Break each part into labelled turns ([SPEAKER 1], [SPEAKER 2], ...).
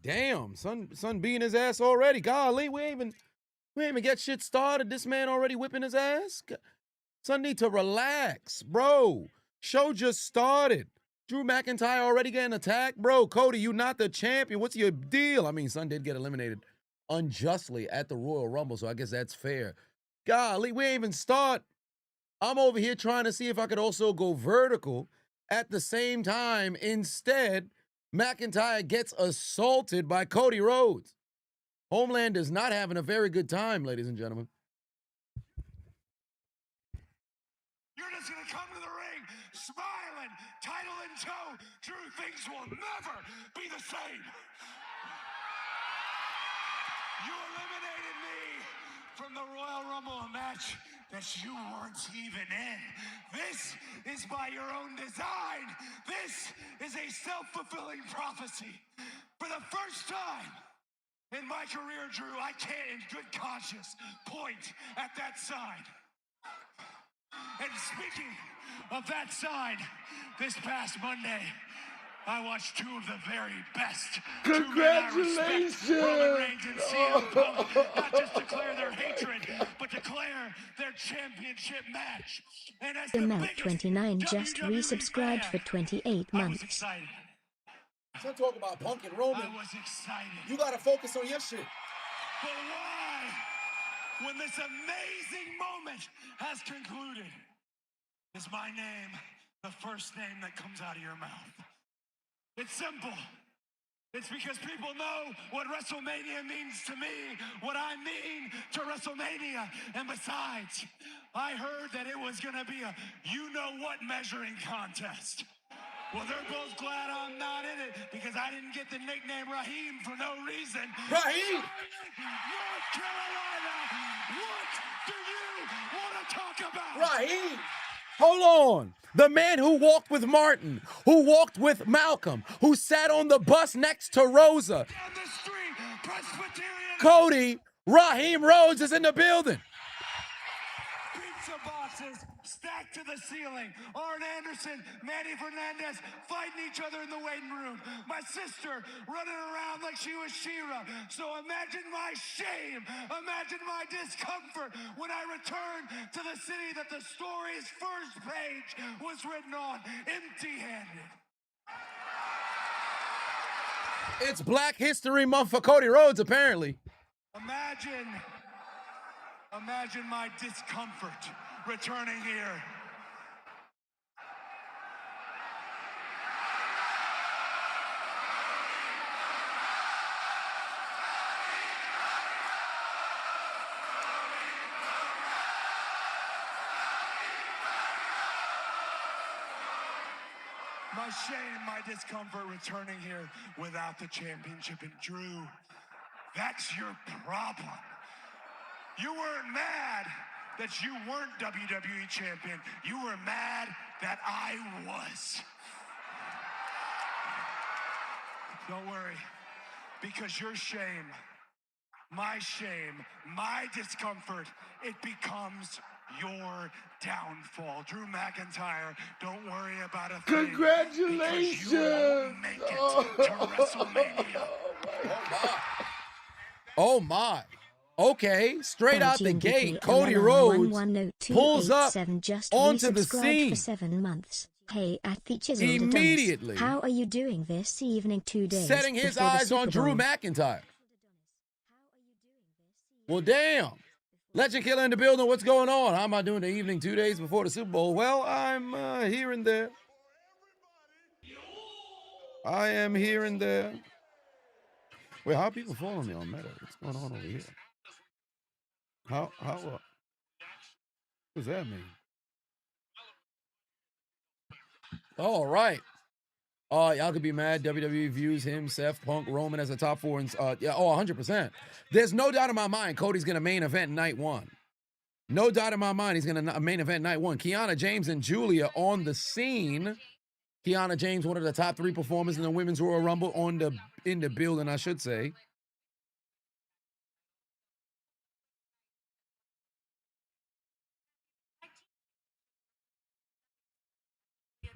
[SPEAKER 1] Damn, son beating his ass already. Golly, we ain't even get shit started. This man already whipping his ass. Son need to relax, bro. Show just started. Drew McIntyre already getting attacked, bro. Cody, you not the champion. What's your deal? I mean, son did get eliminated unjustly at the Royal Rumble, so I guess that's fair. Golly, we ain't even start. I'm over here trying to see if I could also go vertical at the same time. Instead, McIntyre gets assaulted by Cody Rhodes. Homeland is not having a very good time, ladies and gentlemen.
[SPEAKER 2] You're just going to come to the ring smiling, title in tow. Drew, things will never be the same. You eliminated me from the Royal Rumble match that you weren't even in. This is by your own design. This is a self-fulfilling prophecy. For the first time in my career, Drew, I can't in good conscience point at that sign. And speaking of that sign, this past Monday, I watched two of the very best.
[SPEAKER 1] Congratulations!
[SPEAKER 2] Roman Reigns and CM Punk not just declare their hatred, but declare their championship match. And as the biggest
[SPEAKER 3] 29 just
[SPEAKER 2] WWE
[SPEAKER 3] resubscribed
[SPEAKER 2] fan,
[SPEAKER 3] for 28
[SPEAKER 2] I was
[SPEAKER 3] months.
[SPEAKER 2] excited.
[SPEAKER 1] So talk about Punk and Roman.
[SPEAKER 2] I was excited.
[SPEAKER 1] You gotta focus on your shit.
[SPEAKER 2] But why, when this amazing moment has concluded, is my name the first name that comes out of your mouth? It's simple. It's because people know what WrestleMania means to me, what I mean to WrestleMania. And besides, I heard that it was going to be a you-know-what measuring contest. Well, they're both glad I'm not in it because I didn't get the nickname Raheem for no reason.
[SPEAKER 1] Raheem!
[SPEAKER 2] North Carolina, what do you want to talk about?
[SPEAKER 1] Raheem! Hold on. The man who walked with Martin, who walked with Malcolm, who sat on the bus next to Rosa.
[SPEAKER 2] Down the street, Presbyterian.
[SPEAKER 1] Cody, Raheem Rhodes is in the building.
[SPEAKER 2] Pizza boxes stacked to the ceiling. Arn Anderson, Manny Fernandez fighting each other in the waiting room. My sister running around like she was She-Ra. So imagine my shame, imagine my discomfort when I returned to the city that the story's first page was written on, empty-handed.
[SPEAKER 1] It's Black History Month for Cody Rhodes, apparently.
[SPEAKER 2] Imagine my discomfort returning here. My shame, my discomfort returning here without the championship. And Drew, that's your problem. You weren't mad that you weren't WWE champion. You were mad that I was. Don't worry, because your shame, my discomfort, it becomes your downfall. Drew McIntyre, don't worry about a thing.
[SPEAKER 1] Congratulations!
[SPEAKER 2] You won't make it to WrestleMania.
[SPEAKER 1] Oh my. Okay, straight out the
[SPEAKER 3] LGNDK
[SPEAKER 1] gate, Cody Rhodes pulls up onto the scene
[SPEAKER 3] for 7 months. Hey, at the Chiseled
[SPEAKER 1] immediately.
[SPEAKER 3] Adonis, how are you doing this evening 2 days
[SPEAKER 1] setting his
[SPEAKER 3] before the
[SPEAKER 1] eyes on
[SPEAKER 3] Super
[SPEAKER 1] Drew
[SPEAKER 3] Bowl?
[SPEAKER 1] McIntyre. Well, damn. Legend Killer in the building. What's going on? How am I doing the evening 2 days before the Super Bowl? Well, I'm here and there. I am here and there. Wait, how are people following me on Meta? What's going on over here? What does that mean? All right. Y'all could be mad. WWE views him, Seth, Punk, Roman as a top four. And, 100%. There's no doubt in my mind Cody's going to main event night one. No doubt in my mind he's going to main event night one. Kiana James and Julia on the scene. Kiana James, one of the top 3 performers in the Women's Royal Rumble in the building, I should say.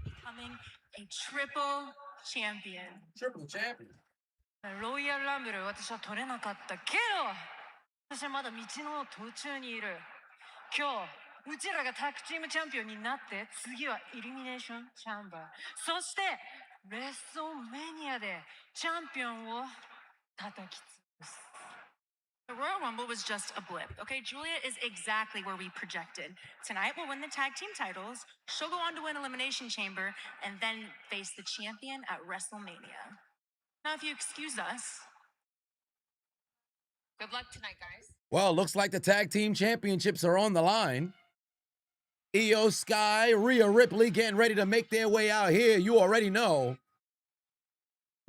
[SPEAKER 4] Becoming a triple champion.
[SPEAKER 1] Triple champion.
[SPEAKER 4] The Royal ロイヤルランブル私は取れなかったけど私はまだ道の途中にいる今日うちらがタッグチームチャンピオンになって次はイルミネーションチャンバーそしてレッソメニアでチャンピオンを叩き潰す
[SPEAKER 5] The Royal Rumble was just a blip, okay? Julia is exactly where we projected. Tonight we'll win the tag team titles, she'll go on to win Elimination Chamber, and then face the champion at WrestleMania. Now, if you excuse us, good luck tonight, guys.
[SPEAKER 1] Well, looks like the tag team championships are on the line. Io Sky, Rhea Ripley getting ready to make their way out here. You already know.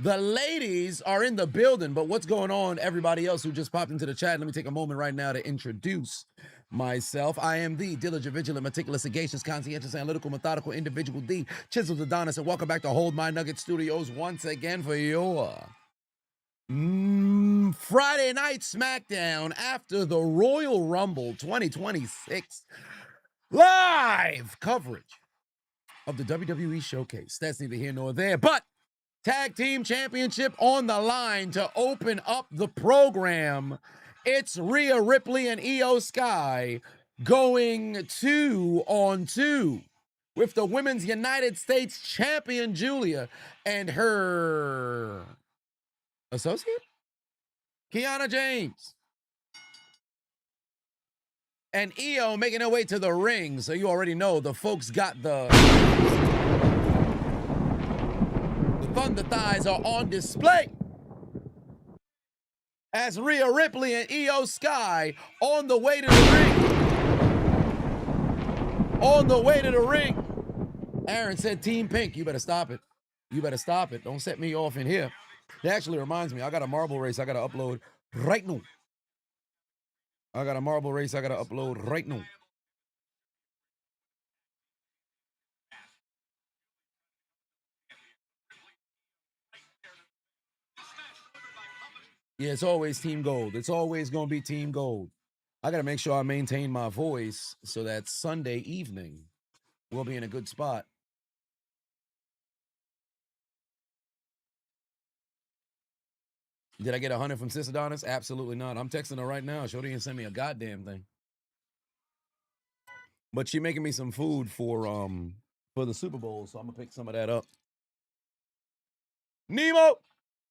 [SPEAKER 1] The ladies are in the building, but what's going on, everybody else who just popped into the chat? Let me take a moment right now to introduce myself. I am the diligent, vigilant, meticulous, sagacious, conscientious, analytical, methodical individual, the Chiseled Adonis, and welcome back to Hold My Nugget Studios once again for your Friday night Smackdown after the Royal Rumble 2026 live coverage of the WWE Showcase. That's neither here nor there, but Tag Team Championship on the line to open up the program. It's Rhea Ripley and Io Sky going 2-on-2 with the Women's United States Champion Julia and her associate, Kiana James. And Io making her way to the ring, so you already know the folks got the Thunder Thighs are on display as Rhea Ripley and Io Sky on the way to the ring. On the way to the ring. Aaron said Team Pink. You better stop it. You better stop it. Don't set me off in here. That actually reminds me, I got a marble race I got to upload right now. I got a marble race I got to upload right now. Yeah, it's always Team Gold. It's always going to be Team Gold. I got to make sure I maintain my voice so that Sunday evening we'll be in a good spot. Did I get 100 from Sis Adonis? Absolutely not. I'm texting her right now. She didn't send me a goddamn thing. But she making me some food for the Super Bowl, so I'm going to pick some of that up. Nemo!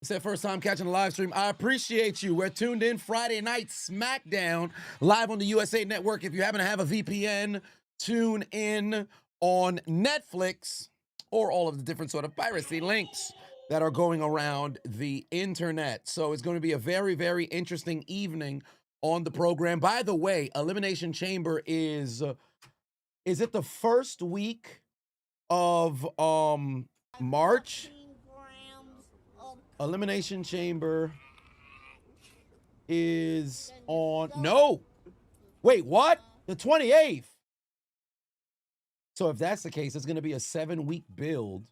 [SPEAKER 1] Said first time catching the live stream. I appreciate you. We're tuned in Friday night Smackdown live on the USA Network. If you happen to have a VPN, tune in on Netflix or all of the different sort of piracy links that are going around the internet. So it's going to be a very, very interesting evening on the program. By the way, Elimination Chamber is it the first week of March? Elimination Chamber is on, no. Wait, what? The 28th. So if that's the case, it's going to be a 7-week build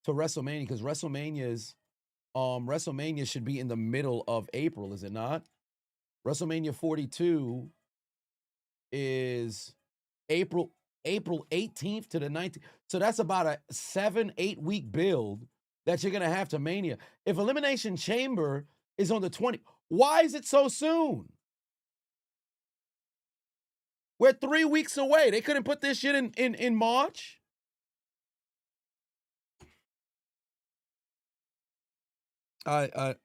[SPEAKER 1] to WrestleMania, because WrestleMania should be in the middle of April, is it not? WrestleMania 42 is April 18th to the 19th. So that's about a 7-8 week build that you're going to have to Mania. If Elimination Chamber is on the 20th, why is it so soon? We're 3 weeks away. They couldn't put this shit in March? I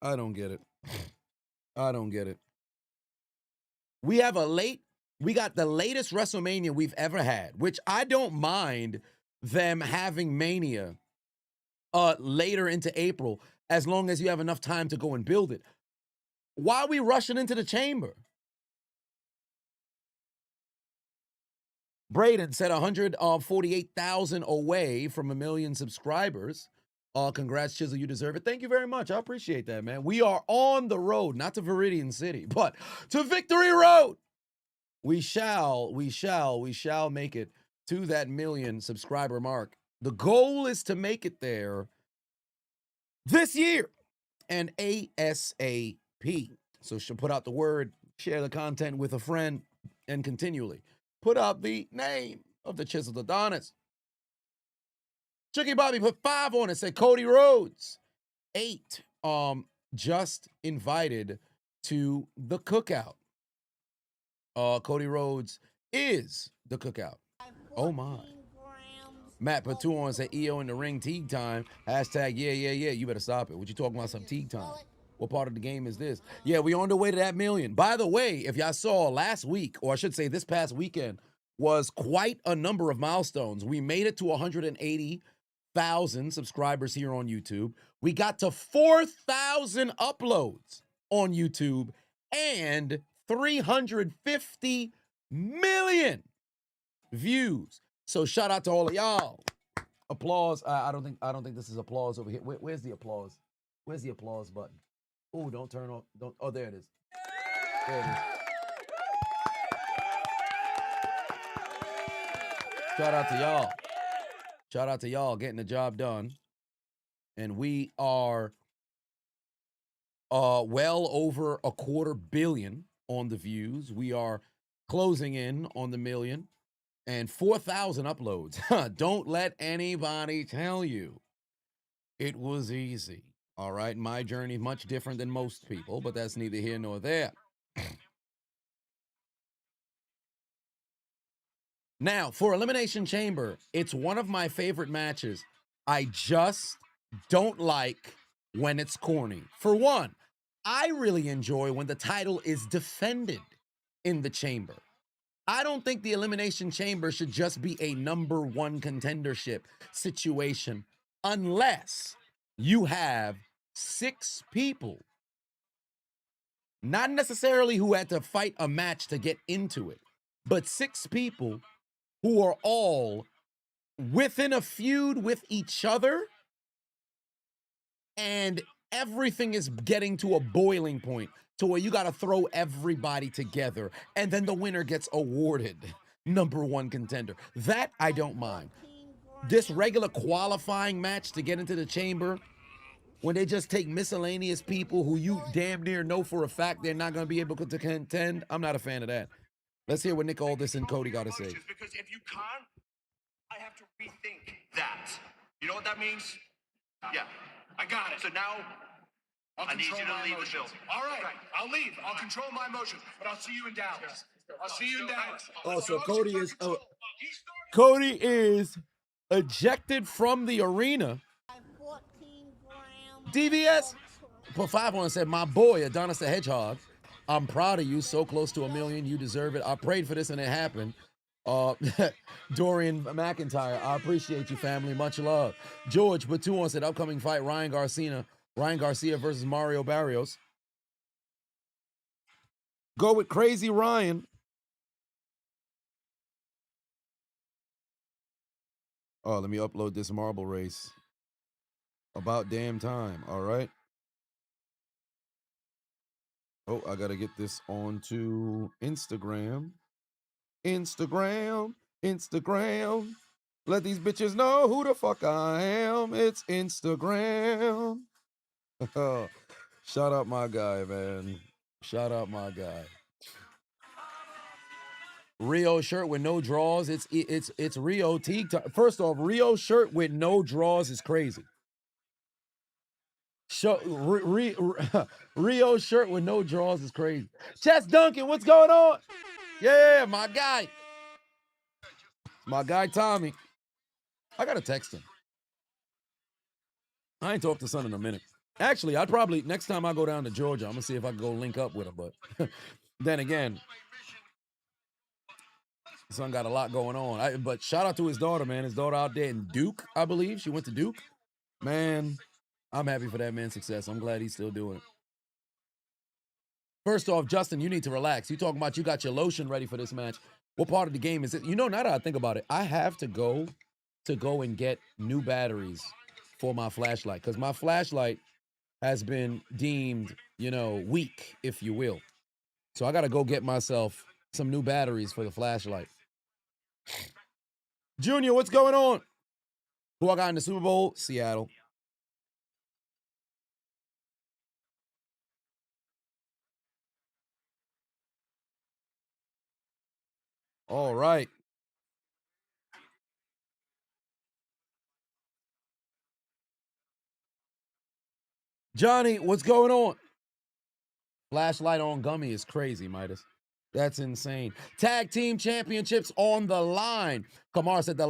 [SPEAKER 1] don't get it. I don't get it. We got the latest WrestleMania we've ever had, which I don't mind them having Mania later into April, as long as you have enough time to go and build it. Why are we rushing into the chamber? Braden said 148,000 away from 1 million subscribers. Congrats, Chisel, you deserve it. Thank you very much. I appreciate that, man. We are on the road, not to Viridian City, but to Victory Road. We shall make it to that 1 million subscriber mark. The goal is to make it there this year and ASAP. So she'll put out the word, share the content with a friend, and continually put out the name of the Chiseled Adonis. Chucky Bobby put 5 on it, said Cody Rhodes. 8. just invited to the cookout. Cody Rhodes is the cookout. Oh my. Matt Patuon said EO in the ring Teague time. Hashtag yeah. You better stop it. What you talking about some Teague time? What part of the game is this? Yeah, we on the way to that million. By the way, if y'all saw last week, or I should say this past weekend, was quite a number of milestones. We made it to 180,000 subscribers here on YouTube. We got to 4,000 uploads on YouTube and 350 million views. So shout out to all of y'all. Applause. I don't think this is applause over here. Where's the applause? Where's the applause button? Oh, don't turn on. Don't. Oh, there it is. There it is. Shout out to y'all. Shout out to y'all getting the job done. And we are well over 250 million on the views. We are closing in on the million. And 4,000 uploads. Don't let anybody tell you it was easy. All right, my journey is much different than most people, but that's neither here nor there. Now, for Elimination Chamber, it's one of my favorite matches. I just don't like when it's corny. For one, I really enjoy when the title is defended in the chamber. I don't think the Elimination Chamber should just be a number one contendership situation unless you have 6 people, not necessarily who had to fight a match to get into it, but 6 people who are all within a feud with each other and everything is getting to a boiling point to where you got to throw everybody together and then the winner gets awarded number one contender. That I don't mind. This regular qualifying match to get into the chamber, when they just take miscellaneous people who you damn near know for a fact they're not going to be able to contend, I'm not a fan of that. Let's hear what Nick Aldis and Cody got to say.
[SPEAKER 6] Because if you can't, I have to rethink that. You know what that means? Yeah, I got it. So now, I need you to leave the building.
[SPEAKER 2] All right, I'll leave. I'll control my emotions, but I'll see you in Dallas. I'll see you in Dallas.
[SPEAKER 1] Oh, so Cody is ejected from the arena. DVS put 5 on and said, my boy, Adonis the Hedgehog, I'm proud of you. So close to 1 million. You deserve it. I prayed for this and it happened. Dorian McIntyre, I appreciate you, family. Much love. George Batuon said, upcoming fight, Ryan Garcia versus Mario Barrios. Go with Crazy Ryan. Oh, let me upload this marble race. About damn time, all right? Oh, I got to get this onto Instagram. Instagram. Let these bitches know who the fuck I am. It's Instagram. Shout out my guy, man. Shout out my guy. Rio shirt with no draws. It's Rio Teague time. First off, Rio shirt with no draws is crazy. Rio shirt with no draws is crazy. Chess Duncan, what's going on? Yeah, my guy. My guy Tommy. I gotta text him. I ain't talked to son in a minute. Actually, I'd probably, next time I go down to Georgia, I'm gonna see if I can go link up with him. But then again, son got a lot going on. But shout out to his daughter, man. His daughter out there in Duke, I believe. She went to Duke. Man, I'm happy for that man's success. I'm glad he's still doing it. First off, Justin, you need to relax. You talking about you got your lotion ready for this match. What part of the game is it? You know, now that I think about it, I have to go and get new batteries for my flashlight because my flashlight has been deemed, weak, if you will. So I got to go get myself some new batteries for the flashlight. Junior, what's going on? Who I got in the Super Bowl? Seattle. All right. Johnny, what's going on? Flashlight on Gummy is crazy, Midas. That's insane. Tag team championships on the line. Kamari said the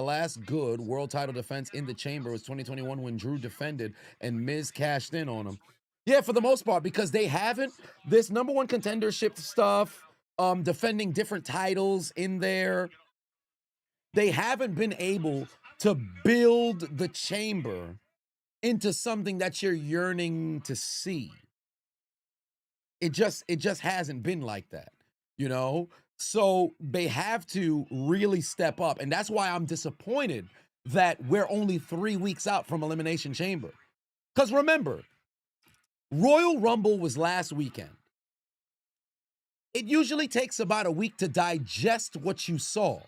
[SPEAKER 1] last good world title defense in the chamber was 2021 when Drew defended and Miz cashed in on him. Yeah, for the most part, because they haven't, this number one contendership stuff, defending different titles in there, they haven't been able to build the chamber into something that you're yearning to see. It just hasn't been like that, you know? So they have to really step up. And that's why I'm disappointed that we're only 3 weeks out from Elimination Chamber. Because remember, Royal Rumble was last weekend. It usually takes about a week to digest what you saw.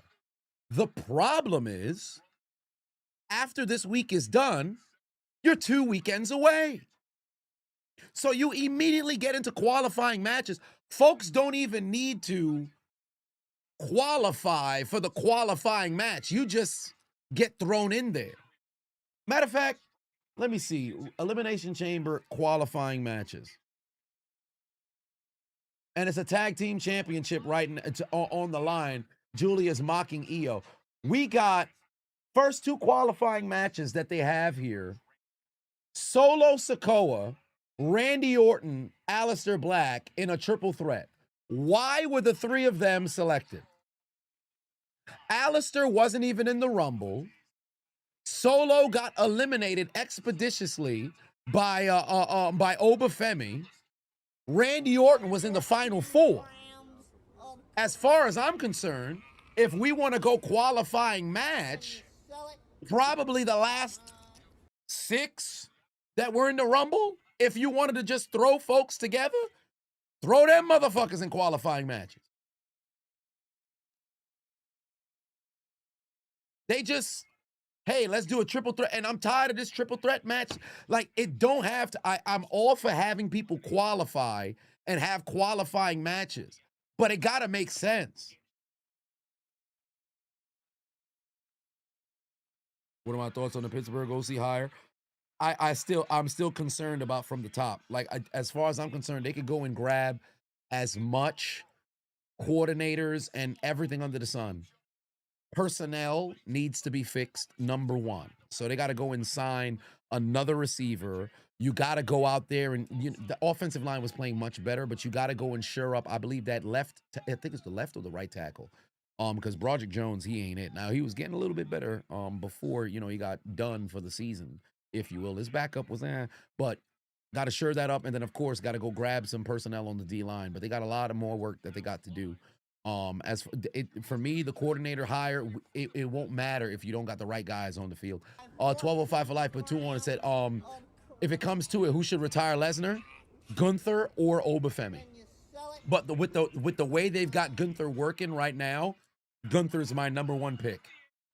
[SPEAKER 1] The problem is, after this week is done, you're 2 weekends away. So you immediately get into qualifying matches. Folks don't even need to qualify for the qualifying match. You just get thrown in there. Matter of fact, let me see. Elimination Chamber qualifying matches. And it's a tag team championship right on the line. Julia's mocking EO. We got first 2 qualifying matches that they have here. Solo Sikoa, Randy Orton, Aleister Black in a triple threat. Why were the 3 of them selected? Aleister wasn't even in the Rumble. Solo got eliminated expeditiously by Obafemi. Randy Orton was in the final 4. As far as I'm concerned, if we want to go qualifying match, probably the last 6 that were in the Rumble, if you wanted to just throw folks together, throw them motherfuckers in qualifying matches. They just, hey, let's do a triple threat. And I'm tired of this triple threat match. Like, it don't have to, I'm all for having people qualify and have qualifying matches, but it got to make sense. What are my thoughts on the Pittsburgh OC hire? I'm still concerned about from the top. Like, as far as I'm concerned, they could go and grab as much coordinators and everything under the sun. Personnel needs to be fixed, number 1. So they got to go and sign another receiver. You got to go out there and the offensive line was playing much better, but you got to go and shore up. I believe that I think it's the left or the right tackle. Because Broderick Jones, he ain't it. Now, he was getting a little bit better before, he got done for the season, if you will. His backup was but got to shore that up. And then, of course, got to go grab some personnel on the D-line. But they got a lot of more work that they got to do. For me, the coordinator hire, it won't matter if you don't got the right guys on the field. 1205 for life, put 2 on and said, if it comes to it, who should retire Lesnar? Gunther or Obafemi? But with the way they've got Gunther working right now, Gunther's my number 1 pick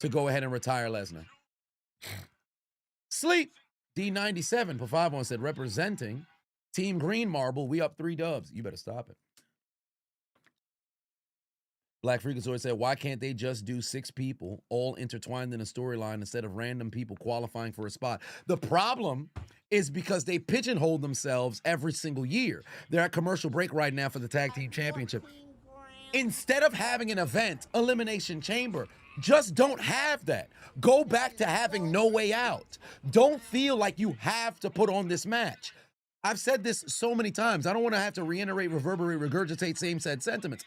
[SPEAKER 1] to go ahead and retire Lesnar. Sleep. D97 for 5 on said, representing Team Green Marble, we up 3 dubs. You better stop it. Black Freakazoid said, why can't they just do 6 people all intertwined in a storyline instead of random people qualifying for a spot? The problem is because they pigeonhole themselves every single year. They're at commercial break right now for the Tag Team Championship. Instead of having an event, Elimination Chamber, just don't have that. Go back to having No Way Out. Don't feel like you have to put on this match. I've said this so many times. I don't want to have to reiterate, reverberate, regurgitate same said sentiments.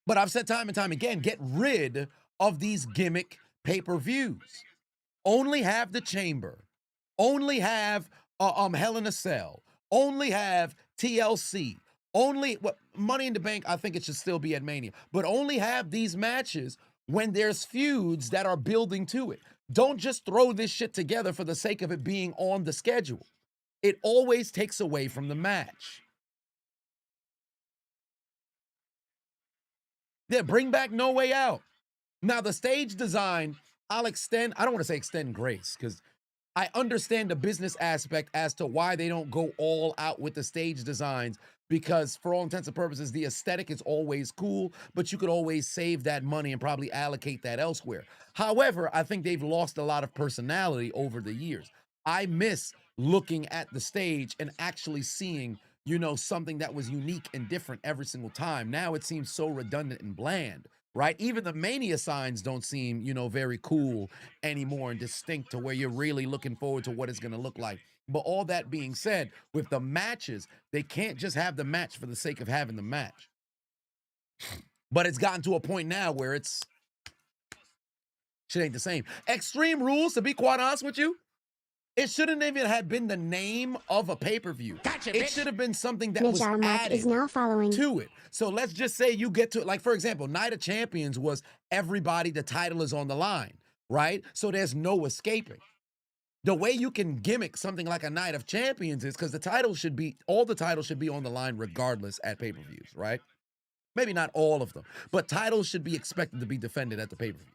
[SPEAKER 1] But I've said time and time again, get rid of these gimmick pay-per-views. Only have the Chamber. Only have Hell in a Cell. Only have TLC. Only Money in the Bank, I think it should still be at Mania. But only have these matches when there's feuds that are building to it. Don't just throw this shit together for the sake of it being on the schedule. It always takes away from the match. Yeah, bring back No Way Out. Now, the stage design, I'll extend, I don't want to say extend grace, because I understand the business aspect as to why they don't go all out with the stage designs, because for all intents and purposes, the aesthetic is always cool, but you could always save that money and probably allocate that elsewhere. However, I think they've lost a lot of personality over the years. I miss looking at the stage and actually seeing, you know, something that was unique and different every single time. Now it seems so redundant and bland, right? Even the Mania signs don't seem, you know, very cool anymore and distinct to where you're really looking forward to what it's going to look like. But all that being said, with the matches, they can't just have the match for the sake of having the match. But it's gotten to a point now where it's shit ain't the same. Extreme Rules, to be quite honest with you, it shouldn't even have been the name of a pay-per-view.
[SPEAKER 2] Gotcha,
[SPEAKER 1] It
[SPEAKER 2] bitch.
[SPEAKER 1] should have been something that was
[SPEAKER 3] Ninja Mark
[SPEAKER 1] added
[SPEAKER 3] is now following.
[SPEAKER 1] to it. So let's just say you get to, like, for example, Night of Champions was everybody, the title is on the line, right? So there's no escaping. The way you can gimmick something like a Night of Champions is because the title should be, all the titles should be on the line regardless at pay-per-views, right? Maybe not all of them, but titles should be expected to be defended at the pay-per-view.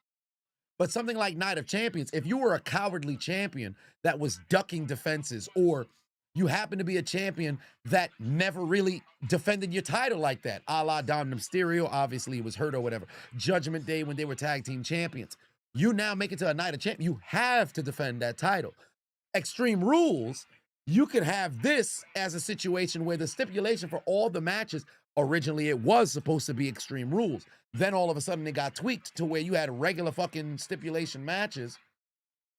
[SPEAKER 1] But something like Night of Champions, if you were a cowardly champion that was ducking defenses, or you happen to be a champion that never really defended your title like that, a la Dominic Mysterio, obviously it was hurt or whatever, Judgment Day when they were tag team champions, you now make it to a Night of Champions, you have to defend that title. Extreme Rules, you could have this as a situation where the stipulation for all the matches, originally it was supposed to be Extreme Rules. Then all of a sudden it got tweaked to where you had regular fucking stipulation matches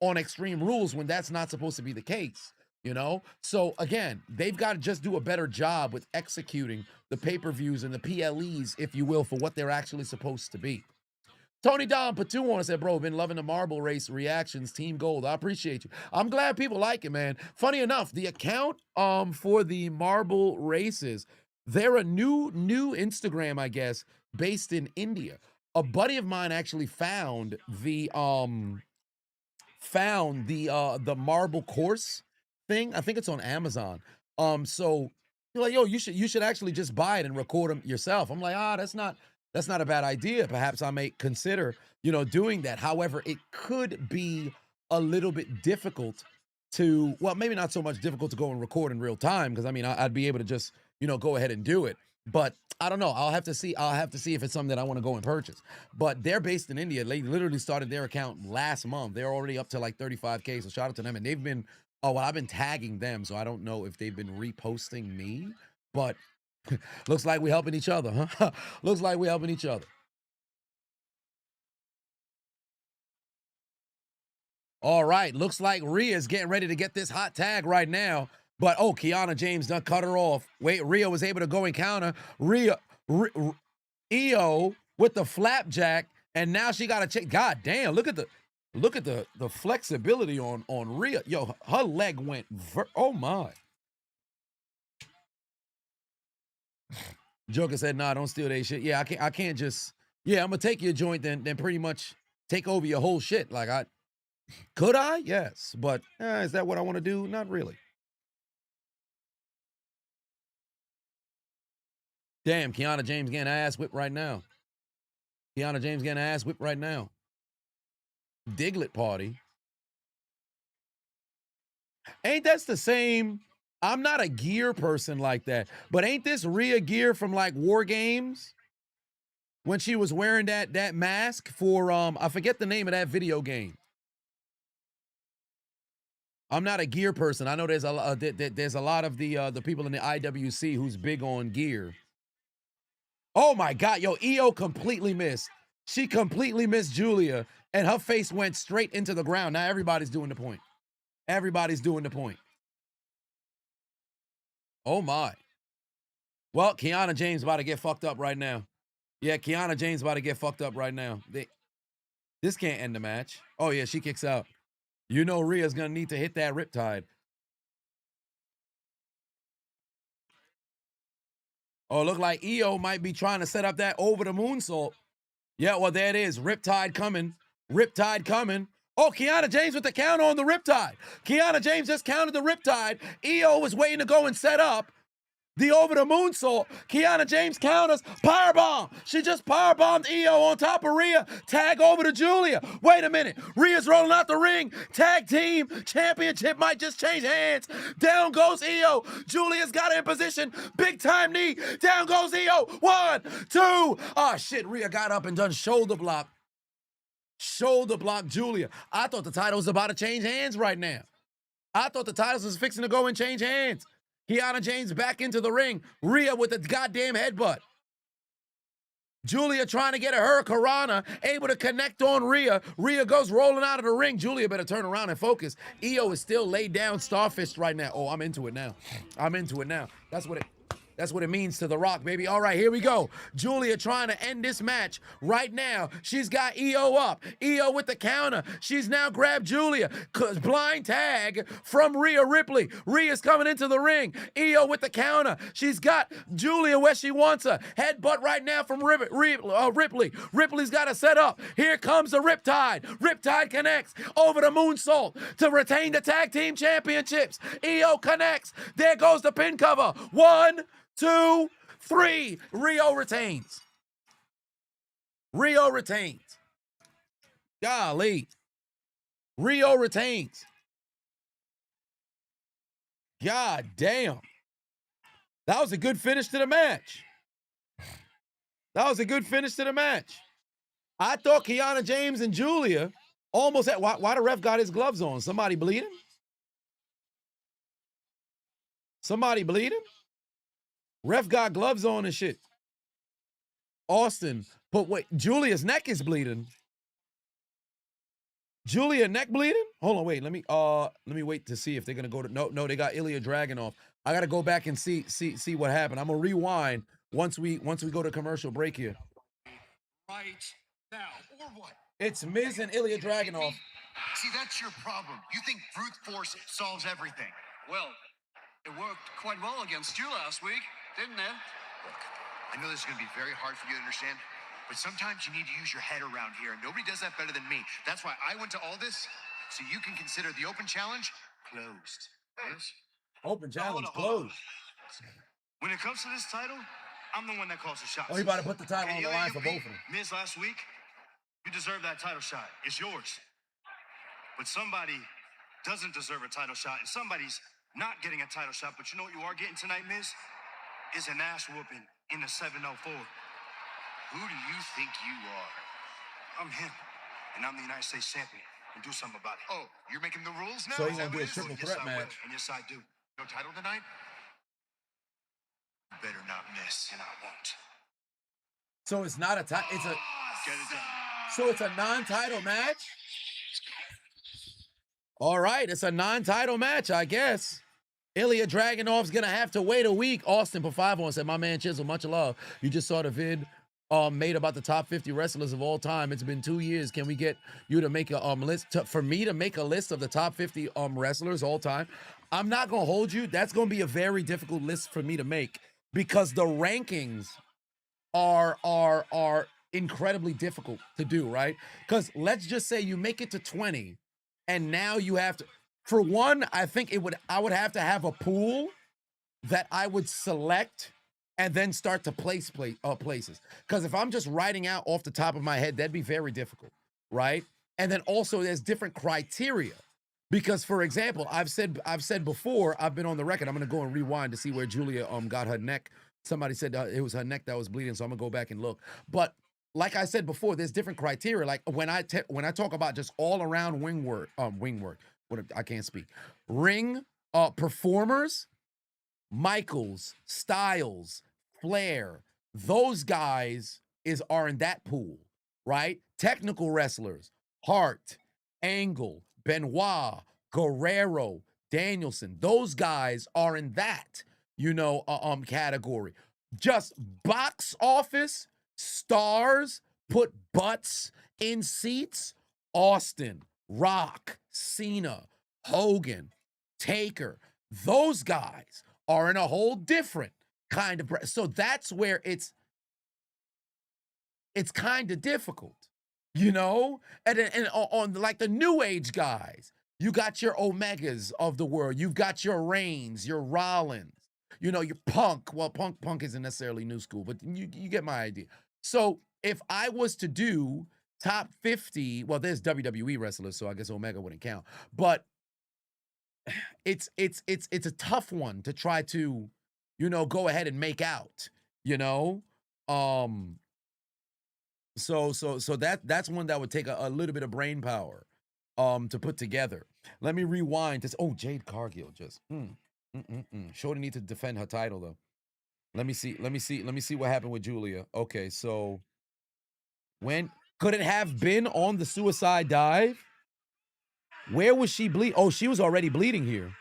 [SPEAKER 1] on Extreme Rules when that's not supposed to be the case, you know? So again, they've got to just do a better job with executing the pay-per-views and the PLEs, if you will, for what they're actually supposed to be. Tony Don Patu said, bro, been loving the marble race reactions, Team Gold. I appreciate you. I'm glad people like it, man. Funny enough, the account for the marble races, they're a new Instagram, I guess, based in India. A buddy of mine actually found the marble course thing. I think it's on Amazon. So you're like, yo, you should actually just buy it and record them yourself. I'm like, that's not a bad idea. Perhaps I may consider, you know, doing that. However, it could be a little bit difficult to, well, maybe not so much difficult to go and record in real time, because I mean, I'd be able to just, you know, go ahead and do it. But I don't know. I'll have to see if it's something that I want to go and purchase. But they're based in India. They literally started their account last month. They're already up to like 35K. So shout out to them. And they've been, I've been tagging them. So I don't know if they've been reposting me, but looks like we're helping each other, huh? Looks like we're helping each other. All right. Looks like Rhea's getting ready to get this hot tag right now. But, Kiana James done cut her off. Wait, Rhea was able to go and counter. Io with the flapjack, and now she got to check. God damn, look at the flexibility on Rhea. Yo, her leg went, oh my. Joker said, nah, don't steal that shit. Yeah, I can't just, yeah, I'm going to take your joint, then pretty much take over your whole shit. Like, could I? Yes. But is that what I want to do? Not really. Damn, Kiana James getting her ass whipped right now. Kiana James getting her ass whipped right now. Diglett party. Ain't that the same? I'm not a gear person like that, but ain't this Rhea gear from like War Games? When she was wearing that mask for I forget the name of that video game. I'm not a gear person. I know there's a lot of the people in the IWC who's big on gear. Oh my God, yo, Io completely missed. She completely missed Julia, and her face went straight into the ground. Now everybody's doing the point. Everybody's doing the point. Oh my. Well, Kiana James about to get fucked up right now. Yeah, Kiana James about to get fucked up right now. This can't end the match. Oh yeah, she kicks out. You know Rhea's gonna need to hit that riptide. Oh, look like Io might be trying to set up that over the moonsault. Yeah, well, there it is. Riptide coming. Riptide coming. Oh, Kiana James with the count on the riptide. Kiana James just counted the riptide. Io was waiting to go and set up the over the moonsault. Kiana James counters. Powerbomb. She just powerbombed Io on top of Rhea. Tag over to Julia. Wait a minute. Rhea's rolling out the ring. Tag team championship might just change hands. Down goes Io. Julia's got her in position. Big time knee. Down goes Io. 1, 2. Oh, shit. Rhea got up and done shoulder block. Shoulder block Julia. I thought the title was about to change hands right now. I thought the titles was fixing to go and change hands. Kiana James back into the ring. Rhea with the goddamn headbutt. Julia trying to get a hurricanrana, able to connect on Rhea. Rhea goes rolling out of the ring. Julia better turn around and focus. Io is still laid down starfist right now. Oh, I'm into it now. I'm into it now. That's what it means to The Rock, baby. All right, here we go. Julia trying to end this match right now. She's got Io up. Io with the counter. She's now grabbed Julia. Blind tag from Rhea Ripley. Rhea's coming into the ring. Io with the counter. She's got Julia where she wants her. Headbutt right now from Ripley. Ripley's got a set up. Here comes the Riptide. Riptide connects over the moonsault to retain the tag team championships. Io connects. There goes the pin cover. 1, 2, 3. Rio retains. Rio retains. Golly. Rio retains. God damn. That was a good finish to the match. That was a good finish to the match. I thought Kiana James and Julia almost had. Why the ref got his gloves on? Somebody bleeding? Somebody bleeding? Ref got gloves on and shit. Austin, but wait, Julia's neck is bleeding. Julia neck bleeding? Hold on, wait. Let me wait to see if they're gonna go to no, they got Ilya Dragunov. I gotta go back and see what happened. I'm gonna rewind once we go to commercial break here.
[SPEAKER 6] Right now, or what?
[SPEAKER 1] It's Miz and Ilya Dragunov.
[SPEAKER 6] See, that's your problem. You think brute force solves everything. Well, it worked quite well against you last week, didn't it? Look, I know this is going to be very hard for you to understand, but sometimes you need to use your head around here, and nobody does that better than me. That's why I went to all this, so you can consider the open challenge closed. Yes?
[SPEAKER 1] Open challenge closed.
[SPEAKER 6] When it comes to this title, I'm the one that calls the shots.
[SPEAKER 1] Oh, he about to put the title on the line for both of them.
[SPEAKER 6] Miz last week, you deserve that title shot. It's yours. But somebody doesn't deserve a title shot, and somebody's not getting a title shot. But you know what you are getting tonight, Miz? Is an ass whooping in the 704. Who do you think you are? I'm him, and I'm the United States champion. And do something about it. Oh, you're making the rules now?
[SPEAKER 1] So he's gonna do a triple threat match.
[SPEAKER 6] And yes, I do. No title tonight? You better not miss, and I won't.
[SPEAKER 1] So it's not a title. It's a.
[SPEAKER 6] Get it done.
[SPEAKER 1] So it's a non-title match. All right, it's a non-title match, I guess. Ilya Dragunov's gonna have to wait a week. Austin for 5 on said, my man Chiseled, much love. You just saw the vid made about the top 50 wrestlers of all time. It's been 2 years. Can we get you to make a list for me to make a list of the top 50 wrestlers all time? I'm not gonna hold you. That's gonna be a very difficult list for me to make because the rankings are incredibly difficult to do, right? Because let's just say you make it to 20 and now you have to. For one, I think I would have to have a pool that I would select and then start to place places. Because if I'm just writing out off the top of my head, that'd be very difficult, right? And then also there's different criteria. Because for example, I've said before, I've been on the record. I'm gonna go and rewind to see where Julia got her neck. Somebody said it was her neck that was bleeding, so I'm gonna go back and look. But like I said before, there's different criteria. Like when I talk about just all around wing work. I can't speak. Ring performers, Michaels, Styles, Flair, those guys are in that pool, right? Technical wrestlers, Hart, Angle, Benoit, Guerrero, Danielson, those guys are in that, category. Just box office stars, put butts in seats, Austin, Rock, Cena, Hogan, Taker, those guys are in a whole different kind of. So that's where it's kind of difficult, And on like the new age guys, you got your Omegas of the world, you've got your Reigns, your Rollins, your Punk. Well, Punk isn't necessarily new school, but you get my idea. So if I was to do top 50, well, there's WWE wrestlers, so I guess Omega wouldn't count. But it's a tough one to try to, go ahead and make out, So that's one that would take a little bit of brain power to put together. Let me rewind. This. Oh, Jade Cargill just. Shorty need to defend her title though. Let me see what happened with Julia. Okay, so when could it have been on the suicide dive? Where was she bleed? Oh, she was already bleeding here.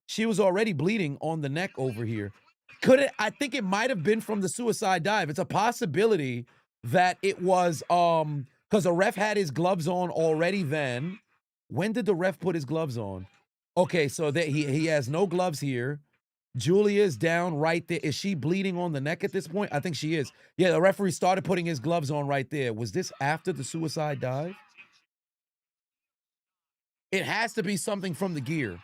[SPEAKER 1] She was already bleeding on the neck over here. Could it? I think it might have been from the suicide dive. It's a possibility that it was because the ref had his gloves on already then. When did the ref put his gloves on? Okay, so that he has no gloves here. Julia is down right there. Is she bleeding on the neck at this point? I think she is. Yeah, the referee started putting his gloves on right there. Was this after the suicide dive? It has to be something from the gear.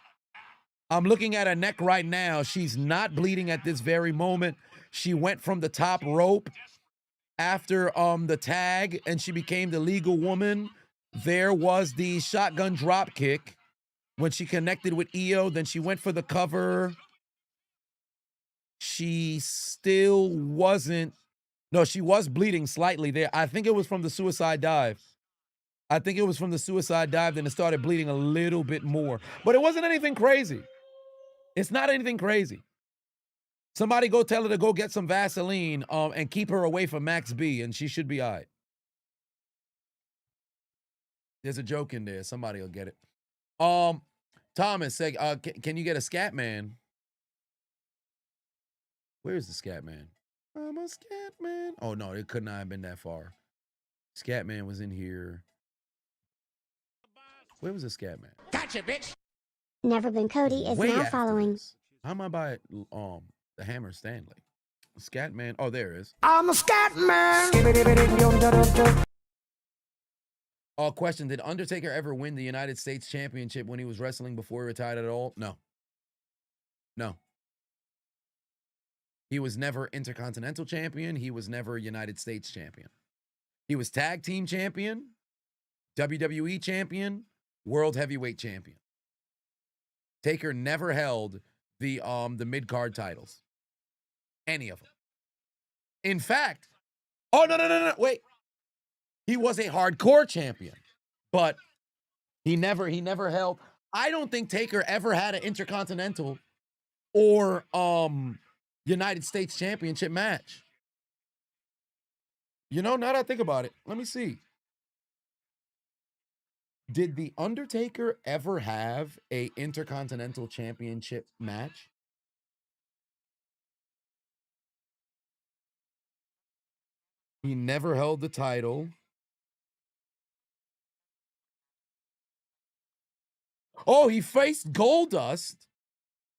[SPEAKER 1] I'm looking at her neck right now. She's not bleeding at this very moment. She went from the top rope after the tag and she became the legal woman. There was the shotgun drop kick when she connected with Io. Then she went for the cover. She still wasn't. No, she was bleeding slightly there. I think it was from the suicide dive. Then it started bleeding a little bit more. But it wasn't anything crazy. It's not anything crazy. Somebody go tell her to go get some Vaseline and keep her away from Max B, and she should be all right. There's a joke in there. Somebody will get it. Thomas, say, can you get a scat man? Where's the scat man? I'm a scat man. Oh, no, it could not have been that far. Scat man was in here. Where was the scat man?
[SPEAKER 7] Gotcha, bitch.
[SPEAKER 3] Never Been Cody is now
[SPEAKER 1] after
[SPEAKER 3] following.
[SPEAKER 1] this. How am I by the Hammer Stanley? Scat man. Oh, there it is.
[SPEAKER 7] I'm a scat man.
[SPEAKER 1] Question: did Undertaker ever win the United States Championship when he was wrestling before he retired at all? No. He was never Intercontinental Champion. He was never United States Champion. He was Tag Team Champion, WWE Champion, World Heavyweight Champion. Taker never held the mid-card titles. Any of them. In fact, no, wait. He was a hardcore champion, but he never held. I don't think Taker ever had an Intercontinental or United States Championship match. You know, now that I think about it, let me see. Did The Undertaker ever have a Intercontinental Championship match? He never held the title. Oh, he faced Goldust.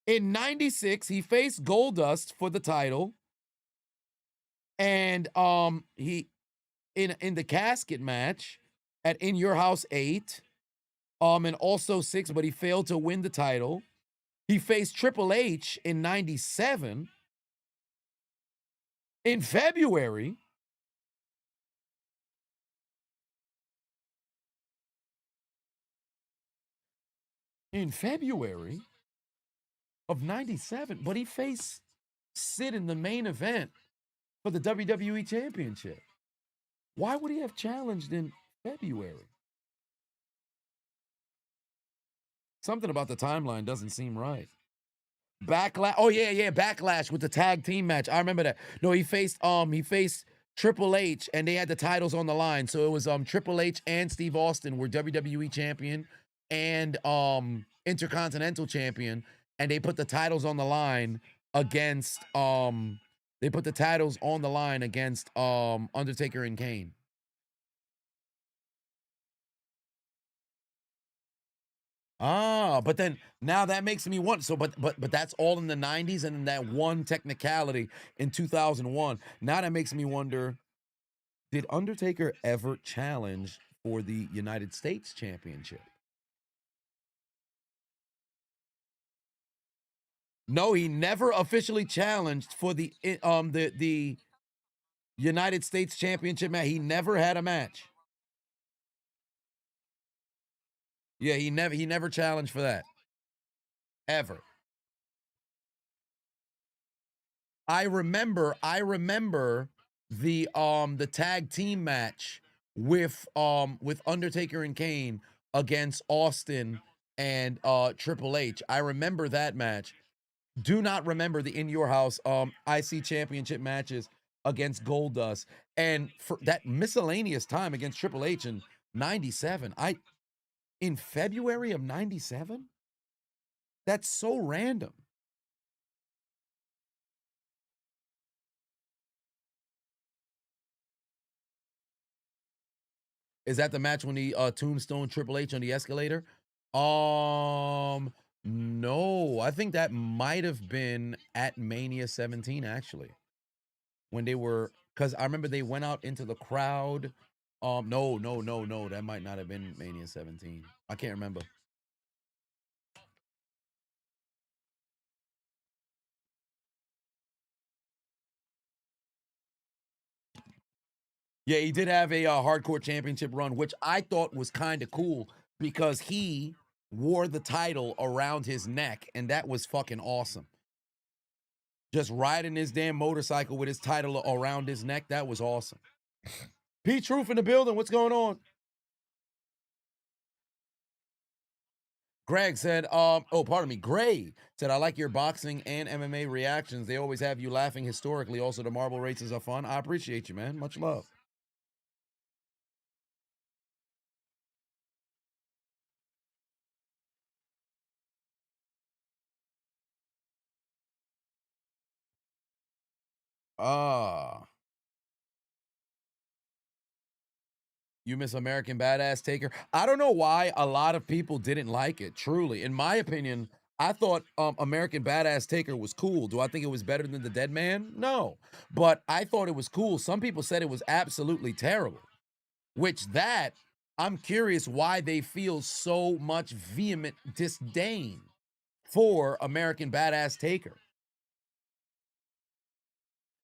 [SPEAKER 1] In 96, he faced Goldust for the title. And he in the casket match at In Your House 8, and also 6, but he failed to win the title. He faced Triple H in 97. In February, of 97, but he faced Sid in the main event for the WWE Championship. Why would he have challenged in February? Something about the timeline doesn't seem right. Backlash. Oh yeah, Backlash with the tag team match. I remember that. No, he faced Triple H and they had the titles on the line. So it was Triple H and Steve Austin were WWE champion and Intercontinental champion, and they put the titles on the line against Undertaker and Kane. But then now that makes me wonder. So, but that's all in the 90s, and then that one technicality in 2001. Now that makes me wonder: did Undertaker ever challenge for the United States Championship? No, he never officially challenged for the United States Championship match. He never had a match. Yeah, he never challenged for that. Ever. I remember the tag team match with Undertaker and Kane against Austin and Triple H. I remember that match. Do not remember the In Your House IC Championship matches against Goldust, and for that miscellaneous time against Triple H in '97. In February of '97. That's so random. Is that the match when he tombstone Triple H on the escalator? No. I think that might have been at Mania 17, actually. When they were, because I remember they went out into the crowd. No. That might not have been Mania 17. I can't remember. Yeah, he did have a hardcore championship run, which I thought was kind of cool because he wore the title around his neck, and that was fucking awesome. Just riding his damn motorcycle with his title around his neck, that was awesome. Pete Truth in the building, what's going on? Greg said, Gray said, I like your boxing and MMA reactions. They always have you laughing historically. Also, the marble races are fun. I appreciate you, man. Much love. You miss American Badass Taker? I don't know why a lot of people didn't like it, truly. In my opinion, I thought American Badass Taker was cool. Do I think it was better than the Dead Man? No. But I thought it was cool. Some people said it was absolutely terrible. Which that, I'm curious why they feel so much vehement disdain for American Badass Taker.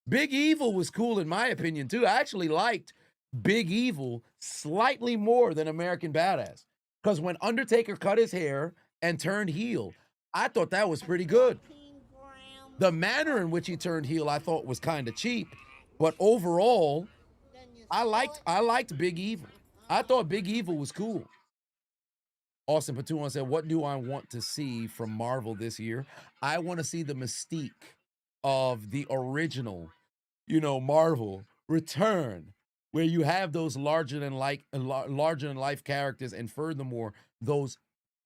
[SPEAKER 1] Big Evil was cool in my opinion too. I actually liked Big Evil slightly more than American Badass. Because when Undertaker cut his hair and turned heel, I thought that was pretty good. The manner in which he turned heel I thought was kind of cheap. But overall, I liked Big Evil. I thought Big Evil was cool. Austin Patuan said, what do I want to see from Marvel this year? I want to see the mystique of the original, Marvel return, where you have those larger than life characters, and furthermore, those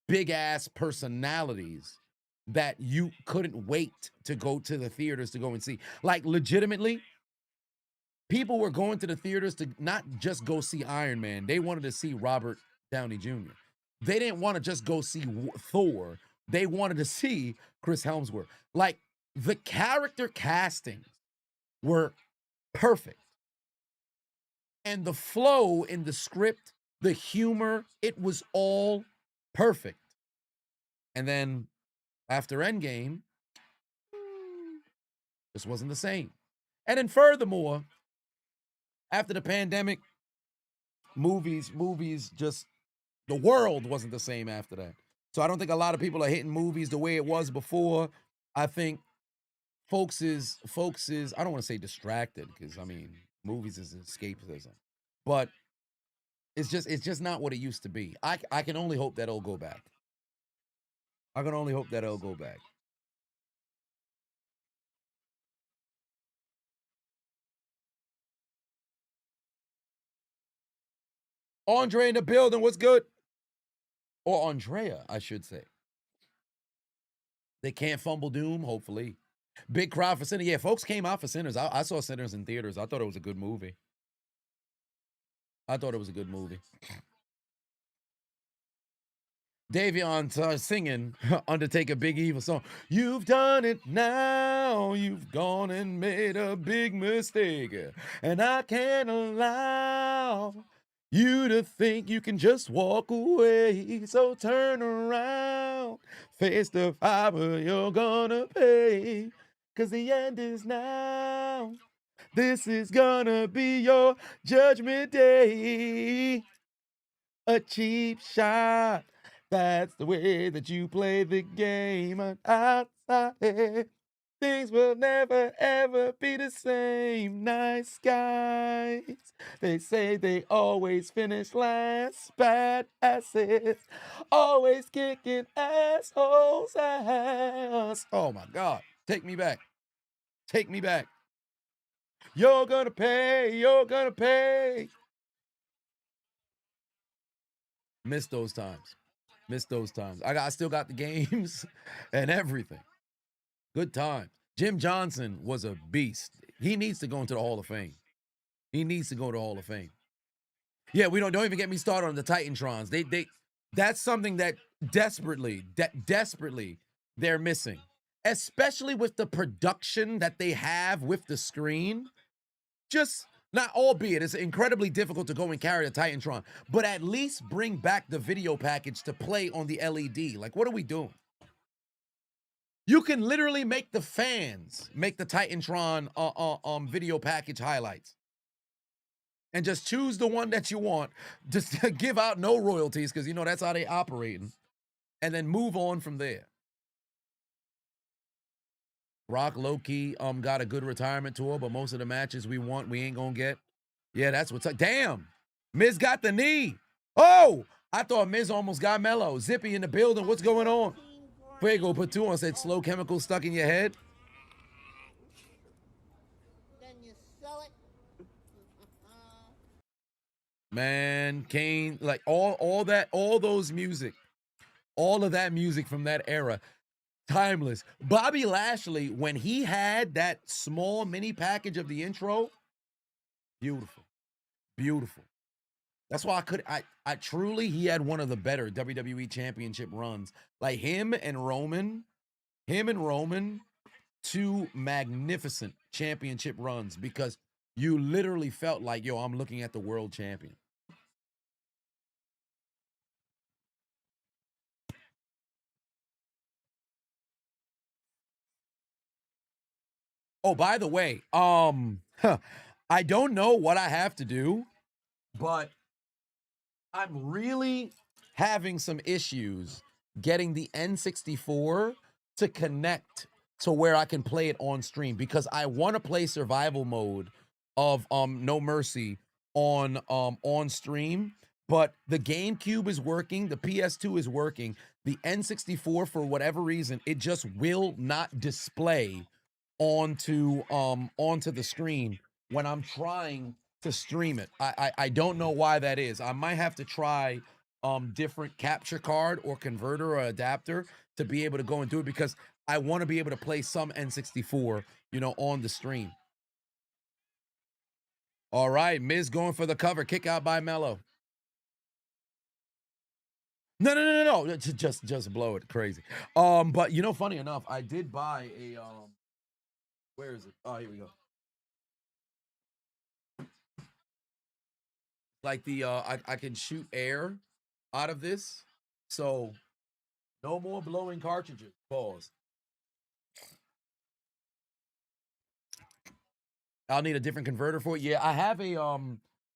[SPEAKER 1] big ass personalities that you couldn't wait to go to the theaters to go and see. Like, legitimately, people were going to the theaters to not just go see Iron Man. They wanted to see Robert Downey Jr. They didn't want to just go see Thor. They wanted to see Chris Hemsworth. Like, the character castings were perfect. And the flow in the script, the humor, it was all perfect. And then after Endgame, this wasn't the same. And then furthermore, after the pandemic, movies just, the world wasn't the same after that. So I don't think a lot of people are hitting movies the way it was before. I think folks is I don't want to say distracted, because I mean, movies is escapism, but it's just not what it used to be. I can only hope that it'll go back. I can only hope that it'll go back. Andre in the building, what's good? Or Andrea, I should say. They can't fumble doom, hopefully. Big crowd for Sinners. Yeah, folks came out for Sinners. I saw Sinners in theaters. I thought it was a good movie. Davion singing Undertaker Big Evil song. You've done it now. You've gone and made a big mistake. And I can't allow you to think you can just walk away. So turn around. Face the fire you're gonna pay. 'Cause the end is now. This is gonna be your judgment day. A cheap shot. That's the way that you play the game outside. Things will never, ever be the same. Nice guys. They say they always finish last. Bad asses. Always kicking assholes' ass. Oh my God. Take me back. Take me back. You're gonna pay. You're gonna pay. Missed those times. Missed those times. I still got the games and everything. Good time. Jim Johnson was a beast. He needs to go into the Hall of Fame. He needs to go to the Hall of Fame. Yeah, we don't even get me started on the Titantrons. That's something that desperately they're missing. Especially with the production that they have with the screen. Just not, albeit it's incredibly difficult to go and carry a Titantron, but at least bring back the video package to play on the LED. Like, what are we doing? You can literally make the fans make the Titantron video package highlights. And just choose the one that you want. Just give out no royalties, because you know that's how they operating. And then move on from there. Rock low-key got a good retirement tour, but most of the matches we want, we ain't gonna get. Yeah, that's what's up. Damn! Miz got the knee. Oh! I thought Miz almost got Mellow. Zippy in the building. What's going on? Fuego put two on, said slow chemicals stuck in your head.
[SPEAKER 7] Then you sell it.
[SPEAKER 1] Man, Kane, like all those music, all of that music from that era, timeless. Bobby Lashley, when he had that small mini package of the intro, beautiful, beautiful. That's why I truly, he had one of the better WWE Championship runs. Like him and Roman, two magnificent championship runs, because you literally felt like, yo, I'm looking at the world champion. Oh, by the way, I don't know what I have to do, but I'm really having some issues getting the N64 to connect to where I can play it on stream, because I want to play survival mode of No Mercy on stream, but the GameCube is working, the PS2 is working, the N64 for whatever reason it just will not display onto the screen when I'm trying to stream it. I don't know why that is. I might have to try different capture card or converter or adapter to be able to go and do it, because I want to be able to play some N64, you know, on the stream. All right, Miz going for the cover, kick out by Mello. No. Just blow it crazy. But you know, funny enough, I did buy a where is it? Oh, here we go. Like the I can shoot air out of this, so no more blowing cartridges. Pause. I'll need a different converter for it. Yeah, I have a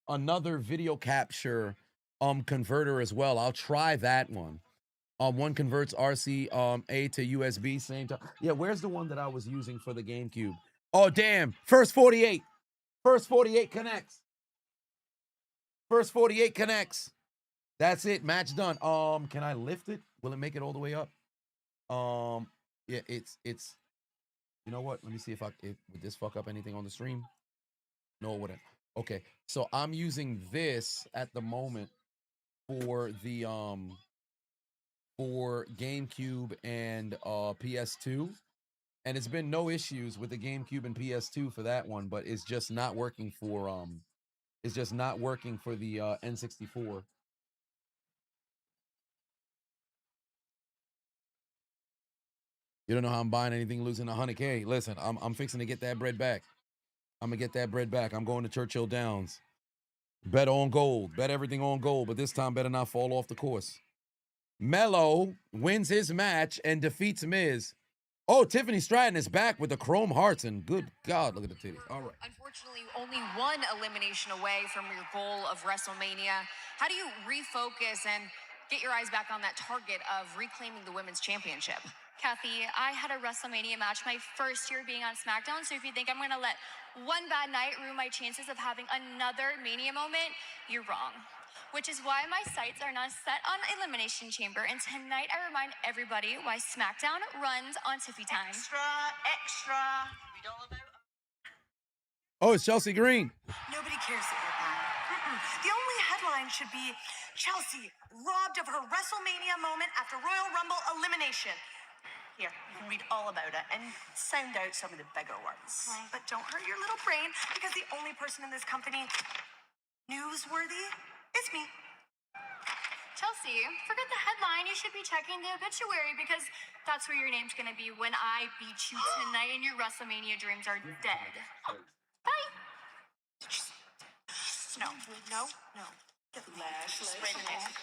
[SPEAKER 1] another video capture converter as well. I'll try that one. One converts RC A to USB same time. Yeah, where's the one that I was using for the GameCube? Oh damn, first 48. First 48 connects. First 48 connects. That's it. Match done. Can I lift it? Will it make it all the way up? Yeah, it's you know what? Let me see if would this fuck up anything on the stream? No, it wouldn't. Okay, so I'm using this at the moment for the for GameCube and PS2. And it's been no issues with the GameCube and PS2 for that one, but it's just not working for the N64. You don't know how I'm buying anything losing 100K. Listen, I'm fixing to get that bread back. I'm gonna get that bread back. I'm going to Churchill Downs. Bet on gold. Bet everything on gold, but this time better not fall off the course. Mello wins his match and defeats Miz. Oh, Tiffany Stratton is back with the Chrome Hearts, and good God, look at the titties. All right.
[SPEAKER 5] Unfortunately, only one elimination away from your goal of WrestleMania. How do you refocus and get your eyes back on that target of reclaiming the women's championship? Kathy, I had a WrestleMania match my first year being on SmackDown, so if you think I'm gonna let one bad night ruin my chances of having another Mania moment, you're wrong. Which is why my sights are now set on Elimination Chamber, and tonight I remind everybody why SmackDown runs on Tiffy time.
[SPEAKER 4] Extra. We don't about.
[SPEAKER 1] Oh, it's Chelsea Green.
[SPEAKER 4] Nobody cares that you're back. The only headline should be Chelsea robbed of her WrestleMania moment after Royal Rumble elimination. Here, you can read all about it and sound out some of the bigger words. But don't hurt your little brain, because the only person in this company newsworthy is me.
[SPEAKER 5] Chelsea, forget the headline. You should be checking the obituary, because that's where your name's gonna be when I beat you tonight and your WrestleMania dreams are dead. Bye.
[SPEAKER 4] No. Lash legend.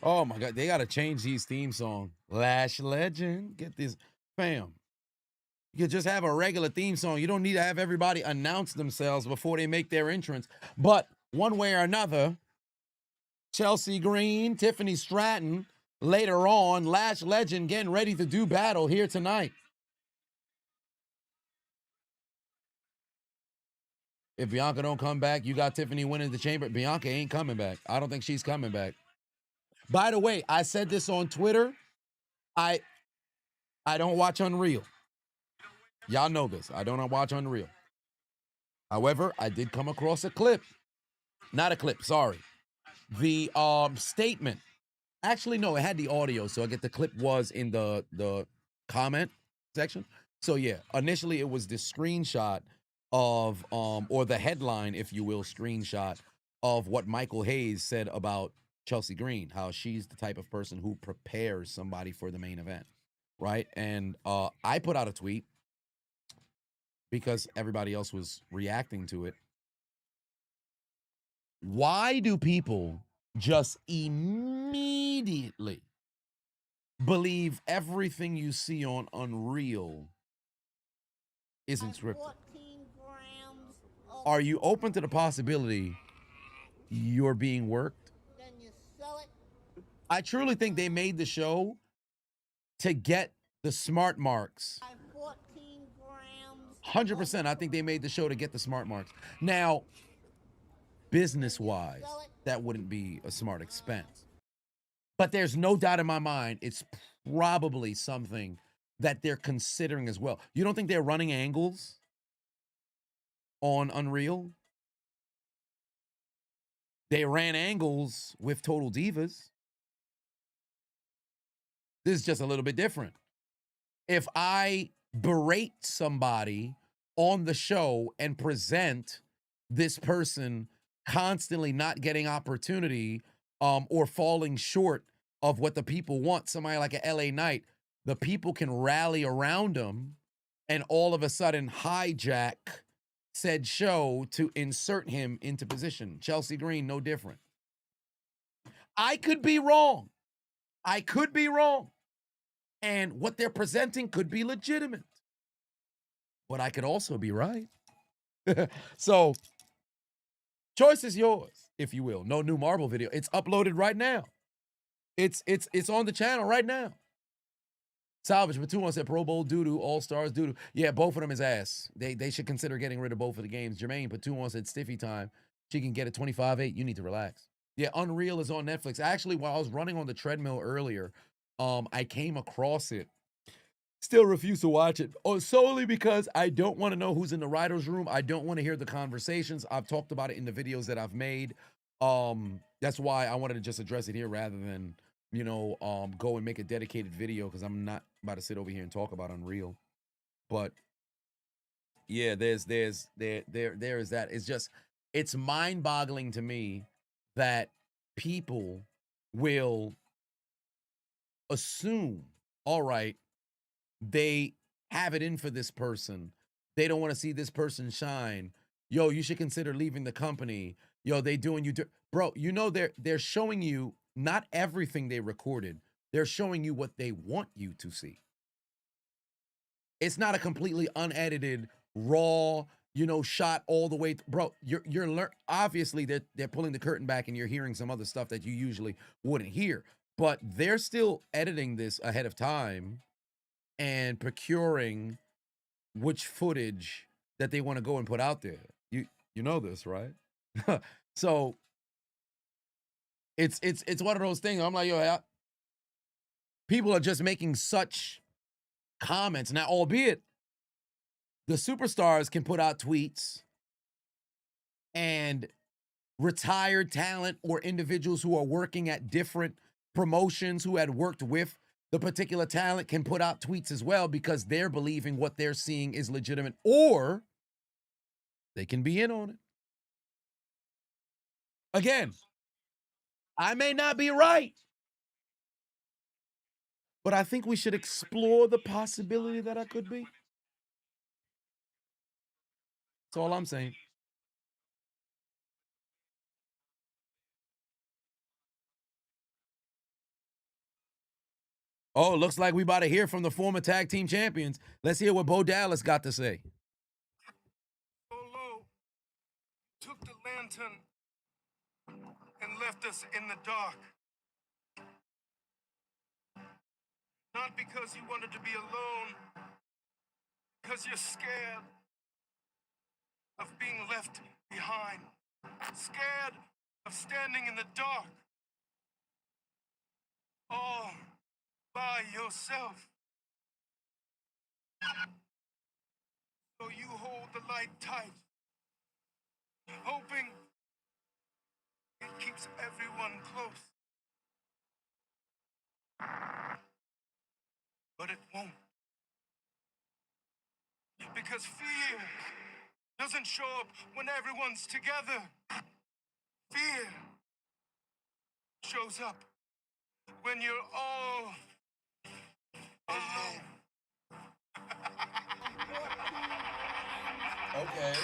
[SPEAKER 1] Oh my God, they gotta change these theme songs. Lash Legend, get this, fam. You could just have a regular theme song. You don't need to have everybody announce themselves before they make their entrance. But one way or another, Chelsea Green, Tiffany Stratton, later on, Lash Legend getting ready to do battle here tonight. If Bianca don't come back, you got Tiffany winning the chamber. Bianca ain't coming back. I don't think she's coming back. By the way, I said this on Twitter. I don't watch Unreal. Y'all know this. I don't watch Unreal. However, I did come across a clip. Not a clip, sorry. The statement. Actually, no, it had the audio, so I get the clip was in the comment section. So yeah, initially it was the screenshot of or the headline, if you will, screenshot of what Michael Hayes said about Chelsea Green, how she's the type of person who prepares somebody for the main event, right? And I put out a tweet because everybody else was reacting to it. Why do people just immediately believe everything you see on Unreal isn't scripted?
[SPEAKER 7] 14 grams of
[SPEAKER 1] Are you open to the possibility you're being worked?
[SPEAKER 7] then you sell it.
[SPEAKER 1] I truly think they made the show to get the smart marks.
[SPEAKER 7] 14 grams.
[SPEAKER 1] 100%. I think they made the show to get the smart marks. Now, business-wise, that wouldn't be a smart expense. But there's no doubt in my mind it's probably something that they're considering as well. You don't think they're running angles on Unreal? They ran angles with Total Divas. This is just a little bit different. If I berate somebody on the show and present this person constantly not getting opportunity or falling short of what the people want, somebody like a LA Knight, the people can rally around them and all of a sudden hijack said show to insert him into position. Chelsea Green, no different. I could be wrong. I could be wrong. And what they're presenting could be legitimate. But I could also be right. So, choice is yours, if you will. No new Marvel video. It's uploaded right now. It's on the channel right now. Salvage Matuan said Pro Bowl doo-doo, All-Stars doo-doo. Yeah, both of them is ass. They should consider getting rid of both of the games. Jermaine Patuan said Stiffy time. She can get it 25-8. You need to relax. Yeah, Unreal is on Netflix. Actually, while I was running on the treadmill earlier, I came across it. Still refuse to watch it. Oh, solely because I don't want to know who's in the writer's room. I don't want to hear the conversations. I've talked about it in the videos that I've made. That's why I wanted to just address it here rather than, you know, go and make a dedicated video because I'm not about to sit over here and talk about Unreal. But yeah, there is that. It's just, it's mind-boggling to me that people will assume, all right, they have it in for this person. They don't want to see this person shine. Yo, you should consider leaving the company. Yo, they doing you, bro. You know they're showing you not everything they recorded. They're showing you what they want you to see. It's not a completely unedited, raw, you know, shot all the way. Bro, you're obviously they're pulling the curtain back and you're hearing some other stuff that you usually wouldn't hear. But they're still editing this ahead of time and procuring which footage that they want to go and put out there. You know this, right? So it's one of those things. I'm like, yo, people are just making such comments now, albeit the superstars can put out tweets and retired talent or individuals who are working at different promotions who had worked with the particular talent can put out tweets as well because they're believing what they're seeing is legitimate, or they can be in on it. Again, I may not be right, but I think we should explore the possibility that I could be. That's all I'm saying. Oh, looks like we about to hear from the former tag team champions. Let's hear what Bo Dallas got to say.
[SPEAKER 8] Solo took the lantern and left us in the dark. Not because you wanted to be alone, because you're scared of being left behind, scared of standing in the dark, all by yourself. So you hold the light tight, hoping it keeps everyone close. But it won't. Because fear doesn't show up when everyone's together. Fear shows up when you're all alone.
[SPEAKER 1] Okay.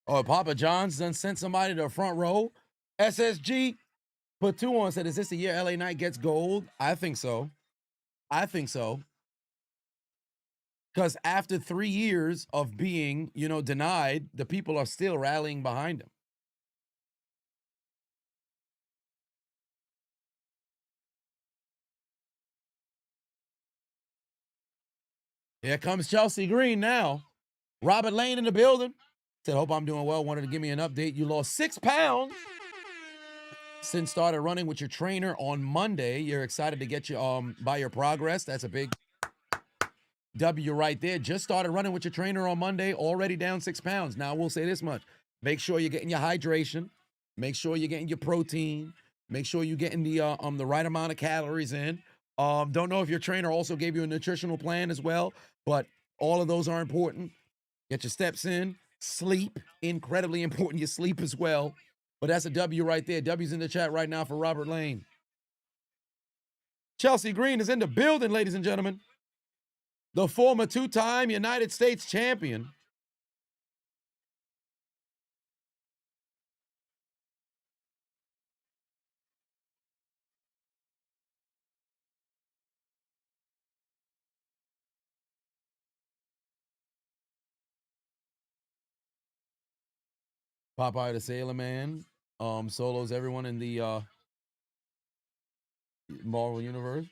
[SPEAKER 1] Oh, Papa John's done sent somebody to the front row. SSG put 2 on, said, is this the year LA Knight gets gold? I think so. I think so. Because after 3 years of being, denied, the people are still rallying behind him. Here comes Chelsea Green now. Robert Lane in the building. Said, hope I'm doing well. Wanted to give me an update. You lost 6 pounds since started running with your trainer on Monday. You're excited to get you by your progress. That's a big W right there. Just started running with your trainer on Monday. Already down 6 pounds. Now, we'll say this much. Make sure you're getting your hydration. Make sure you're getting your protein. Make sure you're getting the right amount of calories in. Don't know if your trainer also gave you a nutritional plan as well, but all of those are important. Get your steps in. Sleep, incredibly important. Your sleep as well. But that's a W right there. W's in the chat right now for Robert Lane. Chelsea Green is in the building, ladies and gentlemen. The former 2-time United States champion. Popeye the Sailor Man solos everyone in the Marvel Universe.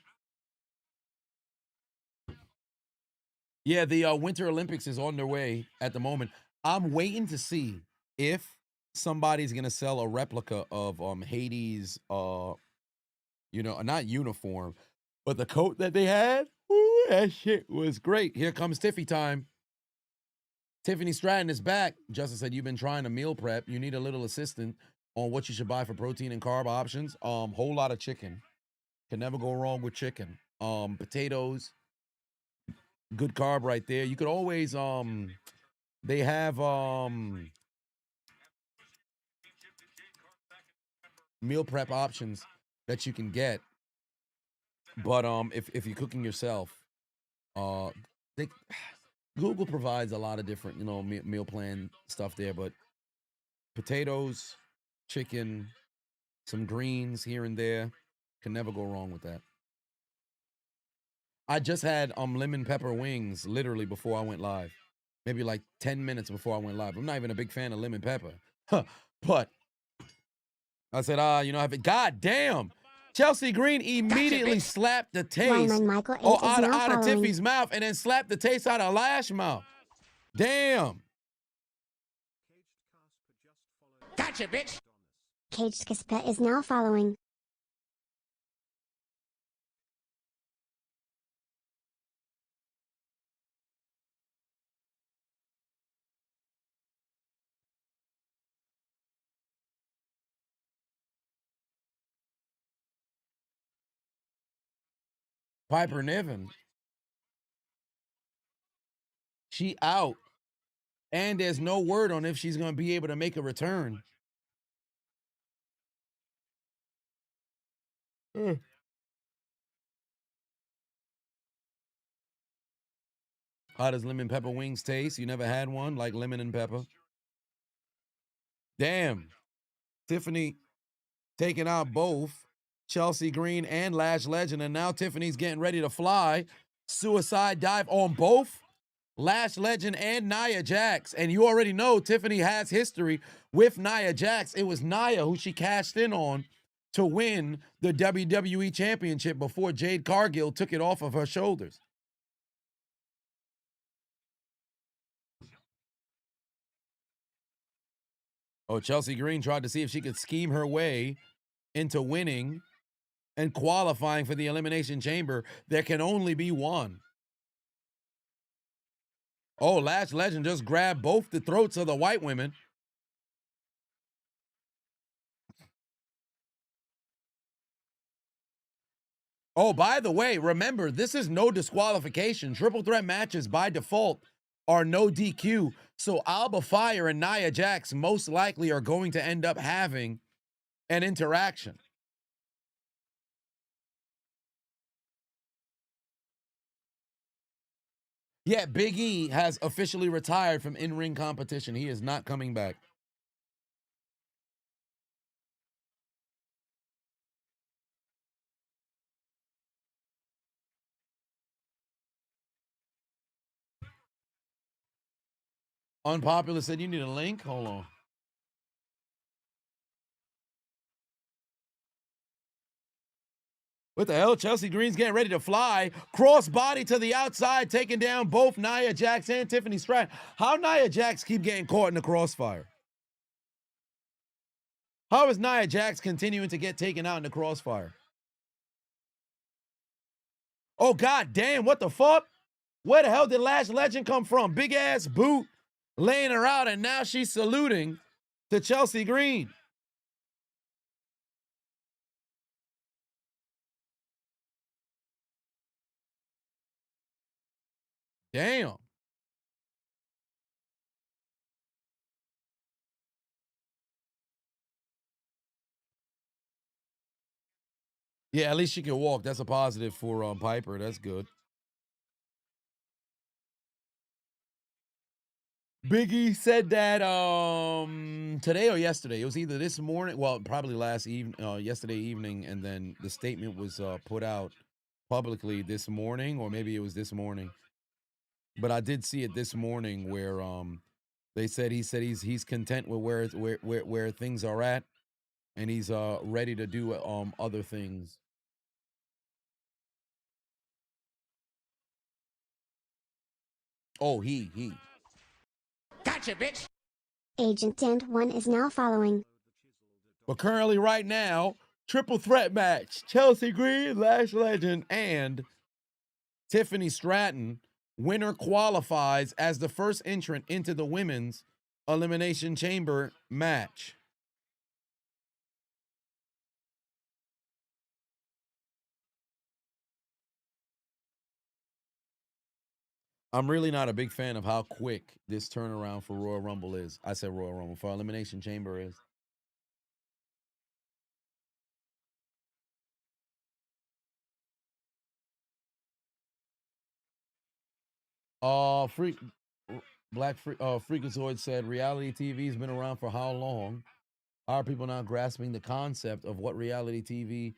[SPEAKER 1] Yeah, the Winter Olympics is on their way at the moment. I'm waiting to see if somebody's gonna sell a replica of Haiti's not uniform, but the coat that they had. Ooh, that shit was great. Here comes Tiffy time. Tiffany Stratton is back. Justin said, you've been trying to meal prep. You need a little assistance on what you should buy for protein and carb options. Whole lot of chicken. Can never go wrong with chicken. Potatoes. Good carb right there. You could always, they have meal prep options that you can get. But if you're cooking yourself, Google provides a lot of different, meal plan stuff there, but potatoes, chicken, some greens here and there, can never go wrong with that. I just had lemon pepper wings literally before I went live. Maybe like 10 minutes before I went live. I'm not even a big fan of lemon pepper. But I said, you know, have it. God damn. Chelsea Green immediately slapped the taste
[SPEAKER 3] Wyman Michael H. is
[SPEAKER 1] out
[SPEAKER 3] now
[SPEAKER 1] of
[SPEAKER 3] following.
[SPEAKER 1] Tiffany's mouth and then slapped the taste out of Lash mouth. Damn.
[SPEAKER 9] Gotcha, bitch.
[SPEAKER 3] Caged Kispet is now following.
[SPEAKER 1] Piper Niven. She out. And there's no word on if she's going to be able to make a return. How does lemon pepper wings taste? You never had one like lemon and pepper? Damn. Tiffany taking out both Chelsea Green and Lash Legend, and now Tiffany's getting ready to fly. Suicide dive on both Lash Legend and Nia Jax. And you already know Tiffany has history with Nia Jax. It was Nia who she cashed in on to win the WWE Championship before Jade Cargill took it off of her shoulders. Oh, Chelsea Green tried to see if she could scheme her way into winning and qualifying for the Elimination Chamber. There can only be one. Oh, Lash Legend just grabbed both the throats of the white women. Oh, by the way, remember, this is no disqualification. Triple threat matches by default are no DQ. So Alba Fire and Nia Jax most likely are going to end up having an interaction. Yeah, Big E has officially retired from in-ring competition. He is not coming back. Unpopular said you need a link. Hold on. What the hell? Chelsea Green's getting ready to fly. Crossbody to the outside, taking down both Nia Jax and Tiffany Stratton. How Nia Jax keep getting caught in the crossfire? How is Nia Jax continuing to get taken out in the crossfire? Oh, god damn, what the fuck? Where the hell did Lash Legend come from? Big ass boot laying her out, and now she's saluting to Chelsea Green. Damn. Yeah, at least she can walk. That's a positive for Piper. That's good. Biggie said that today or yesterday. It was either this morning, well, probably yesterday evening, and then the statement was put out publicly this morning, or maybe it was this morning. But I did see it this morning where they said he's content with where things are at, and he's ready to do other things. Oh, he.
[SPEAKER 9] Gotcha, bitch.
[SPEAKER 3] Agent Dent 1 is now following.
[SPEAKER 1] But currently, right now, triple threat match: Chelsea Green, Lash Legend, and Tiffany Stratton. Winner qualifies as the first entrant into the women's Elimination Chamber match. I'm really not a big fan of how quick this turnaround for Royal Rumble is. I said Royal Rumble, for Elimination Chamber is. Freakazoid said reality TV's been around for how long? Are people not grasping the concept of what reality TV,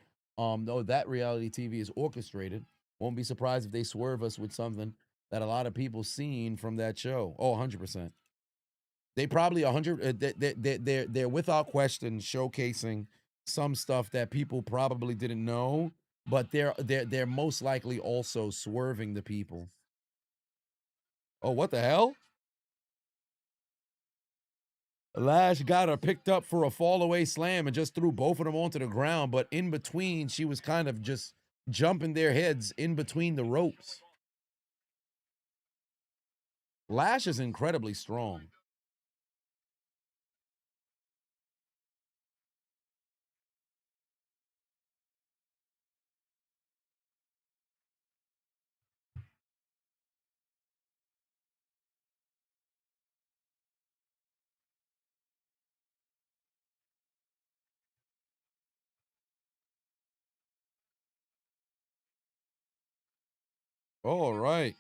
[SPEAKER 1] that reality TV is orchestrated? Won't be surprised if they swerve us with something that a lot of people seen from that show. Oh, 100%. They probably 100. They're without question showcasing some stuff that people probably didn't know, but they're most likely also swerving the people. Oh, what the hell? Lash got her picked up for a fall away slam and just threw both of them onto the ground, but in between, she was kind of just jumping their heads in between the ropes. Lash is incredibly strong. All right.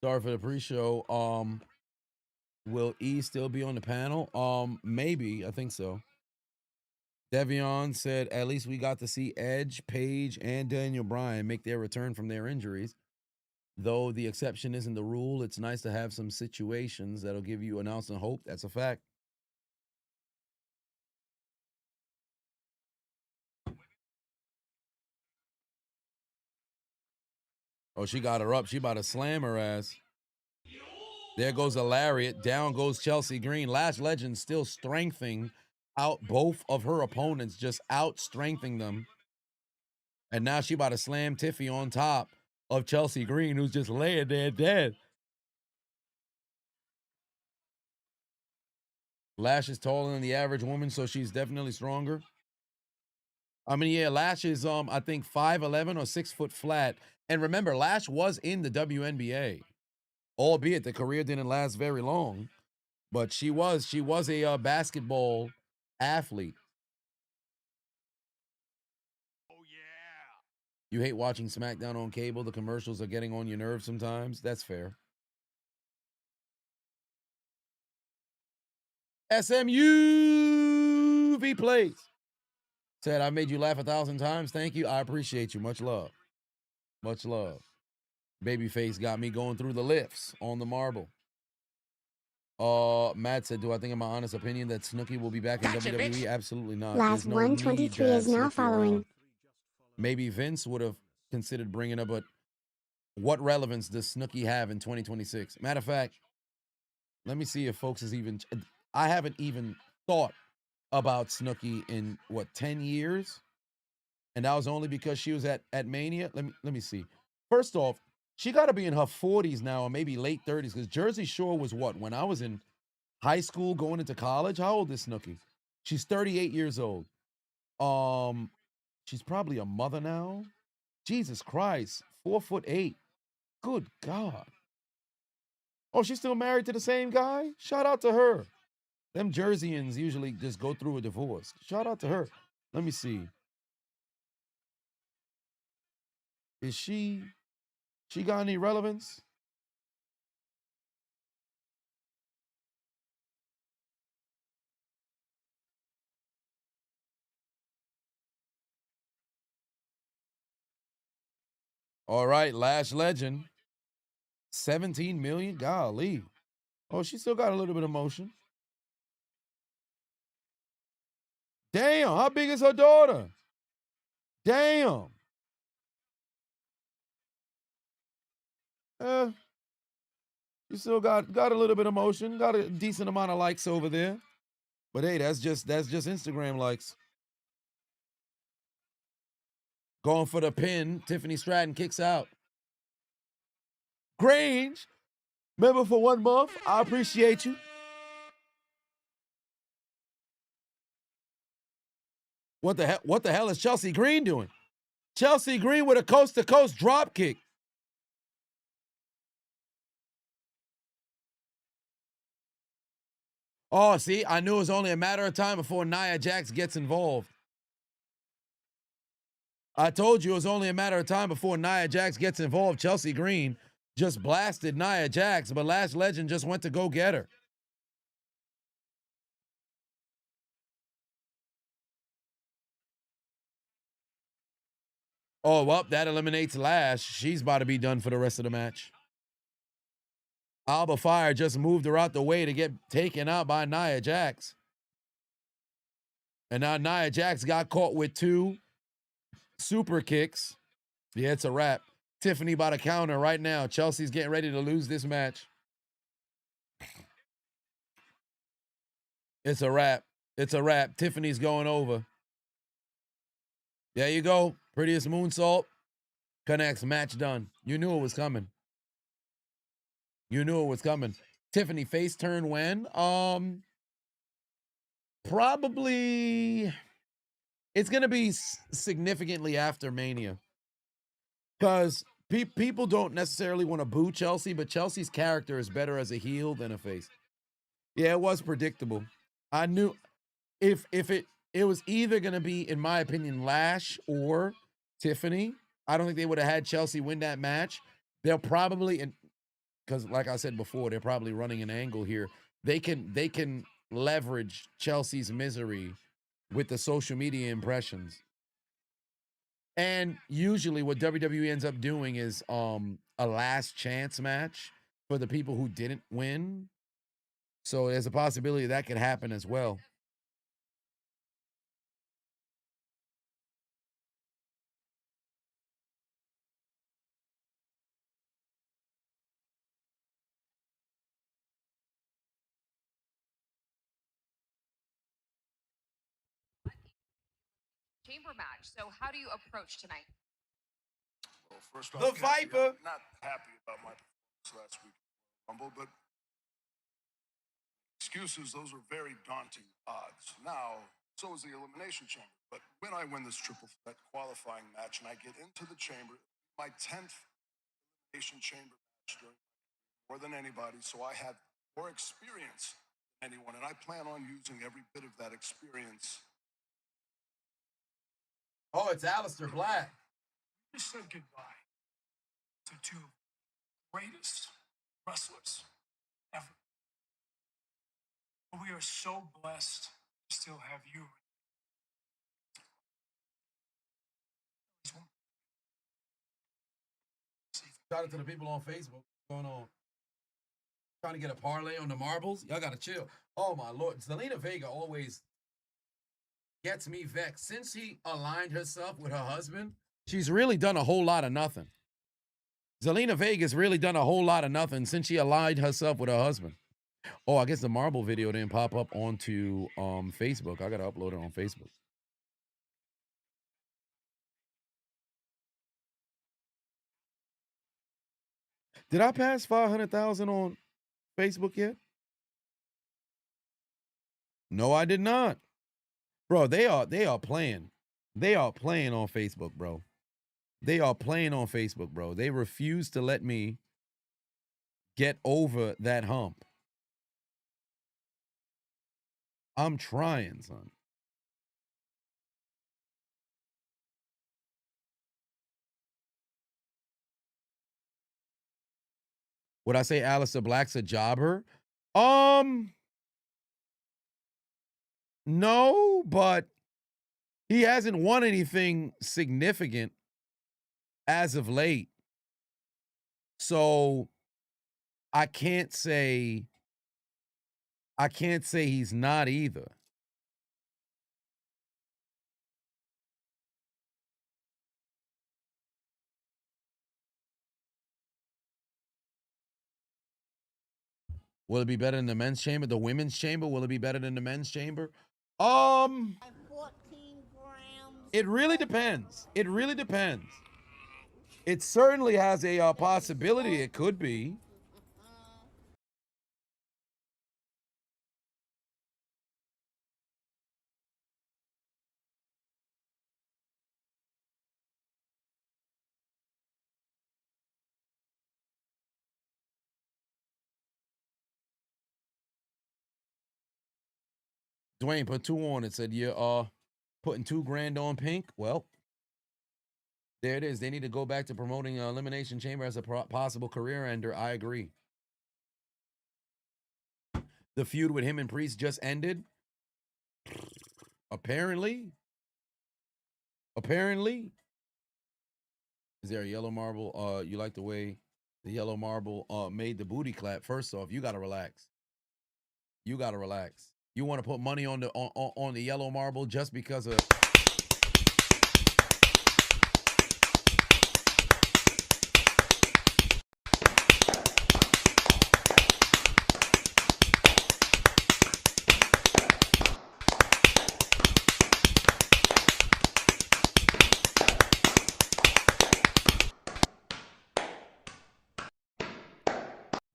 [SPEAKER 1] Sorry for the pre-show. Will E still be on the panel? Maybe. I think so. Devion said, at least we got to see Edge, Paige, and Daniel Bryan make their return from their injuries. Though the exception isn't the rule, it's nice to have some situations that'll give you an ounce of hope. That's a fact. Oh, she got her up. She about to slam her ass. There goes a lariat. Down goes Chelsea Green. Lash Legend still strengthening out both of her opponents, just out strengthening them. And now she about to slam Tiffy on top of Chelsea Green, who's just laying there dead. Lash is taller than the average woman, so she's definitely stronger. I mean, yeah, Lash is I think 5'11" or 6 foot flat. And remember, Lash was in the WNBA, albeit the career didn't last very long. But she was a basketball athlete.
[SPEAKER 8] Oh, yeah.
[SPEAKER 1] You hate watching SmackDown on cable. The commercials are getting on your nerves sometimes. That's fair. SMU V plays. Said, I made you laugh 1,000 times. Thank you. I appreciate you. Much love. Much love. Babyface got me going through the lifts on the marble. Matt said, do I think in my honest opinion that Snooki will be back in WWE?
[SPEAKER 9] Bitch.
[SPEAKER 1] Absolutely not.
[SPEAKER 3] Last
[SPEAKER 1] There's no
[SPEAKER 3] 123
[SPEAKER 1] need to
[SPEAKER 3] is
[SPEAKER 1] have
[SPEAKER 3] now
[SPEAKER 1] Snooki
[SPEAKER 3] following.
[SPEAKER 1] around. Maybe Vince would have considered bringing her, but what relevance does Snooki have in 2026? Matter of fact, let me see if folks is even. I haven't even thought about Snooki in 10 years, and that was only because she was at Mania. Let me see. First off, she got to be in her 40s now, or maybe late 30s, because Jersey Shore was what, when I was in high school going into college? How old is Snooki? She's 38 years old. She's probably a mother now. Jesus Christ, 4'8". Good God. Oh, she's still married to the same guy? Shout out to her. Them Jerseyans usually just go through a divorce. Shout out to her. Let me see. Is she got any relevance? All right, Lash Legend. 17 million? Golly. Oh, she still got a little bit of motion. Damn, how big is her daughter? Damn. You still got a little bit of motion, got a decent amount of likes over there. But hey, that's just Instagram likes. Going for the pin. Tiffany Stratton kicks out. Grange, member for 1 month. I appreciate you. What the hell is Chelsea Green doing? Chelsea Green with a coast-to-coast drop kick. Oh, see, I knew it was only a matter of time before Nia Jax gets involved. I told you it was only a matter of time before Nia Jax gets involved. Chelsea Green just blasted Nia Jax, but Lash Legend just went to go get her. Oh, well, that eliminates Lash. She's about to be done for the rest of the match. Alba Fire just moved her out the way to get taken out by Nia Jax. And now Nia Jax got caught with 2 super kicks. Yeah, it's a wrap. Tiffany by the counter right now. Chelsea's getting ready to lose this match. It's a wrap. It's a wrap. Tiffany's going over. There you go. Prettiest moonsault. Connects. Match done. You knew it was coming. You knew it was coming. Tiffany face turn when? Probably it's going to be significantly after Mania. Because people don't necessarily want to boo Chelsea, but Chelsea's character is better as a heel than a face. Yeah, it was predictable. I knew if it was either going to be, in my opinion, Lash or Tiffany. I don't think they would have had Chelsea win that match. They'll probably, because like I said before, they're probably running an angle here. They can leverage Chelsea's misery with the social media impressions. And usually what WWE ends up doing is a last chance match for the people who didn't win. So there's a possibility that could happen as well.
[SPEAKER 10] Chamber match. So how do you approach tonight?
[SPEAKER 8] Well, first
[SPEAKER 1] The
[SPEAKER 8] off,
[SPEAKER 1] Viper.
[SPEAKER 8] I'm not happy about my performance last week at Rumble, but excuses, those are very daunting odds. Now, so is the Elimination Chamber. But when I win this triple threat qualifying match and I get into the chamber, my 10th Elimination Chamber match during more than anybody, so I have more experience than anyone, and I plan on using every bit of that experience.
[SPEAKER 1] Oh, it's Aleister Black.
[SPEAKER 8] We just said goodbye to 2 greatest wrestlers ever. But we are so blessed to still have you.
[SPEAKER 1] Shout out to the people on Facebook. What's going on? Trying to get a parlay on the marbles? Y'all gotta chill. Oh my lord. Zelina Vega always gets me vexed. Since she aligned herself with her husband, she's really done a whole lot of nothing. Zelina Vega's really done a whole lot of nothing since she aligned herself with her husband. Oh, I guess the marble video didn't pop up onto Facebook. I gotta upload it on Facebook. Did I pass 500,000 on Facebook yet? No, I did not. Bro, they are playing. They are playing on Facebook, bro. They are playing on Facebook, bro. They refuse to let me get over that hump. I'm trying, son. Would I say Aleister Black's a jobber? No, but he hasn't won anything significant as of late. So I can't say he's not either. Will it be better than the men's chamber? The women's chamber? Will it be better than the men's chamber?
[SPEAKER 7] 14 grams.
[SPEAKER 1] It really depends. It really depends. It certainly has a possibility it could be. Dwayne put 2 on it. Said you're putting $2,000 on Pink. Well, there it is. They need to go back to promoting Elimination Chamber as a possible career ender. I agree. The feud with him and Priest just ended. Apparently. Is there a yellow marble? You like the way The yellow marble made the booty clap. First off, you gotta relax. You gotta relax. You want to put money on the yellow marble just because of.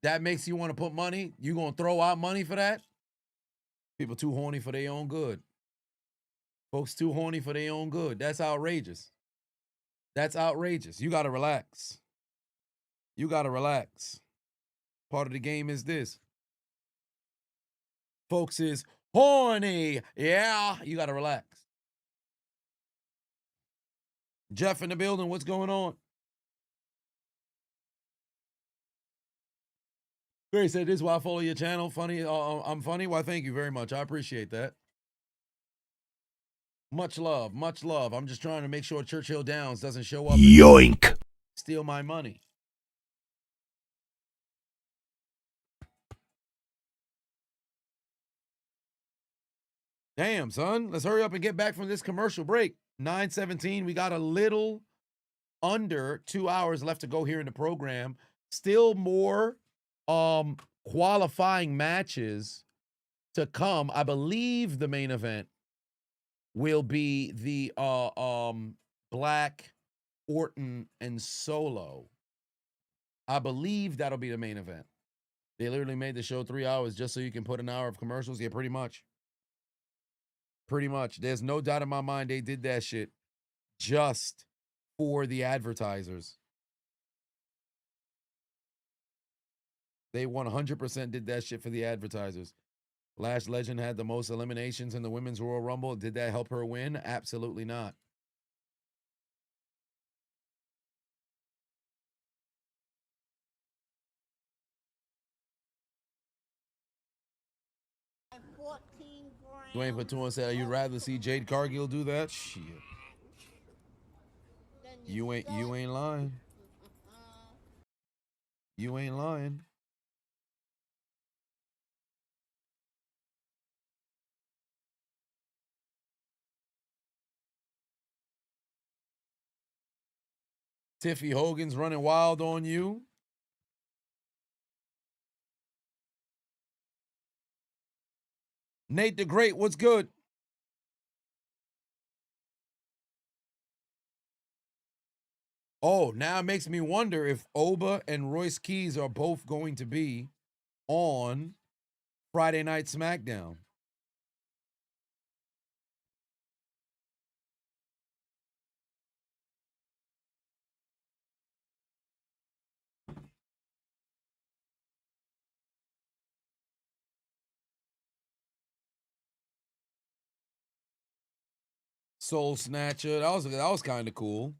[SPEAKER 1] That makes you want to put money? You gonna throw out money for that? People too horny for their own good. Folks too horny for their own good. That's outrageous. That's outrageous. You gotta relax. You gotta relax. Part of the game is this. Folks is horny. Yeah, you gotta relax. Jeff in the building, what's going on? Barry said, this is why I follow your channel. Funny, I'm funny. Why, thank you very much. I appreciate that. Much love, much love. I'm just trying to make sure Churchill Downs doesn't show up. Yoink! Steal my money. Damn, son. Let's hurry up and get back from this commercial break. 9:17. We got a little under 2 hours left to go here in the program. Still more qualifying matches to come. I believe the main event will be the Black, Orton, and Solo. I believe that'll be the main event. They literally made the show 3 hours just so you can put an hour of commercials. Yeah, pretty much. Pretty much. There's no doubt in my mind they did that shit just for the advertisers. They 100% did that shit for the advertisers. Lash Legend had the most eliminations in the Women's Royal Rumble. Did that help her win? Absolutely not. Dwayne Patouan said, you'd rather see Jade Cargill do that? Shit. You ain't lying. You ain't lying. Tiffy Hogan's running wild on you. Nate the Great, what's good? Oh, now it makes me wonder if Oba and Royce Keys are both going to be on Friday Night SmackDown. Soul Snatcher, that was kind of cool.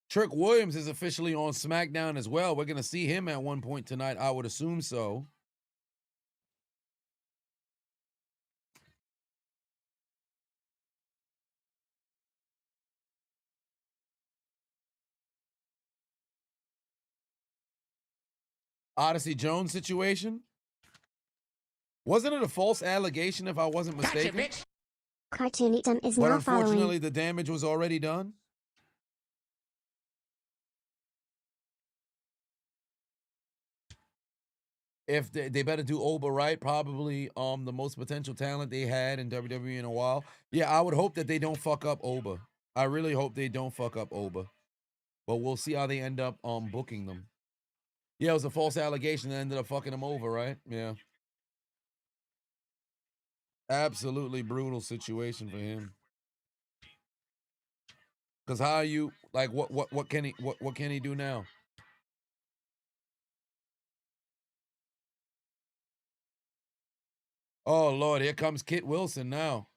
[SPEAKER 1] Trick Williams is officially on SmackDown as well. We're going to see him at one point tonight. I would assume so. Odyssey Jones situation? Wasn't it a false allegation if I wasn't mistaken?
[SPEAKER 9] Gotcha, bitch.
[SPEAKER 3] Cartoonism is
[SPEAKER 1] But
[SPEAKER 3] now
[SPEAKER 1] unfortunately,
[SPEAKER 3] following.
[SPEAKER 1] the damage was already done. If they better do Oba right, probably the most potential talent they had in WWE in a while. Yeah, I would hope that they don't fuck up Oba. I really hope they don't fuck up Oba. But we'll see how they end up booking them. Yeah, it was a false allegation that ended up fucking him over, right? Yeah. Absolutely brutal situation for him. Cause how you like what can he do now? Oh Lord, here comes Kit Wilson now.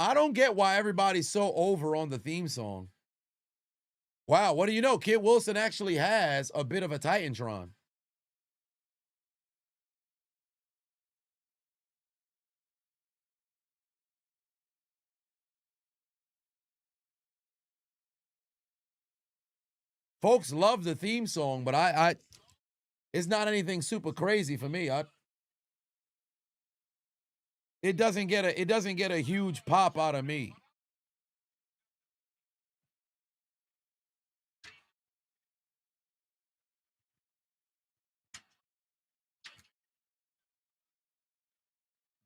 [SPEAKER 1] I don't get why everybody's so over on the theme song. Wow, what do you know? Kit Wilson actually has a bit of a Titantron. Folks love the theme song, but I it's not anything super crazy for me. It doesn't get a huge pop out of me.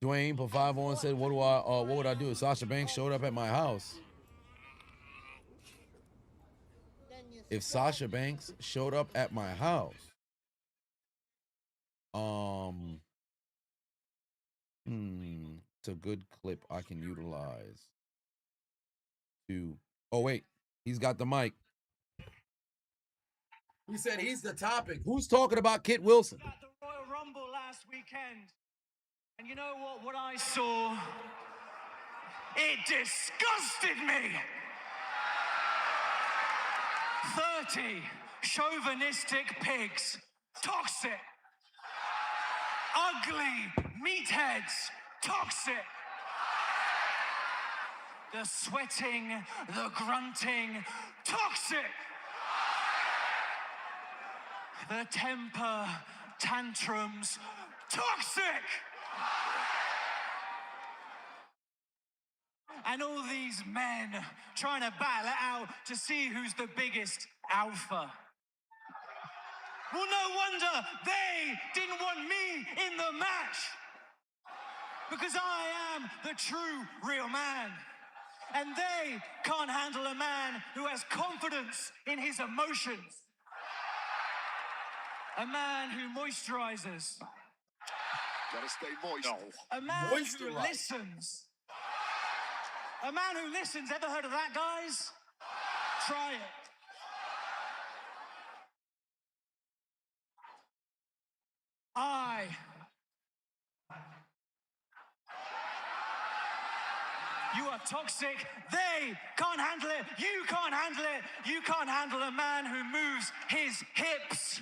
[SPEAKER 1] Dwayne put 5 on, said, what would I do if Sasha Banks showed up at my house? If Sasha Banks showed up at my house, it's a good clip I can utilize to. Oh wait, he's got the mic. He said he's the topic. Who's talking about Kit Wilson?
[SPEAKER 2] At the Royal Rumble last weekend, and you know what I saw? It disgusted me. 30 chauvinistic pigs, toxic, ugly meatheads, toxic. The sweating, the grunting, toxic. The temper tantrums, toxic. And all these men trying to battle it out to see who's the biggest alpha. Well, no wonder they didn't want me in the match. Because I am the true real man. And they can't handle a man who has confidence in his emotions. A man who moisturizes.
[SPEAKER 8] Gotta stay moist. No.
[SPEAKER 2] A man who listens. A man who listens. Ever heard of that, guys? Try it. You are toxic. They can't handle it. You can't handle it. You can't handle a man who moves his hips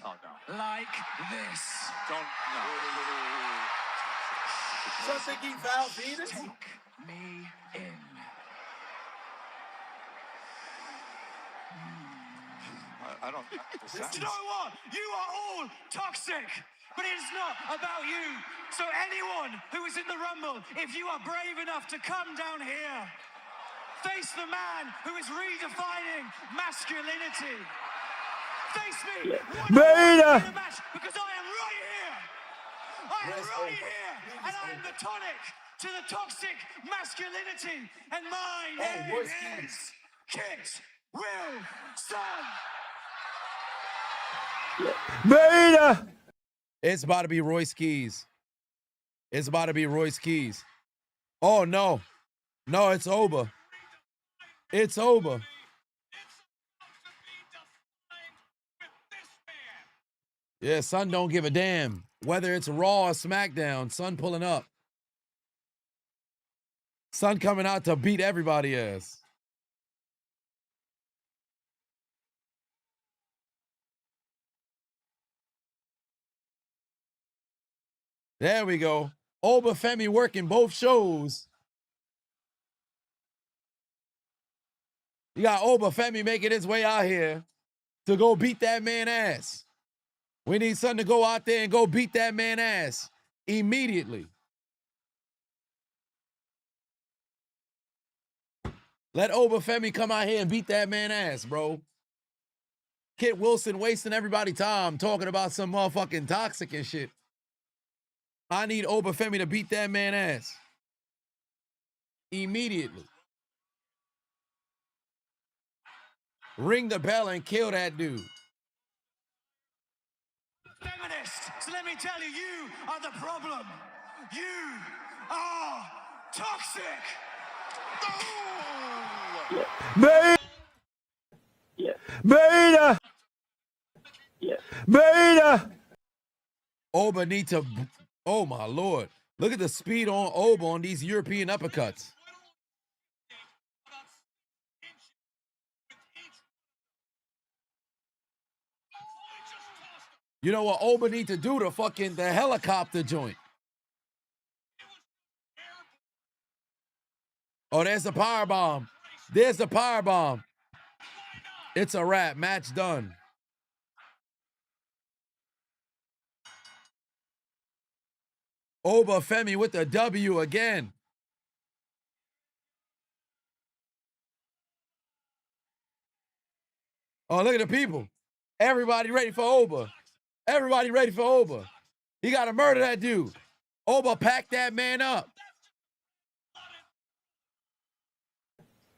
[SPEAKER 2] like this.
[SPEAKER 8] Don't. No.
[SPEAKER 1] So think he fouled Venus?
[SPEAKER 2] Take me in.
[SPEAKER 8] I don't.
[SPEAKER 2] You know what? You are all toxic. But it's not about you. So anyone who is in the Rumble, if you are brave enough to come down here, face the man who is redefining masculinity. Face me. Beta. In a match, because I am right here. I am right here. And I am the tonic to the toxic masculinity. And my name is Kit Wilson.
[SPEAKER 1] Beta. It's about to be Royce Keys. It's about to be Royce Keys. Oh, no. No, it's Oba. It's Oba. Yeah, son don't give a damn. Whether it's Raw or Smackdown, son pulling up. Son coming out to beat everybody ass. There we go. Obafemi working both shows. You got Obafemi making his way out here to go beat that man ass. We need son to go out there and go beat that man ass immediately. Let Obafemi come out here and beat that man ass, bro. Kit Wilson wasting everybody time talking about some motherfucking toxic and shit. I need Obafemi to beat that man ass immediately. Ring the bell and kill that dude.
[SPEAKER 2] Feminist. So let me tell you, you are the problem. You are toxic.
[SPEAKER 1] Beta. Beta. Beta. Oba need to. Oh my lord! Look at the speed on Oba on these European uppercuts. You know what Oba need to do to fucking the helicopter joint? Oh, there's the power bomb. There's the power bomb. It's a wrap. Match done. Obafemi with the W again. Oh, look at the people. Everybody ready for Oba. Everybody ready for Oba. He got to murder that dude. Oba packed that man up.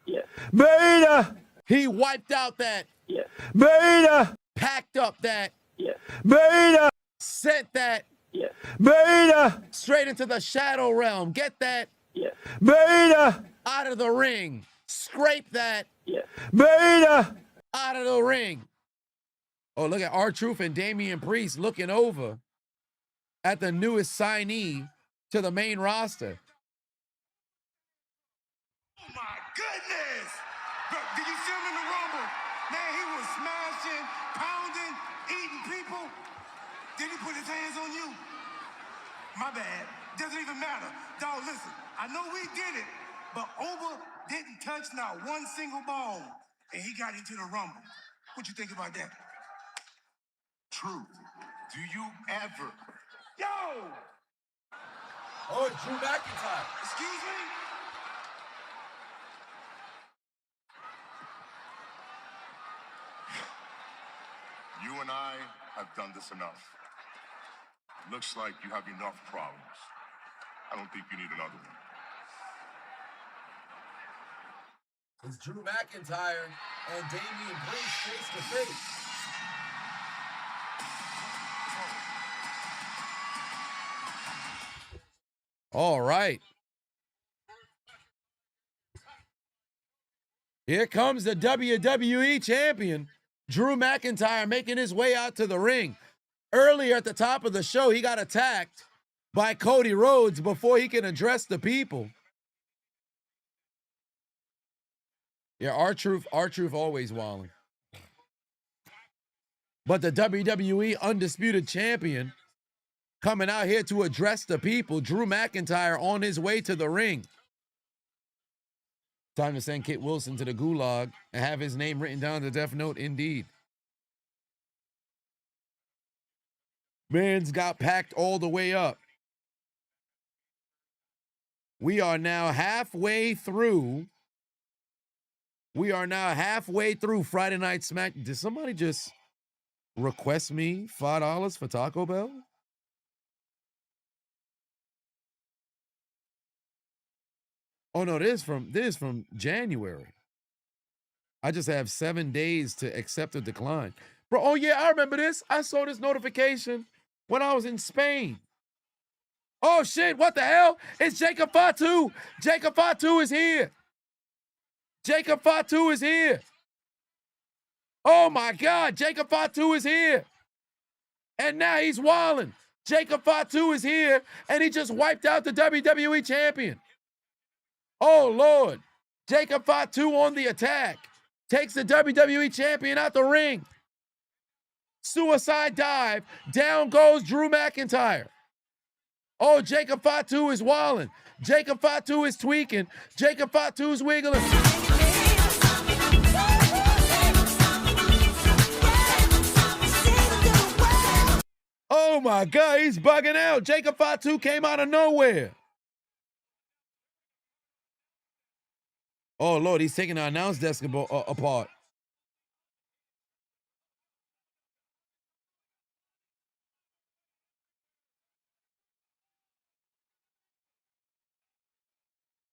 [SPEAKER 11] Yeah. Beta.
[SPEAKER 1] He wiped out that.
[SPEAKER 11] Yeah. Beta.
[SPEAKER 1] Packed up that.
[SPEAKER 11] Yeah. Beta.
[SPEAKER 1] Sent that.
[SPEAKER 11] Yeah. Beta.
[SPEAKER 1] Straight into the shadow realm. Get that.
[SPEAKER 11] Yeah. Beta.
[SPEAKER 1] Out of the ring. Scrape that.
[SPEAKER 11] Yeah. Beta.
[SPEAKER 1] Out of the ring. Oh, look at R-Truth and Damian Priest looking over at the newest signee to the main roster.
[SPEAKER 8] Oh my goodness! Bro, did you see him in the Rumble? Man, he was smashing, pounding, eating people. Did he put his hands on you? My bad. Doesn't even matter. Dog, listen, I know we did it, but Oba didn't touch not one single ball, and he got into the Rumble. What you think about that?
[SPEAKER 6] Truth. Do you ever?
[SPEAKER 8] Yo!
[SPEAKER 1] Oh, it's Drew McIntyre.
[SPEAKER 8] Excuse me?
[SPEAKER 6] You and I have done this enough. Looks like you have enough problems. I don't think you need another one.
[SPEAKER 1] It's Drew McIntyre and Damian Priest face to face. All right. Here comes the WWE champion, Drew McIntyre, making his way out to the ring. Earlier at the top of the show, he got attacked by Cody Rhodes before he can address the people. Yeah, R-Truth always wilding. But the WWE Undisputed Champion coming out here to address the people. Drew McIntyre on his way to the ring. Time to send Kit Wilson to the gulag and have his name written down the death note indeed. Man's got packed all the way up. We are now halfway through. Friday Night Smack. Did somebody just request me $5 for Taco Bell? Oh no, this is from January. I just have 7 days to accept a decline. Bro, oh yeah, I remember this. I saw this notification when I was in Spain. Oh shit, what the hell? It's Jacob Fatu. Jacob Fatu is here. Jacob Fatu is here. Oh my God, Jacob Fatu is here. And now he's wilding. Jacob Fatu is here, and he just wiped out the WWE champion. Oh, Lord. Jacob Fatu on the attack. Takes the WWE champion out the ring. Suicide dive. Down goes Drew McIntyre. Oh, Jacob Fatu is wilding. Jacob Fatu is tweaking. Jacob Fatu is wiggling. Oh, my God. He's bugging out. Jacob Fatu came out of nowhere. Oh, Lord, he's taking the announce desk apart.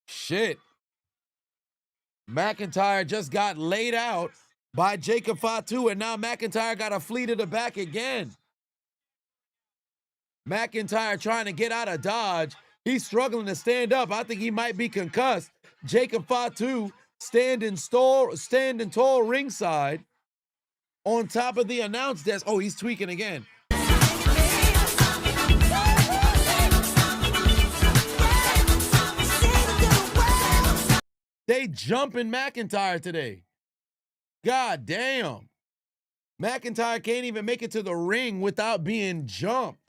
[SPEAKER 1] Shit. McIntyre just got laid out by Jacob Fatu, and now McIntyre got a flee to the back again. McIntyre trying to get out of Dodge. He's struggling to stand up. I think he might be concussed. Jacob Fatu standing tall ringside on top of the announce desk. Oh, he's tweaking again. They jumping McIntyre today. God damn. McIntyre can't even make it to the ring without being jumped.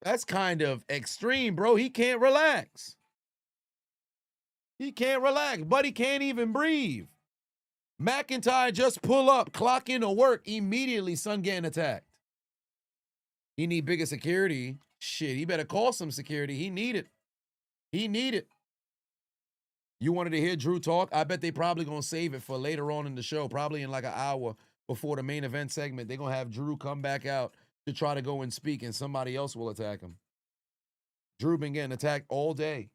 [SPEAKER 1] That's kind of extreme, bro. He can't relax. He can't relax. Buddy can't even breathe. McIntyre just pull up, clock into work, immediately son getting attacked. He need bigger security. Shit, he better call some security. He need it. He need it. You wanted to hear Drew talk? I bet they probably gonna save it for later on in the show, probably in like an hour before the main event segment. They're gonna have Drew come back out to try to go and speak, and somebody else will attack him. Drew been getting attacked all day.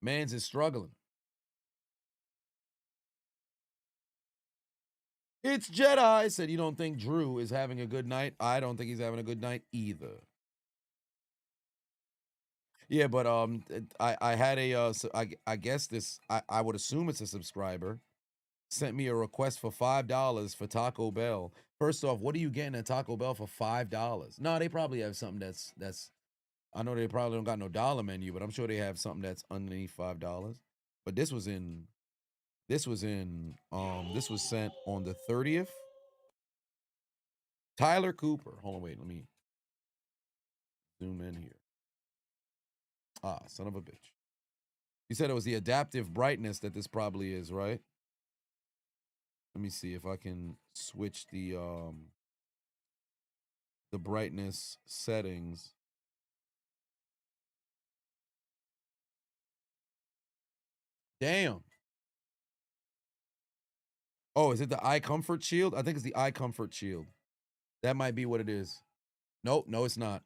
[SPEAKER 1] Mans is struggling. It's Jedi said you don't think Drew is having a good night. I don't think he's having a good night either. Yeah, but I had a I guess this I would assume it's a subscriber sent me a request for $5 for Taco Bell. First off, what are you getting at Taco Bell for $5? No, they probably have something that's I know they probably don't got no dollar menu, but I'm sure they have something that's underneath $5. But this was sent on the 30th. Tyler Cooper. Hold on, wait, let me zoom in here. Ah, son of a bitch. You said it was the adaptive brightness that this probably is, right? Let me see if I can switch the brightness settings. Damn. Oh, is it the eye comfort shield? I think it's the eye comfort shield. That might be what it is. Nope, no, it's not.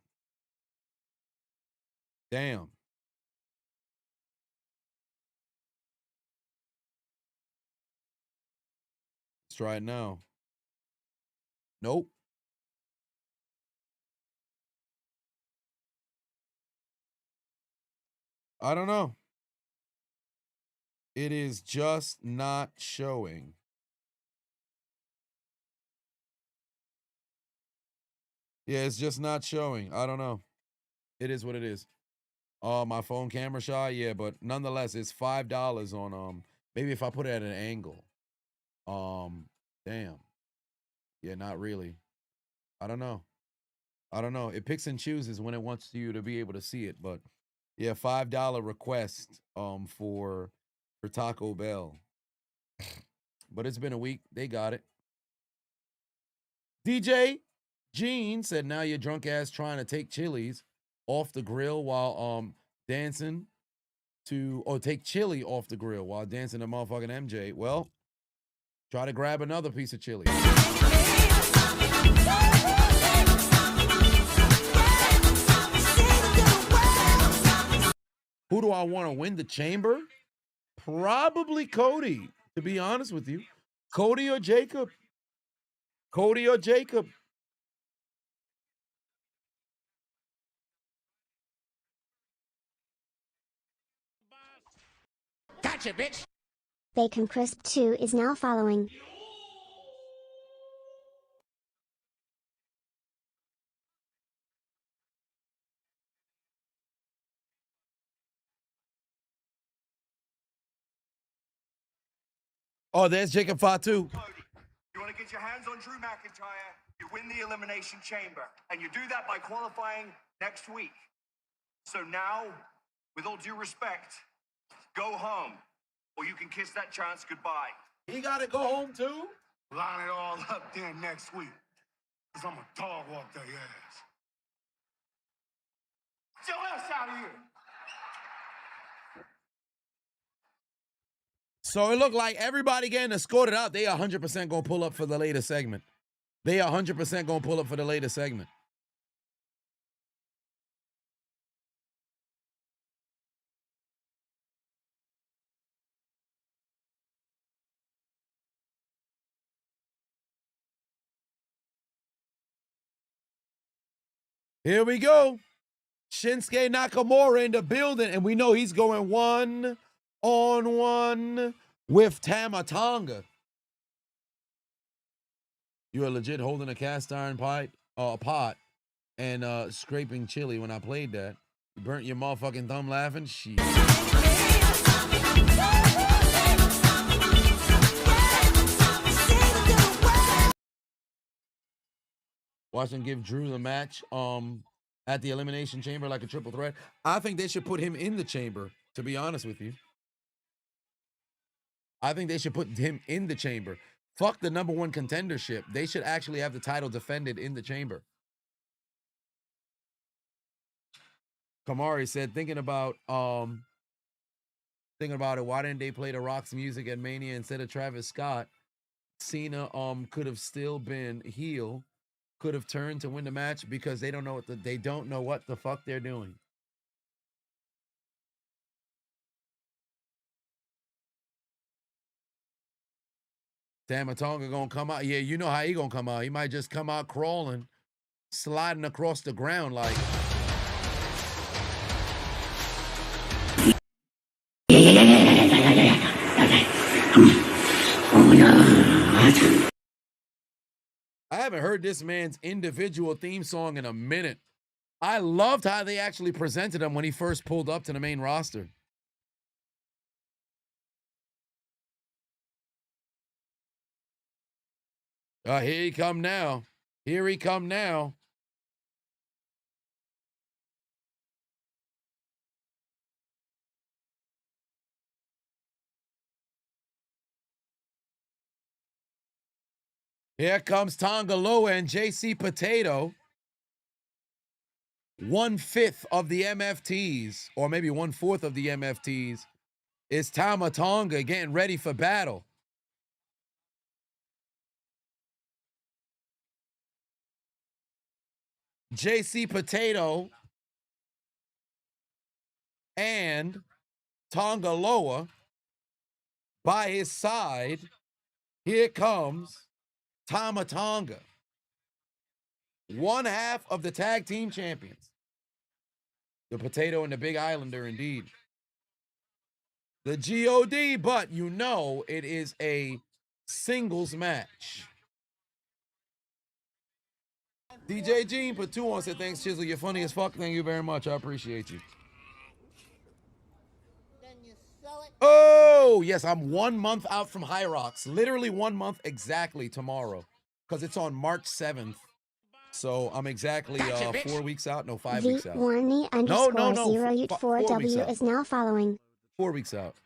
[SPEAKER 1] Damn. Let's try it now. Nope. I don't know. It is just not showing. Yeah, it's just not showing. I don't know. It is what it is. My phone camera shy, yeah, but nonetheless, it's $5 on maybe if I put it at an angle. Damn. Yeah, not really. I don't know. It picks and chooses when it wants you to be able to see it, but yeah, $5 request for Taco Bell. But it's been a week. They got it. DJ Gene said, now your drunk ass trying to take chilies off the grill while dancing to, or take chili off the grill while dancing to motherfucking MJ. Well, try to grab another piece of chili. Who do I want to win the chamber? Probably Cody, to be honest with you. Cody or Jacob. Cody or Jacob.
[SPEAKER 9] Gotcha, bitch.
[SPEAKER 3] Bacon Crisp 2 is now following.
[SPEAKER 1] Oh, there's Jacob Fatu.
[SPEAKER 6] You want to get your hands on Drew McIntyre, you win the Elimination Chamber. And you do that by qualifying next week. So now, with all due respect, go home. Or you can kiss that chance goodbye.
[SPEAKER 1] He got to go home too?
[SPEAKER 8] Line it all up there next week. Because I'm a dog walk their ass. Get your ass out of here.
[SPEAKER 1] So it looked like everybody getting escorted out. They 100% going to pull up for the later segment. They 100% going to pull up for the later segment. Here we go. Shinsuke Nakamura in the building, and we know he's going one-on-one with Tama Tonga. You are legit holding a cast iron pot and scraping chili when I played that. You burnt your motherfucking thumb laughing? Shit. Watch them give Drew the match at the Elimination Chamber like a triple threat. I think they should put him in the chamber, to be honest with you. I think they should put him in the chamber. Fuck the number one contendership. They should actually have the title defended in the chamber. Kamari said, thinking about it, why didn't they play The Rock's music at Mania instead of Travis Scott? Cena could have still been heel, could have turned to win the match because they don't know what the fuck they're doing. Tamatonga gonna come out. Yeah, you know how he gonna come out. He might just come out crawling, sliding across the ground like. I haven't heard this man's individual theme song in a minute. I loved how they actually presented him when he first pulled up to the main roster. Here he come now. Here he come now. Here comes Tonga Loa and JC Potato. 1/5 of the MFTs, or maybe 1/4 of the MFTs, is Tama Tonga getting ready for battle. JC Potato and Tonga Loa by his side. Here comes Tama Tonga, 1/2 of the tag team champions. The Potato and the Big Islander, indeed. The GOD, but you know it is a singles match. DJ Gene put 2 on, said, thanks, Chiseled. You're funny as fuck. Thank you very much. I appreciate you.
[SPEAKER 7] Then you sell it.
[SPEAKER 1] Oh, yes, I'm 1 month out from High Rocks. Literally 1 month exactly tomorrow. Because it's on March 7th. So I'm exactly 4 weeks out. No, 5 weeks out.
[SPEAKER 3] V1_0U4W is now following.
[SPEAKER 1] 4 weeks out.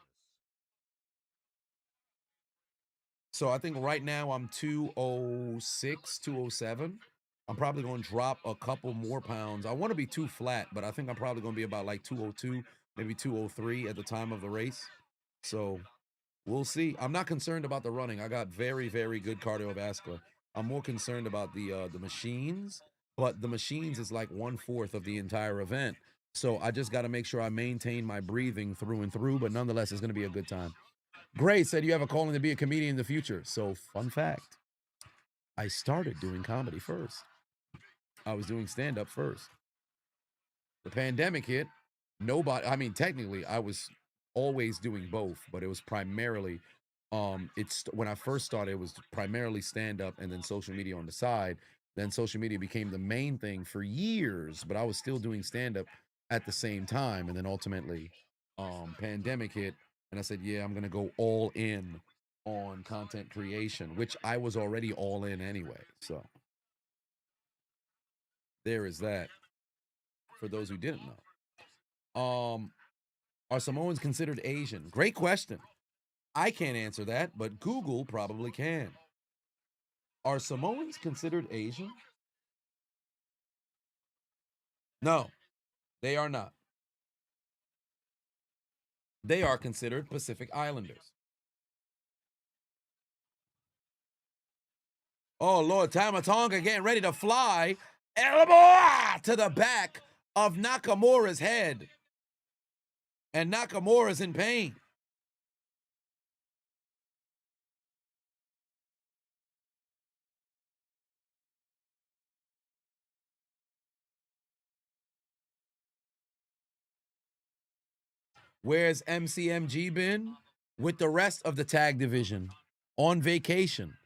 [SPEAKER 1] So I think right now I'm 206, 207. I'm probably going to drop a couple more pounds. I want to be 2 flat, but I think I'm probably going to be about like 202, maybe 203 at the time of the race. So we'll see. I'm not concerned about the running. I got very, very good cardiovascular. I'm more concerned about the machines, but the machines is like 1/4 of the entire event. So I just got to make sure I maintain my breathing through and through, but nonetheless, it's going to be a good time. Gray said you have a calling to be a comedian in the future. So fun fact, I started doing comedy first. I was doing stand-up first. The pandemic hit. Technically, I was always doing both, but it was primarily, when I first started, it was primarily stand-up and then social media on the side. Then social media became the main thing for years, but I was still doing stand-up at the same time. And then ultimately, pandemic hit, and I said, yeah, I'm going to go all in on content creation, which I was already all in anyway. So there is that, for those who didn't know. Are Samoans considered Asian? Great question. I can't answer that, but Google probably can. Are Samoans considered Asian? No, they are not. They are considered Pacific Islanders. Oh, Lord, Tama Tonga getting ready to fly elbow to the back of Nakamura's head. And Nakamura's in pain. Where's MCMG been? With the rest of the tag division on vacation,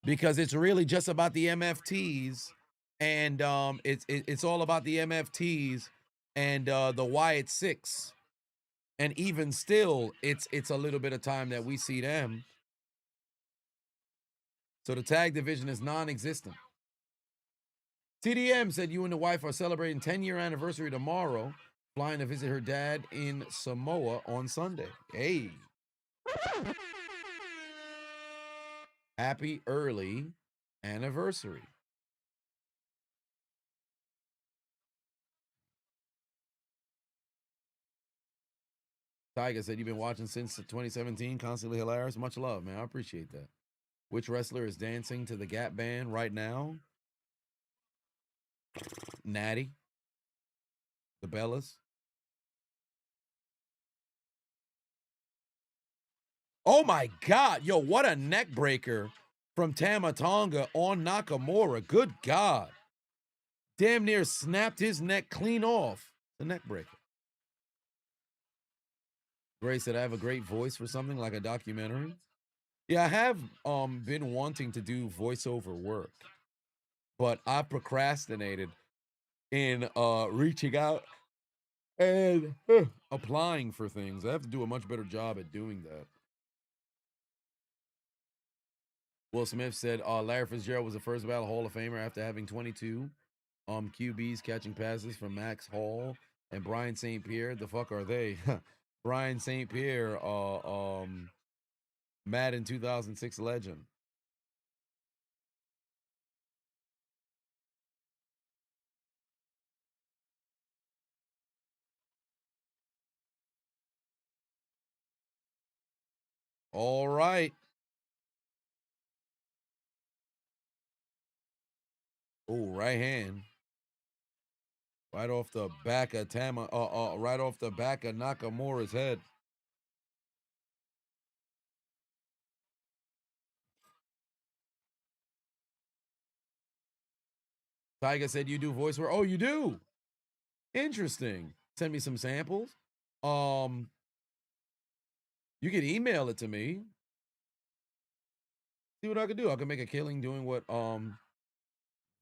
[SPEAKER 1] because it's really just about the MFTs, and it's all about the MFTs and the Wyatt Six, and even still, it's a little bit of time that we see them. So the tag division is non-existent. TDM said you and the wife are celebrating 10-year anniversary tomorrow, flying to visit her dad in Samoa on Sunday. Hey. Happy early anniversary. Tiger said, you've been watching since 2017. Constantly hilarious. Much love, man. I appreciate that. Which wrestler is dancing to the Gap Band right now? Natty. The Bellas. Oh my God. Yo, what a neck breaker from Tama Tonga on Nakamura. Good God. Damn near snapped his neck clean off. The neck breaker. Gray said, I have a great voice for something like a documentary. Yeah, I have been wanting to do voiceover work, but I procrastinated in reaching out and applying for things. I have to do a much better job at doing that. Will Smith said Larry Fitzgerald was the first Battle Hall of Famer after having 22 QBs catching passes from Max Hall and Brian St. Pierre. The fuck are they? Brian St. Pierre, Madden 2006 legend. All right. Oh, right hand. Right off the back of right off the back of Nakamura's head. Tiger said you do voice work. Oh, you do? Interesting. Send me some samples. You can email it to me. See what I can do. I can make a killing doing what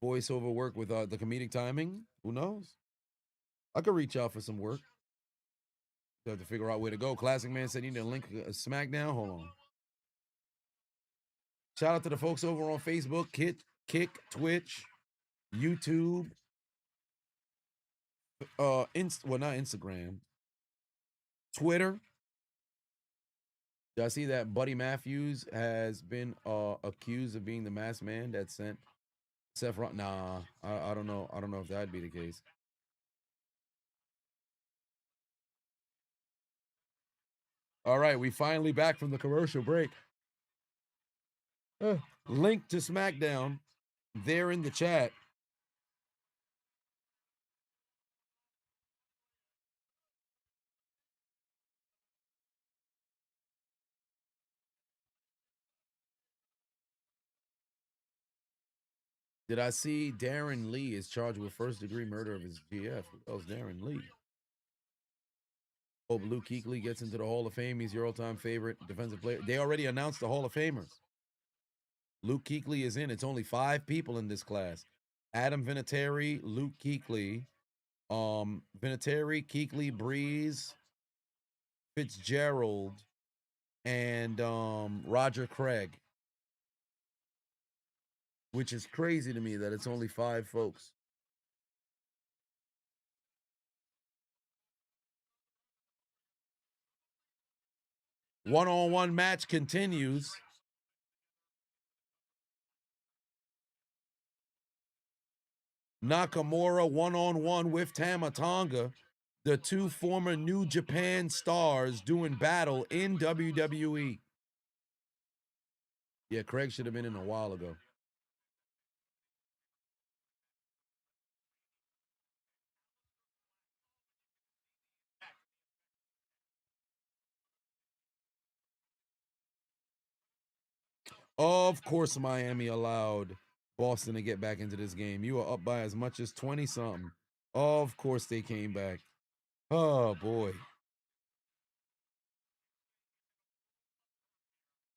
[SPEAKER 1] voiceover work with the comedic timing. Who knows? I could reach out for some work. You have to figure out where to go. Classic Man said you need a link Smackdown. Hold on. Shout out to the folks over on Facebook, Kick, Twitch, YouTube, well, not Instagram, Twitter. Did I see that Buddy Matthews has been accused of being the masked man that sent Seth Rollins? Nah, I don't know. I don't know if that'd be the case. All right, we finally back from the commercial break. Link to Smackdown there in the chat. Did I see Darren Lee is charged with first-degree murder of his GF? Who else? Darren Lee. Hope Luke Kuechly gets into the Hall of Fame. He's your all-time favorite defensive player. They already announced the Hall of Famers. Luke Kuechly is in. It's only 5 people in this class. Adam Vinatieri, Luke Kuechly, Vinatieri, Kuechly, Breeze, Fitzgerald, and Roger Craig. Which is crazy to me that it's only 5 folks. One-on-one match continues. Nakamura one-on-one with Tama Tonga, the 2 former New Japan stars doing battle in WWE. Yeah, Craig should have been in a while ago. Of course, Miami allowed Boston to get back into this game. You were up by as much as 20-something. Of course, they came back. Oh, boy.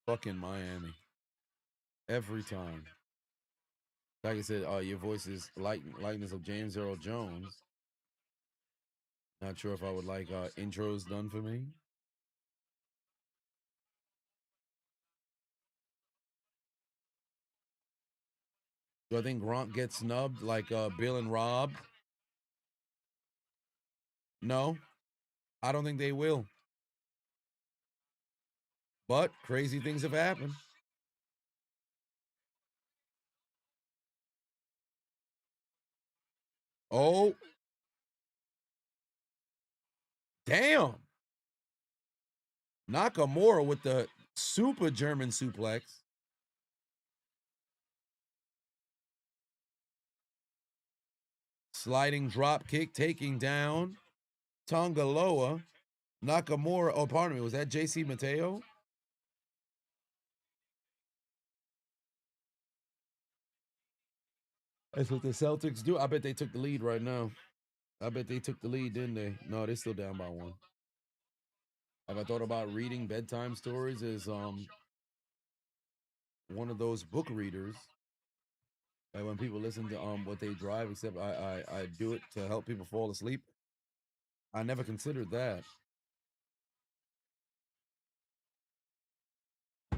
[SPEAKER 1] Fucking Miami. Every time. Like I said, your voice is likeness of James Earl Jones. Not sure if I would like intros done for me. Do I think Gronk gets snubbed like Bill and Rob? No, I don't think they will. But crazy things have happened. Oh. Damn. Nakamura with the super German suplex. Sliding drop kick, taking down Tongaloa. Nakamura, oh, pardon me, was that JC Mateo? That's what the Celtics do. I bet they took the lead right now. I bet they took the lead, didn't they? No, they're still down by one. Have I thought about reading bedtime stories as one of those book readers? Like when people listen to what they drive, except I do it to help people fall asleep. I never considered that.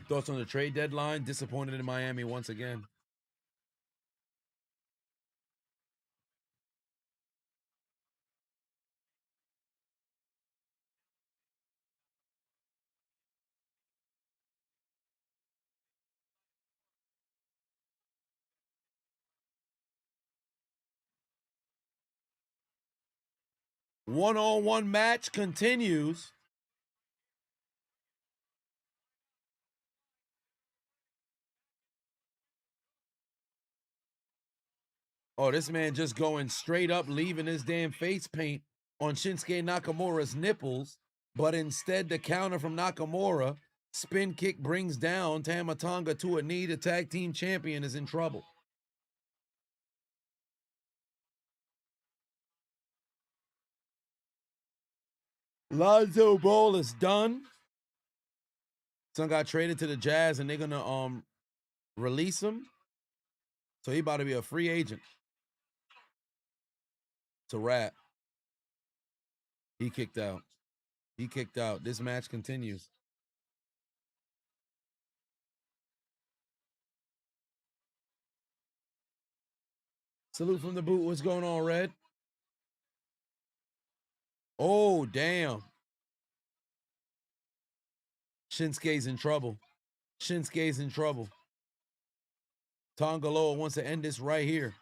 [SPEAKER 1] Thoughts on the trade deadline? Disappointed in Miami once again. One-on-one match continues. Oh, this man just going straight up, leaving his damn face paint on Shinsuke Nakamura's nipples. But instead, the counter from Nakamura, spin kick brings down Tama Tonga to a knee. The tag team champion is in trouble. Lonzo Ball is done. Son got traded to the Jazz, and they're gonna release him. So he about to be a free agent. It's a wrap. He kicked out. He kicked out. This match continues. Salute from the boot. What's going on, Red? Oh, damn. Shinsuke's in trouble. Shinsuke's in trouble. Tongaloa wants to end this right here.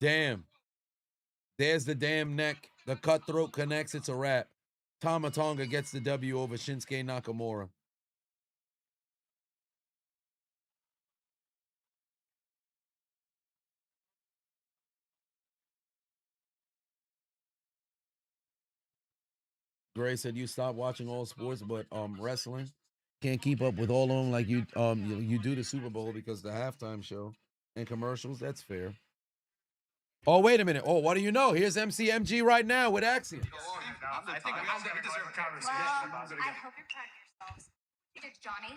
[SPEAKER 1] Damn. There's the damn neck. The cutthroat connects. It's a wrap. Tama Tonga gets the W over Shinsuke Nakamura. Gray said you stop watching all sports, but wrestling can't keep up with all of them like you do the Super Bowl because the halftime show and commercials. That's fair. Oh, wait a minute. Oh, what do you know? Here's MCMG right now with Axiom.
[SPEAKER 5] I think we deserve a conversation. Well, I hope you're proud of yourselves. You did, Johnny.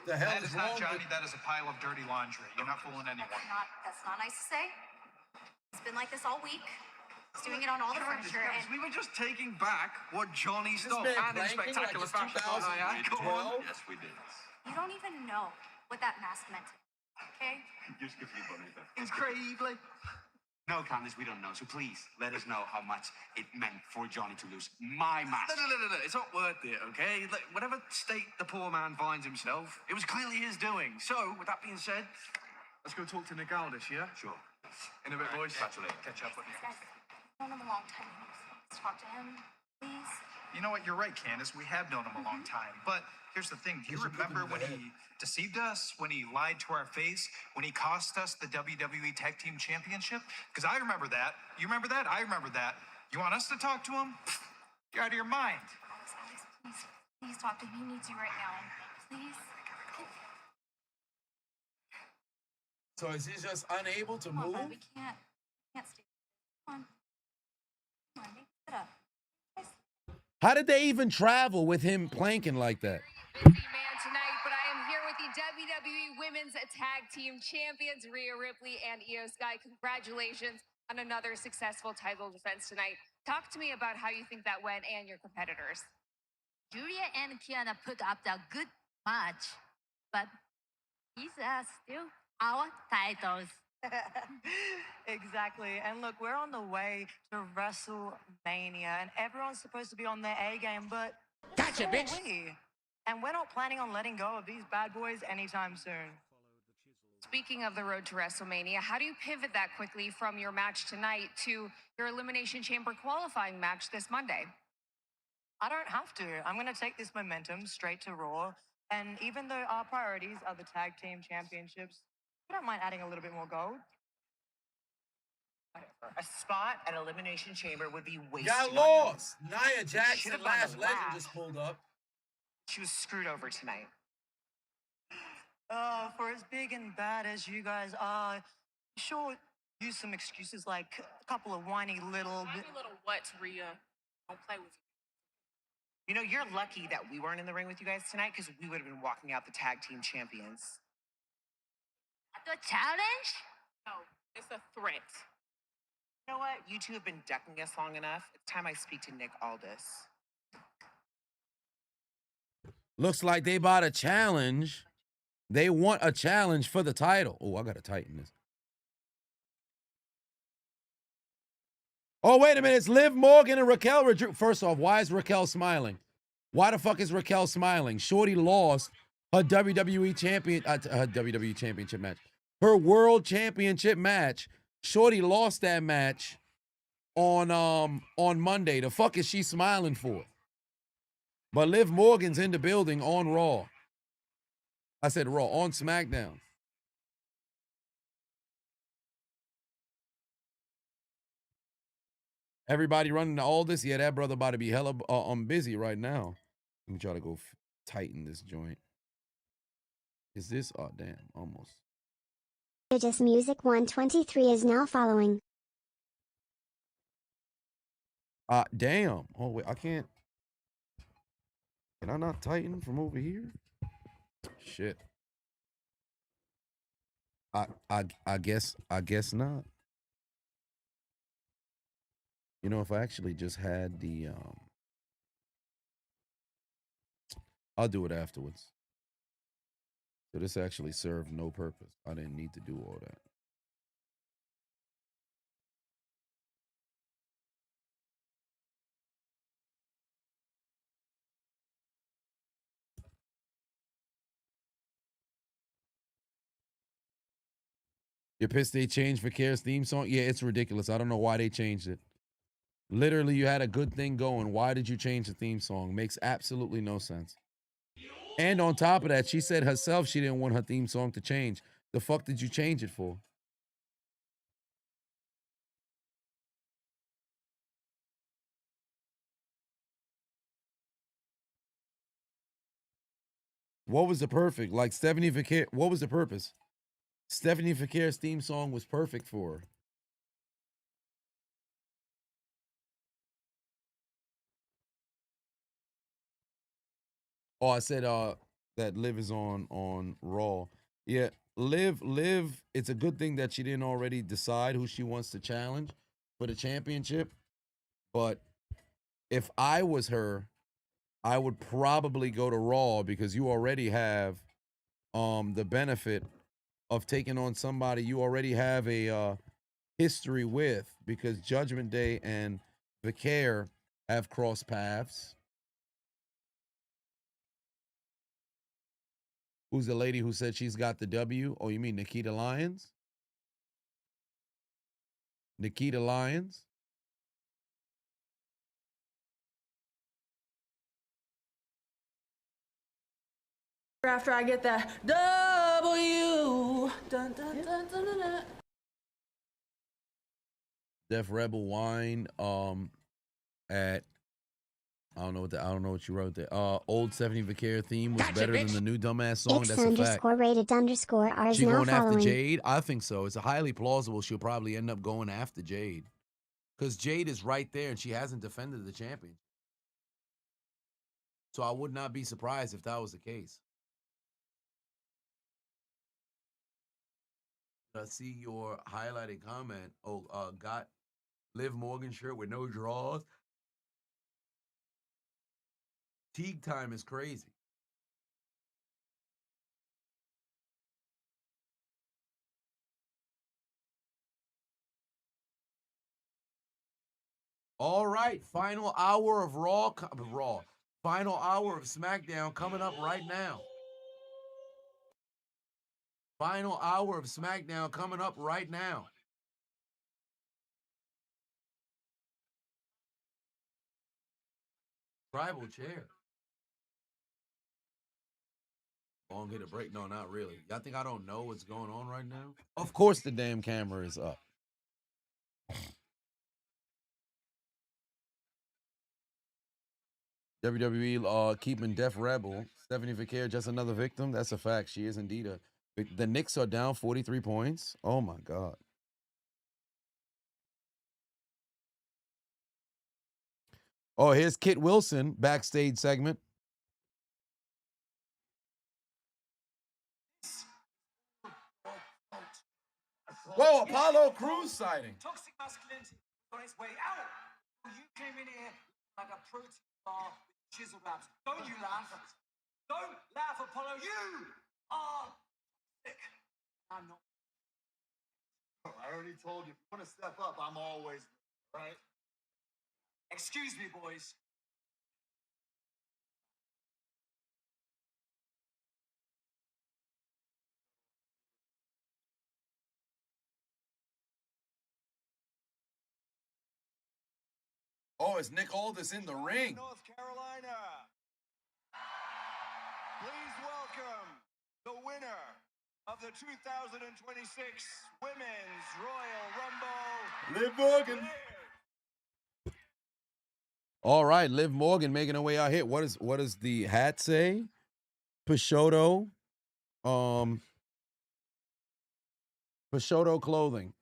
[SPEAKER 1] The hell
[SPEAKER 12] that is not Johnny. That is a pile of dirty laundry. You're not fooling anyone.
[SPEAKER 5] That's not nice to say. It's been like this all week. He's doing it on all the furniture. And
[SPEAKER 12] we were just taking back what Johnny stole. And in spectacular fashion.
[SPEAKER 5] Yes, we did. You don't even know what that mask meant to me, okay?
[SPEAKER 12] Incredibly.
[SPEAKER 9] No, Candice, we don't know. So please, let us know how much it meant for Johnny to lose my mask.
[SPEAKER 12] No. It's not worth it, okay? Like, whatever state the poor man finds himself, it was clearly his doing. So, with that being said, let's go talk to Nagaldis, yeah?
[SPEAKER 9] Sure.
[SPEAKER 12] In a bit, boys.
[SPEAKER 9] Catch you later.
[SPEAKER 12] Catch up with you.
[SPEAKER 5] Guys, I've known him a long time. Let's talk to him, please.
[SPEAKER 12] You know what? You're right, Candice. We have known him a long time. But here's the thing. Do you remember when he deceived us? When he lied to our face? When he cost us the WWE Tag Team Championship? Because I remember that. You remember that? I remember that. You want us to talk to him? You're out of your mind.
[SPEAKER 5] Alex, please talk to him. He needs you right now. Please.
[SPEAKER 1] So is he just unable to move?
[SPEAKER 5] We can't stay. Come on, sit up.
[SPEAKER 1] How did they even travel with him planking like that?
[SPEAKER 10] Busy man tonight, but I am here with the WWE Women's Tag Team Champions, Rhea Ripley and Io Sky. Congratulations on another successful title defense tonight. Talk to me about how you think that went and your competitors.
[SPEAKER 4] Julia and Kiana put up a good match, but these are still our titles.
[SPEAKER 13] Exactly. And look, we're on the way to WrestleMania, and everyone's supposed to be on their A game, but
[SPEAKER 9] Gotcha,
[SPEAKER 13] so
[SPEAKER 9] bitch.
[SPEAKER 13] are we. And we're not planning on letting go of these bad boys anytime soon.
[SPEAKER 10] Speaking of the road to WrestleMania, how do you pivot that quickly from your match tonight to your Elimination Chamber qualifying match this Monday?
[SPEAKER 13] I don't have to. I'm going to take this momentum straight to Raw. And even though our priorities are the tag team championships, I don't mind adding a little bit more gold.
[SPEAKER 14] A spot at Elimination Chamber would be wasted.
[SPEAKER 1] Got
[SPEAKER 14] on
[SPEAKER 1] lost. Nia
[SPEAKER 14] Should've
[SPEAKER 1] Jackson,
[SPEAKER 14] gone to
[SPEAKER 1] Lash Legend,
[SPEAKER 14] Lash.
[SPEAKER 1] just pulled up.
[SPEAKER 14] She was screwed over tonight.
[SPEAKER 13] For as big and bad as you guys are, sure, use some excuses like a couple of whiny little...
[SPEAKER 5] little what, Rhea? Don't play with me.
[SPEAKER 14] You know, you're lucky that we weren't in the ring with you guys tonight because we would have been walking out the tag team champions.
[SPEAKER 5] The challenge? No, it's a threat.
[SPEAKER 14] You know what? You two have been ducking us long enough. It's time I speak to Nick Aldis.
[SPEAKER 1] Looks like they bought a challenge. They want a challenge for the title. Oh, I gotta tighten this. Oh, wait a minute. It's Liv Morgan and Raquel Rodriguez. First off, why is Raquel smiling? Why the fuck is Raquel smiling? Shorty lost her WWE championship match. Her world championship match. Shorty lost that match on Monday. The fuck is she smiling for? But Liv Morgan's in the building on Raw. I said Raw, on Smackdown. Everybody running to all this? Yeah, that brother about to be hella busy right now. Let me try to go tighten this joint. Is this? Oh, damn, almost.
[SPEAKER 3] Just Music 123 is now following.
[SPEAKER 1] Damn. Oh, wait, I can't. Can I not tighten from over here? Shit. I guess not. You know, if I actually just had the I'll do it afterwards. So this actually served no purpose. I didn't need to do all that. You're pissed they changed Vaquer's theme song? Yeah, it's ridiculous. I don't know why they changed it. Literally, you had a good thing going. Why did you change the theme song? Makes absolutely no sense. And on top of that, she said herself she didn't want her theme song to change. The fuck did you change it for? What was the perfect? Like Stephanie Vaquer, what was the purpose? Stephanie Vaquer's theme song was perfect for her. Oh, I said that Liv is on Raw. Yeah, Liv, it's a good thing that she didn't already decide who she wants to challenge for the championship. But if I was her, I would probably go to Raw because you already have the benefit of taking on somebody you already have a history with, because Judgment Day and Vaquer have crossed paths. Who's the lady who said she's got the W? Oh, you mean Nikita Lyons? Nikita Lyons?
[SPEAKER 15] After I get that W. Dun, dun, dun, dun, dun, dun.
[SPEAKER 1] Def Rebel Wine at I don't know what you wrote there. Old 70 Vaquer theme was better than the new dumbass song.
[SPEAKER 3] It's
[SPEAKER 1] That's a fact.
[SPEAKER 3] _rated_R is
[SPEAKER 1] She
[SPEAKER 3] now
[SPEAKER 1] going after
[SPEAKER 3] following.
[SPEAKER 1] Jade? I think so. It's highly plausible she'll probably end up going after Jade. Because Jade is right there and she hasn't defended the champion. So I would not be surprised if that was the case. I see your highlighted comment. Oh, got Liv Morgan shirt with no draws. Teague time is crazy. All right, final hour of Raw. Final hour of SmackDown coming up right now. Final hour of SmackDown coming up right now. Tribal chair. Long hit a break. No, not really. Y'all think I don't know what's going on right now? Of course the damn camera is up. WWE keeping Def Rebel. Stephanie Vicaire, just another victim. That's a fact. She is indeed a. The Knicks are down 43 points. Oh my God. Oh, here's Kit Wilson backstage segment. Whoa, Apollo Crews sighting.
[SPEAKER 16] Toxic masculinity on its way out. You came in here like a protein bar with chisel abs. Don't you laugh? Don't laugh, Apollo. You are sick. I'm not.
[SPEAKER 6] I already told you, if you want to step up, I'm always right.
[SPEAKER 16] Excuse me, boys.
[SPEAKER 1] Oh, it's Nick Aldis in the ring.
[SPEAKER 8] North Carolina. Please welcome the winner of the 2026 Women's Royal Rumble,
[SPEAKER 1] Liv Morgan. All right, Liv Morgan making her way out here. What does the hat say? Peixoto. Peixoto clothing.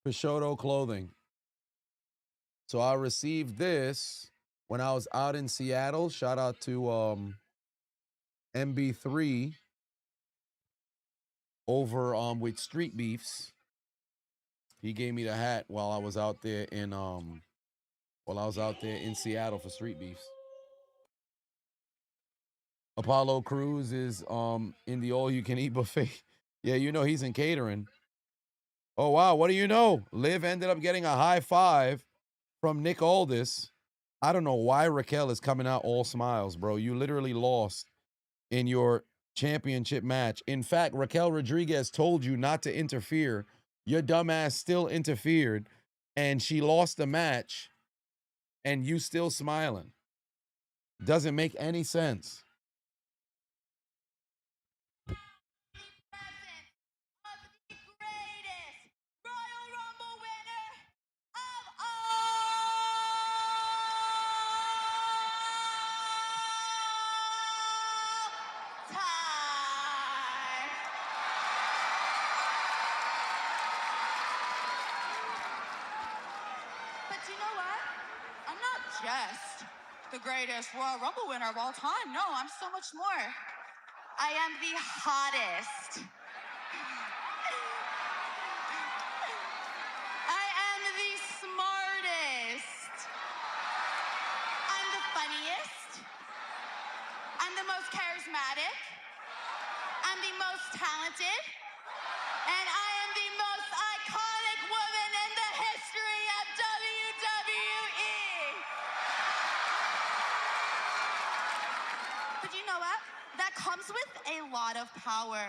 [SPEAKER 1] Peixoto clothing. So I received this when I was out in Seattle. Shout out to MB3 over with Street Beefs. He gave me the hat while I was out there in Seattle for Street Beefs. Apollo Crews is in the all-you-can-eat buffet. Yeah, you know he's in catering. Oh, wow. What do you know? Liv ended up getting a high five from Nick Aldis. I don't know why Raquel is coming out all smiles, bro. You literally lost in your championship match. In fact, Raquel Rodriguez told you not to interfere. Your dumbass still interfered, and she lost the match, and you still smiling. Doesn't make any sense.
[SPEAKER 5] But you know what? I'm not just the greatest Royal Rumble winner of all time. No, I'm so much more. I am the hottest. I am the smartest. I'm the funniest. I'm the most charismatic. I'm the most talented. And I am the most iconic woman in the history of WWE. But you know what? That comes with a lot of power.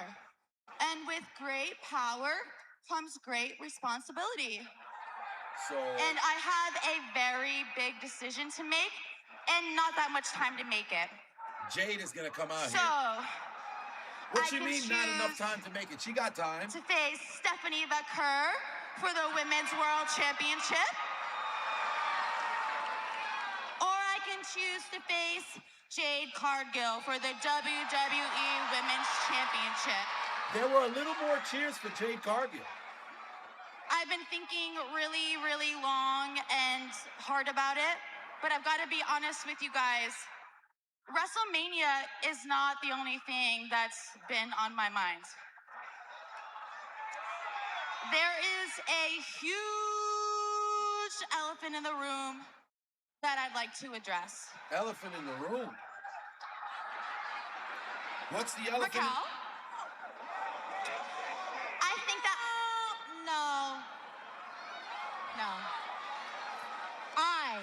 [SPEAKER 5] And with great power comes great responsibility. And I have a very big decision to make and not that much time to make it.
[SPEAKER 1] Jade is going to come out
[SPEAKER 5] So,
[SPEAKER 1] here. What
[SPEAKER 5] I
[SPEAKER 1] you
[SPEAKER 5] can
[SPEAKER 1] mean not enough
[SPEAKER 5] choose
[SPEAKER 1] time to make it? She got time.
[SPEAKER 5] to face Stephanie Vicaire for the Women's World Championship. Or I can choose to face Jade Cargill for the WWE Women's Championship.
[SPEAKER 1] There were a little more cheers for Jade Cargill.
[SPEAKER 5] I've been thinking really, really long and hard about it, but I've got to be honest with you guys. WrestleMania is not the only thing that's been on my mind. There is a huge elephant in the room that I'd like to address.
[SPEAKER 1] Elephant in the room. What's the elephant?
[SPEAKER 5] Raquel? I think that... No. I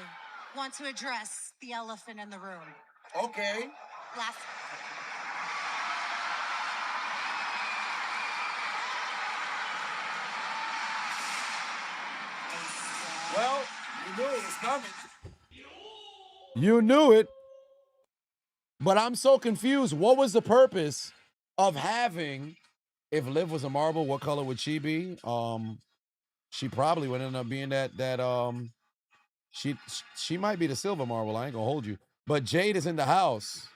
[SPEAKER 5] want to address the elephant in the room.
[SPEAKER 1] Okay.
[SPEAKER 7] last.
[SPEAKER 1] Well, you knew it was coming. You knew it. But I'm so confused. What was the purpose of having, if Liv was a marble, what color would she be? She probably would end up being she might be the silver marble. I ain't gonna hold you. But Jade is in the house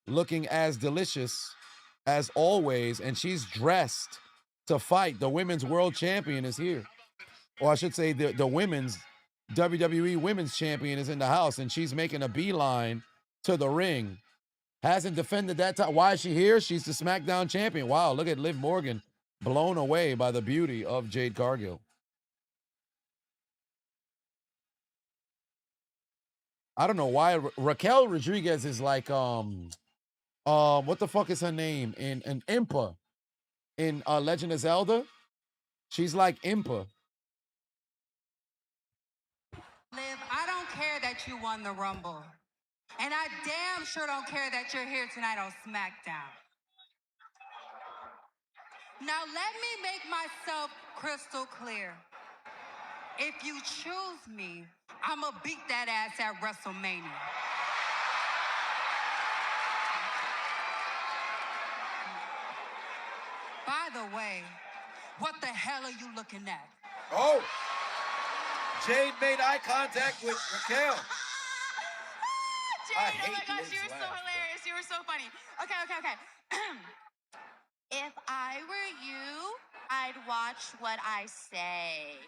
[SPEAKER 1] looking as delicious as always, and she's dressed to fight. The women's world champion is here. Or I should say the women's WWE women's champion is in the house, and she's making a beeline to the ring. Hasn't defended that time. Why is she here? She's the Smackdown champion. Wow, look at Liv Morgan, blown away by the beauty of Jade Cargill. I don't know why Raquel Rodriguez is like what the fuck is her name in Impa in Legend of Zelda? She's like Impa.
[SPEAKER 4] Liv, I don't care that you won the Rumble. And I damn sure don't care that you're here tonight on SmackDown. Now let me make myself crystal clear. If you choose me, I'ma beat that ass at WrestleMania. By the way, what the hell are you looking at?
[SPEAKER 1] Oh, Jade made eye contact with Raquel.
[SPEAKER 5] Jade, oh my gosh, you were so hilarious. You were so funny. Okay. If I were you, I'd watch what I say.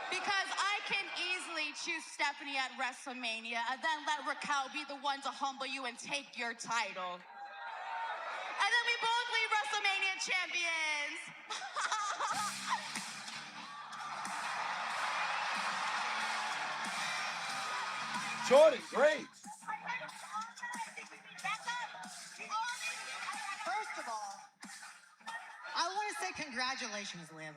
[SPEAKER 5] Because I can easily choose Stephanie at WrestleMania and then let Raquel be the one to humble you and take your title. And then we both leave WrestleMania champions.
[SPEAKER 1] Jordan, great.
[SPEAKER 13] First of all, I want to say congratulations, Liv.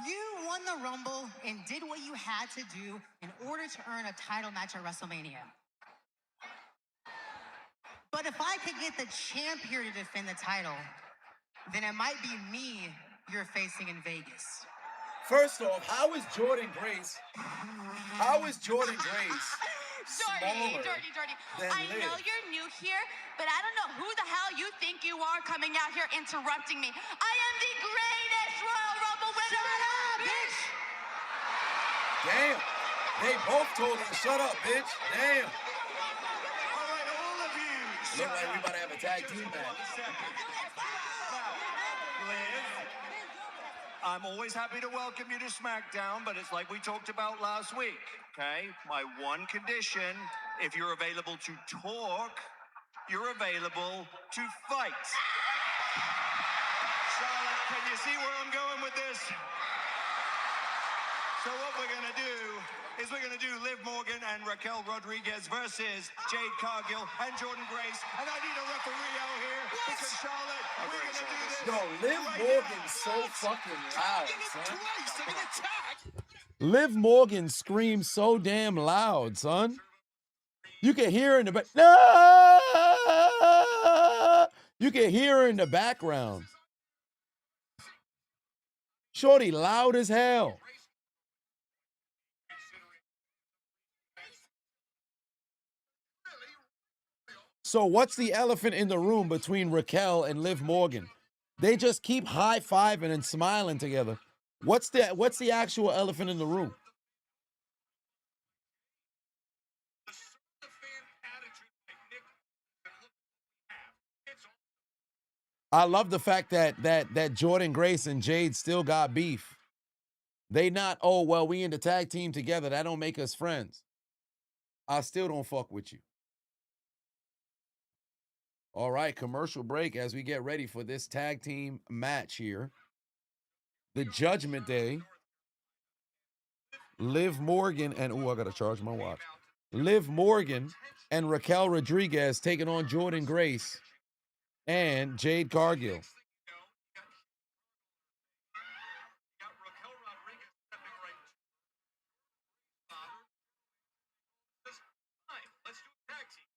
[SPEAKER 13] You won the Rumble and did what you had to do in order to earn a title match at WrestleMania. But if I could get the champ here to defend the title, then it might be me you're facing in Vegas.
[SPEAKER 1] First off, how is Jordan Grace?
[SPEAKER 5] Jordy,
[SPEAKER 1] than
[SPEAKER 5] I
[SPEAKER 1] Liv?
[SPEAKER 5] know you're new here, but I don't know who the hell you think you are coming out here interrupting me. I am the greatest Royal Rumble winner.
[SPEAKER 13] Shut up, bitch!
[SPEAKER 1] Damn. They both told him, shut up, bitch. Damn.
[SPEAKER 2] All right, all of you.
[SPEAKER 1] Look like we about to have a tag team match.
[SPEAKER 2] Liv, I'm always happy to welcome you to SmackDown, but it's like we talked about last week, okay? My one condition, if you're available to talk, you're available to fight. Charlotte, can you see where I'm going with this? So what we're gonna do is we're gonna do Liv Morgan and Raquel Rodriguez versus Jade Cargill and Jordan Grace, and I need a referee out here because Charlotte, we're gonna do this.
[SPEAKER 1] Yo, Liv Morgan's so fucking loud, son. Liv Morgan screams so damn loud, son. You can hear her in the back. No! You can hear her in the background. Shorty loud as hell. So what's the elephant in the room between Raquel and Liv Morgan? They just keep high-fiving and smiling together. What's the actual elephant in the room? I love the fact that Jordan Grace and Jade still got beef. They not, oh, well, we in the tag team together. That don't make us friends. I still don't fuck with you. All right, commercial break as we get ready for this tag team match here. The Judgment Day. Liv Morgan and, I got to charge my watch. Liv Morgan and Raquel Rodriguez taking on Jordan Grace and Jade Cargill.
[SPEAKER 2] Let's do a tag team.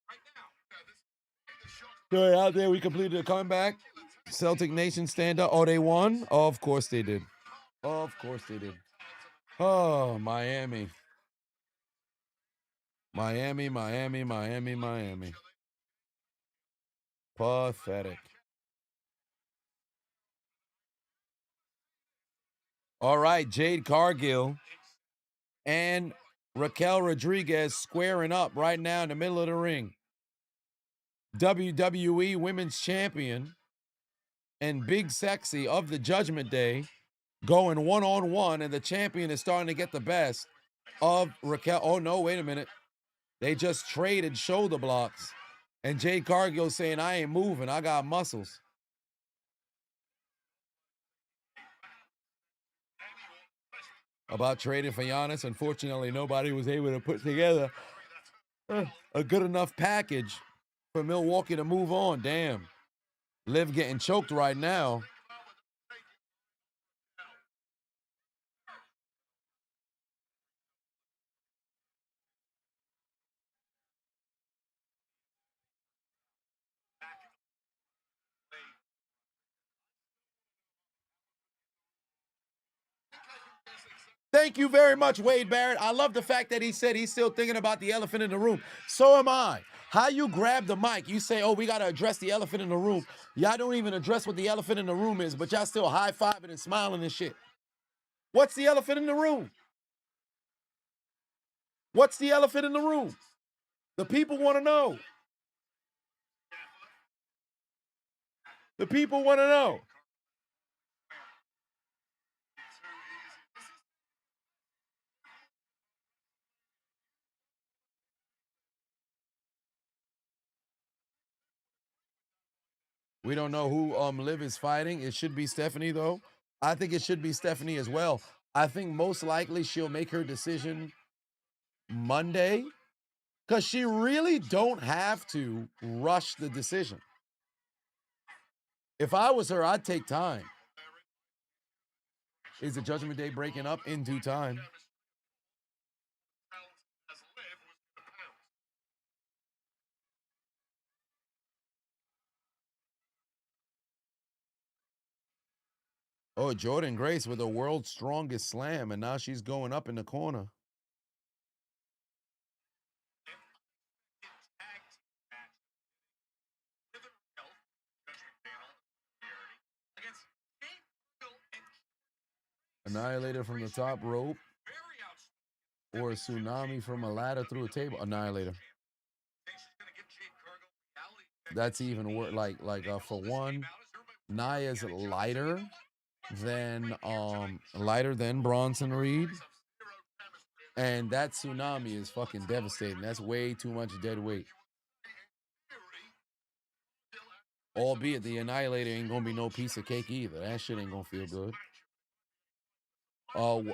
[SPEAKER 1] So out there, we completed a comeback. Celtic Nation stand up. Oh, they won? Oh, of course they did. Of course they did. Oh, Miami. Miami, Miami, Miami, Miami. Pathetic. All right, Jade Cargill and Raquel Rodriguez squaring up right now in the middle of the ring. WWE Women's Champion and Big Sexy of the Judgment Day going one-on-one, and the champion is starting to get the best of Raquel. Oh, no, wait a minute. They just traded shoulder blocks. And Jade Cargill saying, I ain't moving. I got muscles. About trading for Giannis, unfortunately, nobody was able to put together a good enough package for Milwaukee to move on. Damn. Liv getting choked right now. Thank you very much, Wade Barrett. I love the fact that he said he's still thinking about the elephant in the room. So am I. How you grab the mic, you say, oh, we got to address the elephant in the room. Y'all don't even address what the elephant in the room is, but y'all still high-fiving and smiling and shit. What's the elephant in the room? What's the elephant in the room? The people want to know. The people want to know. We don't know who Liv is fighting. It should be Stephanie, though. I think it should be Stephanie as well. I think most likely she'll make her decision Monday, because she really don't have to rush the decision. If I was her, I'd take time. Is the Judgment Day breaking up in due time? Oh, Jordan Grace with the world's strongest slam, and now she's going up in the corner. Annihilator from the top rope, or a tsunami from a ladder through a table. Annihilator. That's even worse. Like for one, Nia's lighter than Bronson Reed, and that tsunami is fucking devastating. That's way too much dead weight. Albeit the Annihilator ain't gonna be no piece of cake either. That shit ain't gonna feel good. Who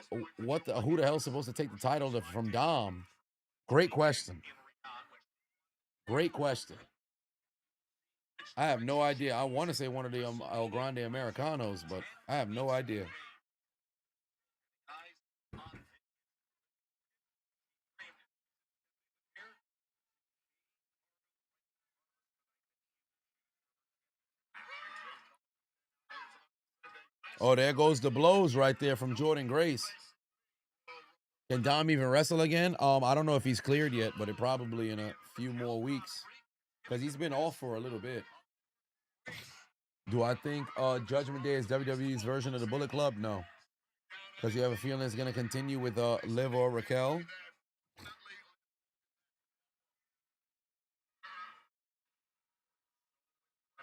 [SPEAKER 1] the hell's supposed to take the title from Dom? Great question. Great question. I have no idea. I want to say one of the El Grande Americanos, but I have no idea. Oh, there goes the blows right there from Jordan Grace. Can Dom even wrestle again? I don't know if he's cleared yet, but it probably in a few more weeks, because he's been off for a little bit. Do I think Judgment Day is WWE's version of the Bullet Club? No. Because you have a feeling it's going to continue with Liv or Raquel?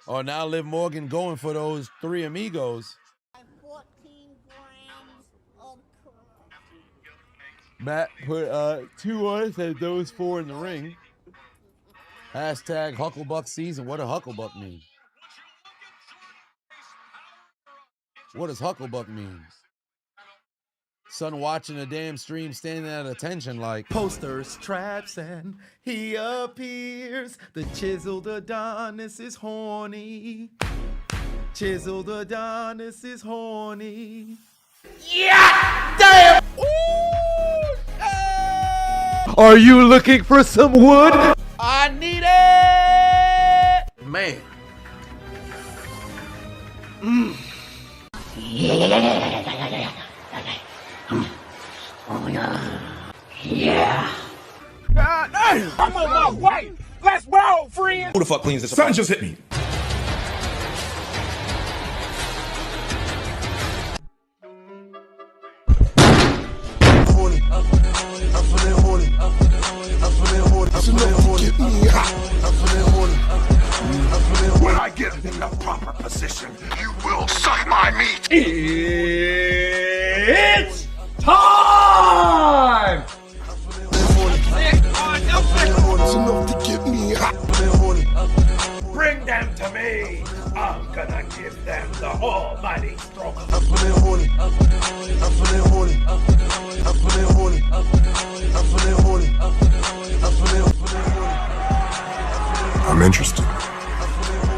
[SPEAKER 1] Oh, now Liv Morgan going for those three amigos.
[SPEAKER 7] 14 grams of
[SPEAKER 1] Matt put 2 on, said those 4 in the ring. Hashtag Hucklebuck season. What does Hucklebuck mean? What does Hucklebuck mean? Son watching a damn stream, standing at attention like
[SPEAKER 17] posters, traps, and he appears. The chiseled Adonis is horny. Chiseled Adonis is horny.
[SPEAKER 11] Yeah! Damn!
[SPEAKER 17] Ooh, hey! Are you looking for some wood?
[SPEAKER 1] I need it!
[SPEAKER 11] man. Yeah. God damn! I'm on my way. Let's roll, friends.
[SPEAKER 18] Who the fuck cleans this?
[SPEAKER 19] Son just hit me.
[SPEAKER 8] When I get in the proper position, you will suck my meat.
[SPEAKER 11] It's time!
[SPEAKER 8] It's enough to get me hot.
[SPEAKER 11] Bring them to me. I'm gonna give them the almighty stroke.
[SPEAKER 19] I'm interested.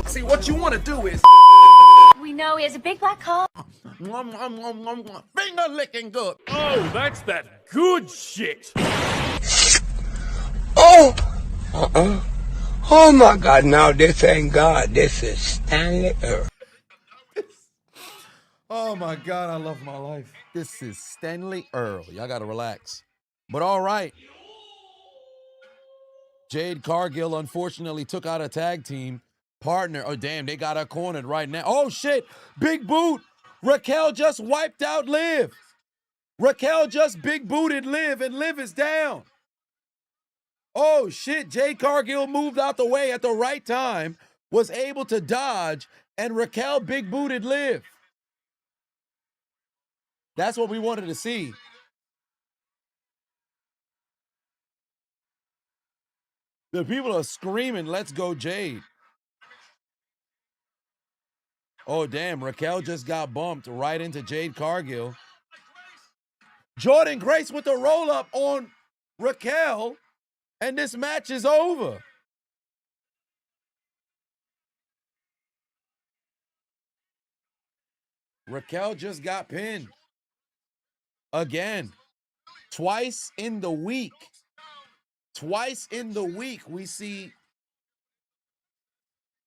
[SPEAKER 11] See, what you want to do is...
[SPEAKER 10] We know he has a big black hole.
[SPEAKER 1] Finger licking good.
[SPEAKER 11] Oh, that's that good shit.
[SPEAKER 20] Oh! Oh my God, now this ain't God. This is Stanley Earth.
[SPEAKER 1] Oh my God, I love my life. This is Stanley Earl. Y'all gotta relax. But all right. Jade Cargill unfortunately took out a tag team partner. Oh, damn, they got her cornered right now. Oh, shit. Big boot. Raquel just wiped out Liv. Raquel just big booted Liv, and Liv is down. Oh, shit. Jade Cargill moved out the way at the right time, was able to dodge, and Raquel big booted Liv. That's what we wanted to see. The people are screaming, let's go Jade. Oh, damn. Raquel just got bumped right into Jade Cargill. Jordan Grace with the roll-up on Raquel, and this match is over. Raquel just got pinned. Again. Twice in the week. Twice in the week we see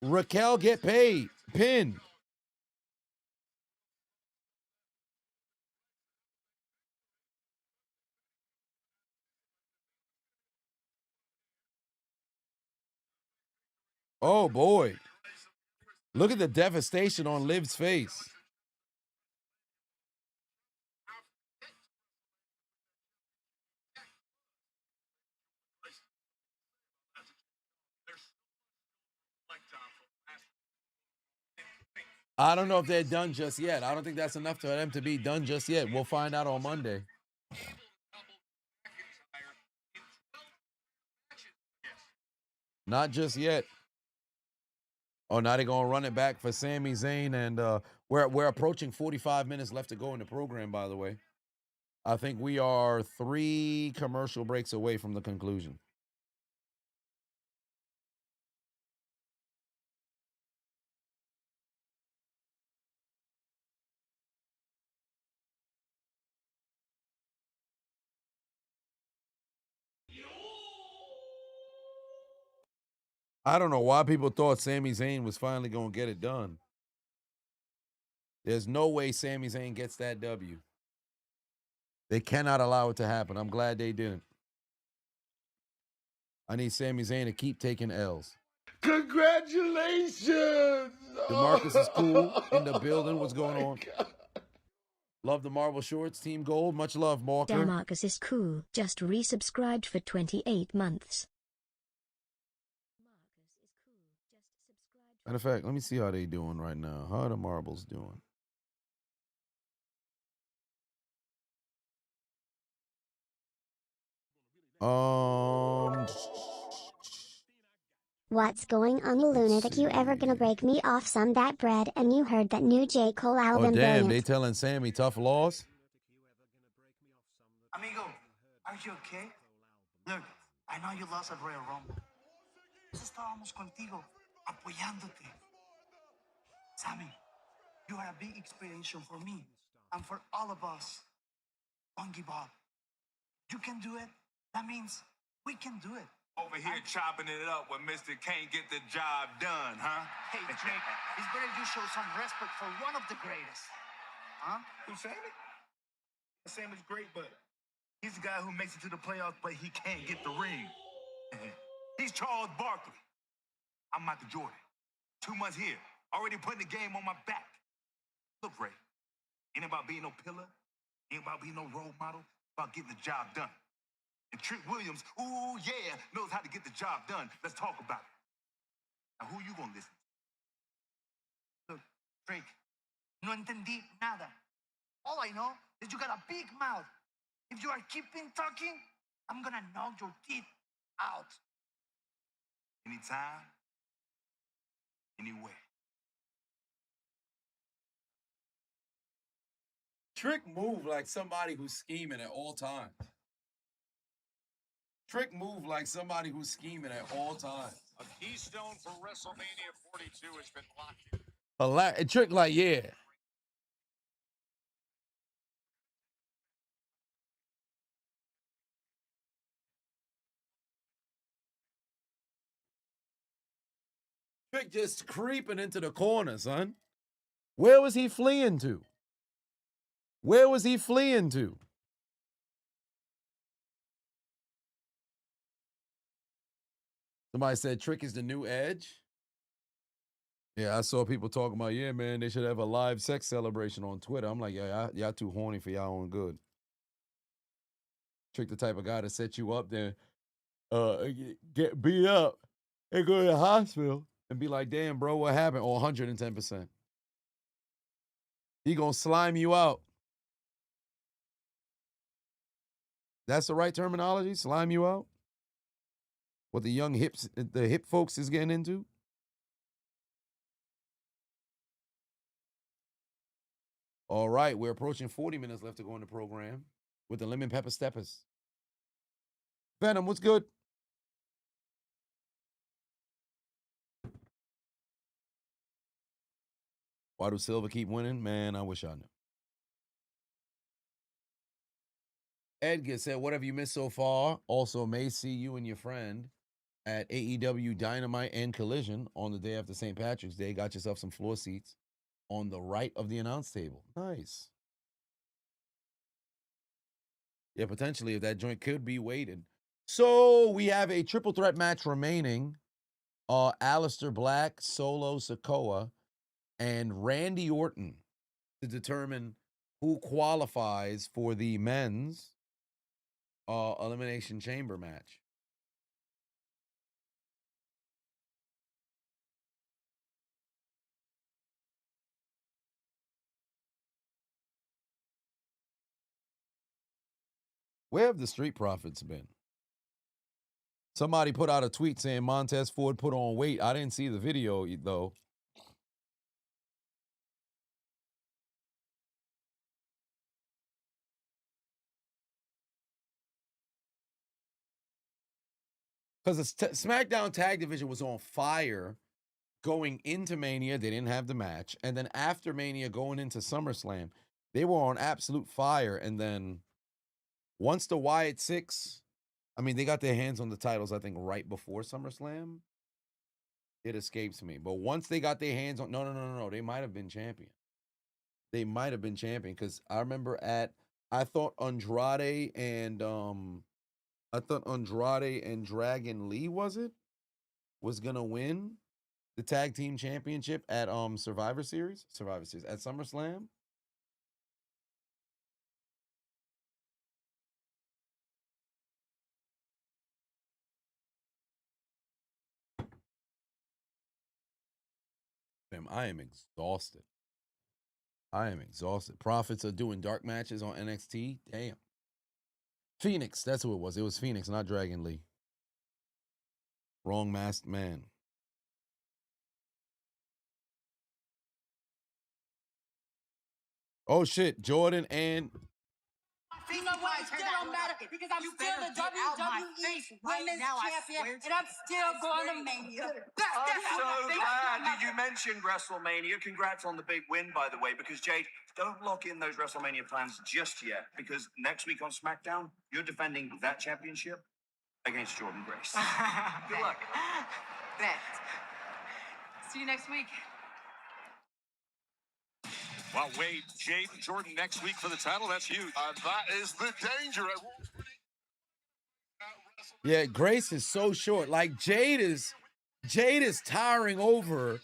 [SPEAKER 1] Raquel get pinned. Oh, boy. Look at the devastation on Liv's face. I don't know if they're done just yet. I don't think that's enough for them to be done just yet. We'll find out on Monday. Not just yet. Oh, now they're going to run it back for Sami Zayn. And we're approaching 45 minutes left to go in the program, by the way. I think we are 3 commercial breaks away from the conclusion. I don't know why people thought Sami Zayn was finally going to get it done. There's no way Sami Zayn gets that W. They cannot allow it to happen. I'm glad they didn't. I need Sami Zayn to keep taking L's.
[SPEAKER 17] Congratulations!
[SPEAKER 1] DeMarcus is cool in the building. What's going on?
[SPEAKER 17] God.
[SPEAKER 1] Love the Marble Shorts, Team Gold. Much love, Walker.
[SPEAKER 3] DeMarcus is cool. Just resubscribed for 28 months.
[SPEAKER 1] Matter of fact, let me see how they doing right now. How are the Marbles doing?
[SPEAKER 3] What's going on, you lunatic? You ever gonna break me off some that bread? And you heard that new J. Cole album?
[SPEAKER 1] Oh, damn,
[SPEAKER 3] brilliant.
[SPEAKER 1] they telling Sammy tough loss?
[SPEAKER 6] Amigo, are you okay? Look, I know you lost at Royal Rumble. Estábamos contigo, apoyándote. Sammy, you are a big inspiration for me and for all of us. Don't give up. You can do it. That means we can do it.
[SPEAKER 8] Over here chopping it up when Mr. Can't get the job done, huh?
[SPEAKER 16] Hey, Jake, it's better you show some respect for one of the greatest. Huh?
[SPEAKER 8] Who's Sammy? Sammy's great, but he's the guy who makes it to the playoffs, but he can't get the ring. He's Charles Barkley. I'm Michael Jordan. 2 months here, already putting the game on my back. Look, Ray, ain't about being no pillar, ain't about being no role model, about getting the job done. And Trick Williams, ooh, yeah, knows how to get the job done. Let's talk about it. Now, who you gonna listen to?
[SPEAKER 16] Look, Drake, no entendí nada. All I know is you got a big mouth. If you are keeping talking, I'm gonna knock your teeth out.
[SPEAKER 8] Anytime, anywhere.
[SPEAKER 1] Trick move like somebody who's scheming at all times. Trick move like somebody who's scheming at all times.
[SPEAKER 18] A keystone for WrestleMania 42 has been locked in.
[SPEAKER 1] Trick like, yeah. Trick just creeping into the corner, son. Where was he fleeing to? Where was he fleeing to? Somebody said Trick is the new Edge. Yeah, I saw people talking about, yeah, man, they should have a live sex celebration on Twitter. I'm like, yeah, y'all too horny for y'all own good. Trick the type of guy to set you up there, get beat up, and go to the hospital and be like, damn, bro, what happened? Or 110%. He gonna slime you out. That's the right terminology? Slime you out? What the hip folks is getting into? All right, we're approaching 40 minutes left to go in the program with the Lemon Pepper Steppers. Venom, what's good? Why do Silver keep winning? Man, I wish I knew. Edgar said, what have you missed so far? Also, may see you and your friend at AEW Dynamite and Collision on the day after St. Patrick's Day. Got yourself some floor seats on the right of the announce table. Nice. Yeah, potentially, if that joint could be weighted. So we have a triple threat match remaining. Aleister Black, Solo Sikoa, and Randy Orton to determine who qualifies for the men's Elimination Chamber match. Where have the Street Profits been? Somebody put out a tweet saying Montez Ford put on weight. I didn't see the video, though. Because the SmackDown Tag Division was on fire going into Mania. They didn't have the match. And then after Mania, going into SummerSlam, they were on absolute fire. And then once the Wyatt Six, I mean, they got their hands on the titles, I think, right before SummerSlam. It escapes me. But once they got their hands on, no. They might have been champion. They might have been champion because I remember I thought Andrade and Dragon Lee was gonna win the tag team championship at Survivor Series at SummerSlam. Damn, I am exhausted. Profits are doing dark matches on NXT. Damn. Phoenix, that's who it was. It was Phoenix, not Dragon Lee. Wrong masked man. Oh shit, Jordan and
[SPEAKER 7] You know what? It still don't matter because I'm still the WWE Women's Champion, and I'm still going to Mania.
[SPEAKER 9] I'm so glad that you mentioned WrestleMania. Congrats on the big win, by the way, because Jade, don't lock in those WrestleMania plans just yet, because next week on SmackDown, you're defending that championship against Jordan Grace.
[SPEAKER 14] Good luck.
[SPEAKER 4] Bet. See you next week.
[SPEAKER 18] Well, Wade, Jade, and Jordan next week for the title. That's huge.
[SPEAKER 11] That is the danger.
[SPEAKER 1] Yeah, Grace is so short. Like Jade is towering over her.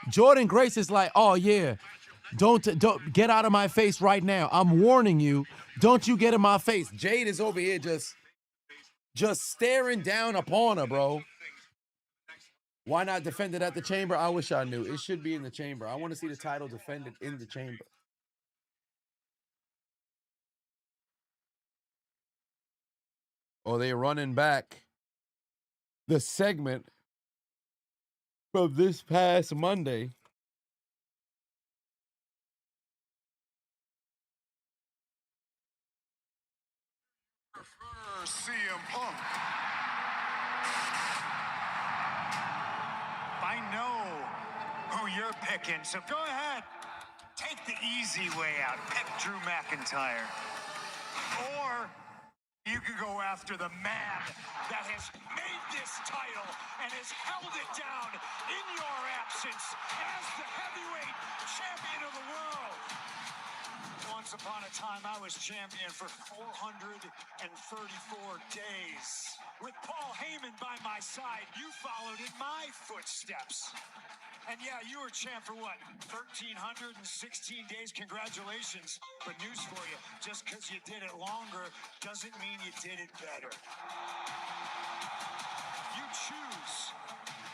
[SPEAKER 1] Jordan Grace is like, oh yeah, don't get out of my face right now. I'm warning you. Don't you get in my face. Jade is over here just staring down upon her, bro. Why not defend it at the chamber? I wish I knew. It should be in the chamber. I want to see the title defended in the chamber. Oh, they're running back the segment from this past Monday.
[SPEAKER 11] CM Punk.
[SPEAKER 2] I know who you're picking, so go ahead. Take the easy way out. Pick Drew McIntyre. Or you could go after the man that has made this title and has held it down in your absence as the heavyweight champion of the world. Once upon a time, I was champion for 434 days. With Paul Heyman by my side, you followed in my footsteps. And yeah, you were champ for what, 1,316 days? Congratulations. But news for you, just because you did it longer doesn't mean you did it better. You choose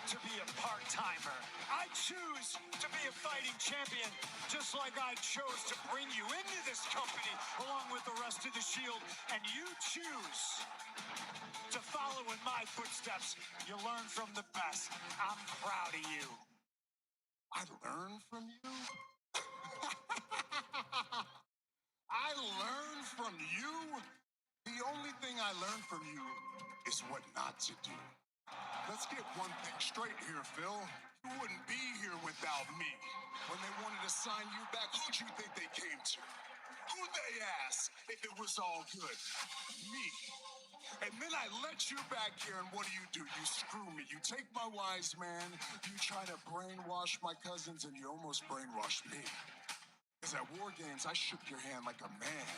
[SPEAKER 2] to be a part-timer. I choose to be a fighting champion, just like I chose to bring you into this company along with the rest of the Shield. And you choose to follow in my footsteps. You learn from the best. I'm proud of you.
[SPEAKER 11] I learned from you? I learned from you? The only thing I learned from you is what not to do. Let's get one thing straight here, Phil. You wouldn't be here without me. When they wanted to sign you back, who'd you think they came to? Who'd they ask if it was all good? Me. And then I let you back here, and what do? You screw me. You take my wise man, you try to brainwash my cousins, and you almost brainwashed me. Because at War Games, I shook your hand like a man.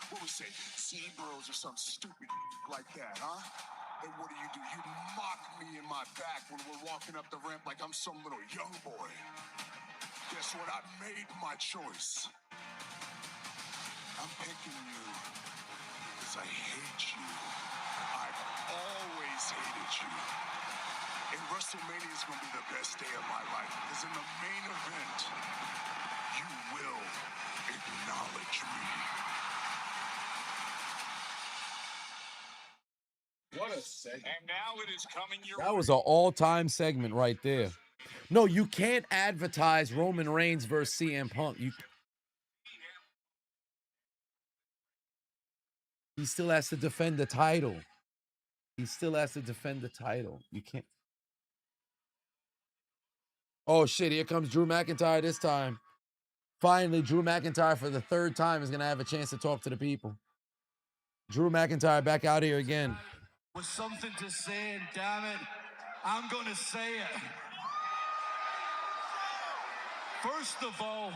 [SPEAKER 11] What we say, C-Bros or something stupid like that, huh? And what do? You mock me in my back when we're walking up the ramp like I'm some little young boy. Guess what? I made my choice. I'm picking you because I hate you. I've always hated you. And WrestleMania is going to be the best day of my life because in the main event, you will acknowledge me.
[SPEAKER 1] What a segment.
[SPEAKER 18] And now it is coming your
[SPEAKER 1] That was an all-time segment right there. No, you can't advertise Roman Reigns versus CM Punk. He still has to defend the title. He still has to defend the title. You can't. Oh, shit. Here comes Drew McIntyre this time. Finally, Drew McIntyre for the third time is going to have a chance to talk to the people. Drew McIntyre back out here again.
[SPEAKER 2] With something to say, and damn it, I'm going to say it. First of all,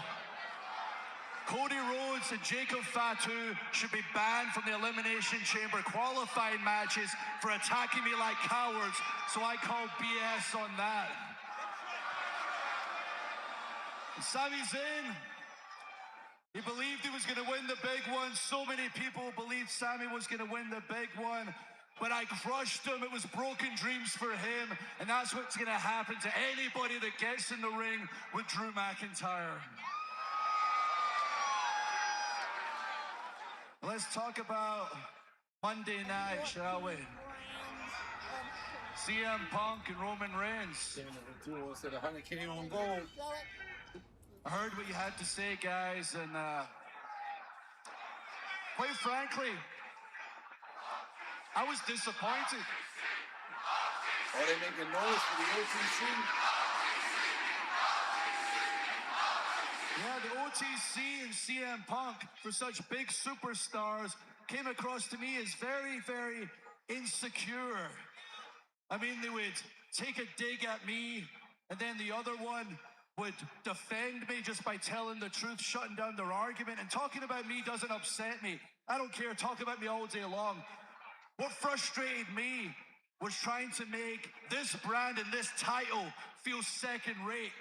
[SPEAKER 2] Cody Rhodes and Jacob Fatu should be banned from the Elimination Chamber qualifying matches for attacking me like cowards, so I call BS on that. And Sami Zayn, he believed he was going to win the big one. So many people believed Sami was going to win the big one, but I crushed him. It was broken dreams for him, and that's what's going to happen to anybody that gets in the ring with Drew McIntyre. Let's talk about Monday night, shall we? CM Punk and Roman Reigns. I heard what you had to say, guys, and quite frankly, I was disappointed.
[SPEAKER 1] Oh, they making noise for the OTC?
[SPEAKER 2] Yeah, the OTC and CM Punk, for such big superstars, came across to me as very, very insecure. I mean, they would take a dig at me, and then the other one would defend me just by telling the truth, shutting down their argument. And talking about me doesn't upset me. I don't care. Talk about me all day long. What frustrated me was trying to make this brand and this title feel second rate.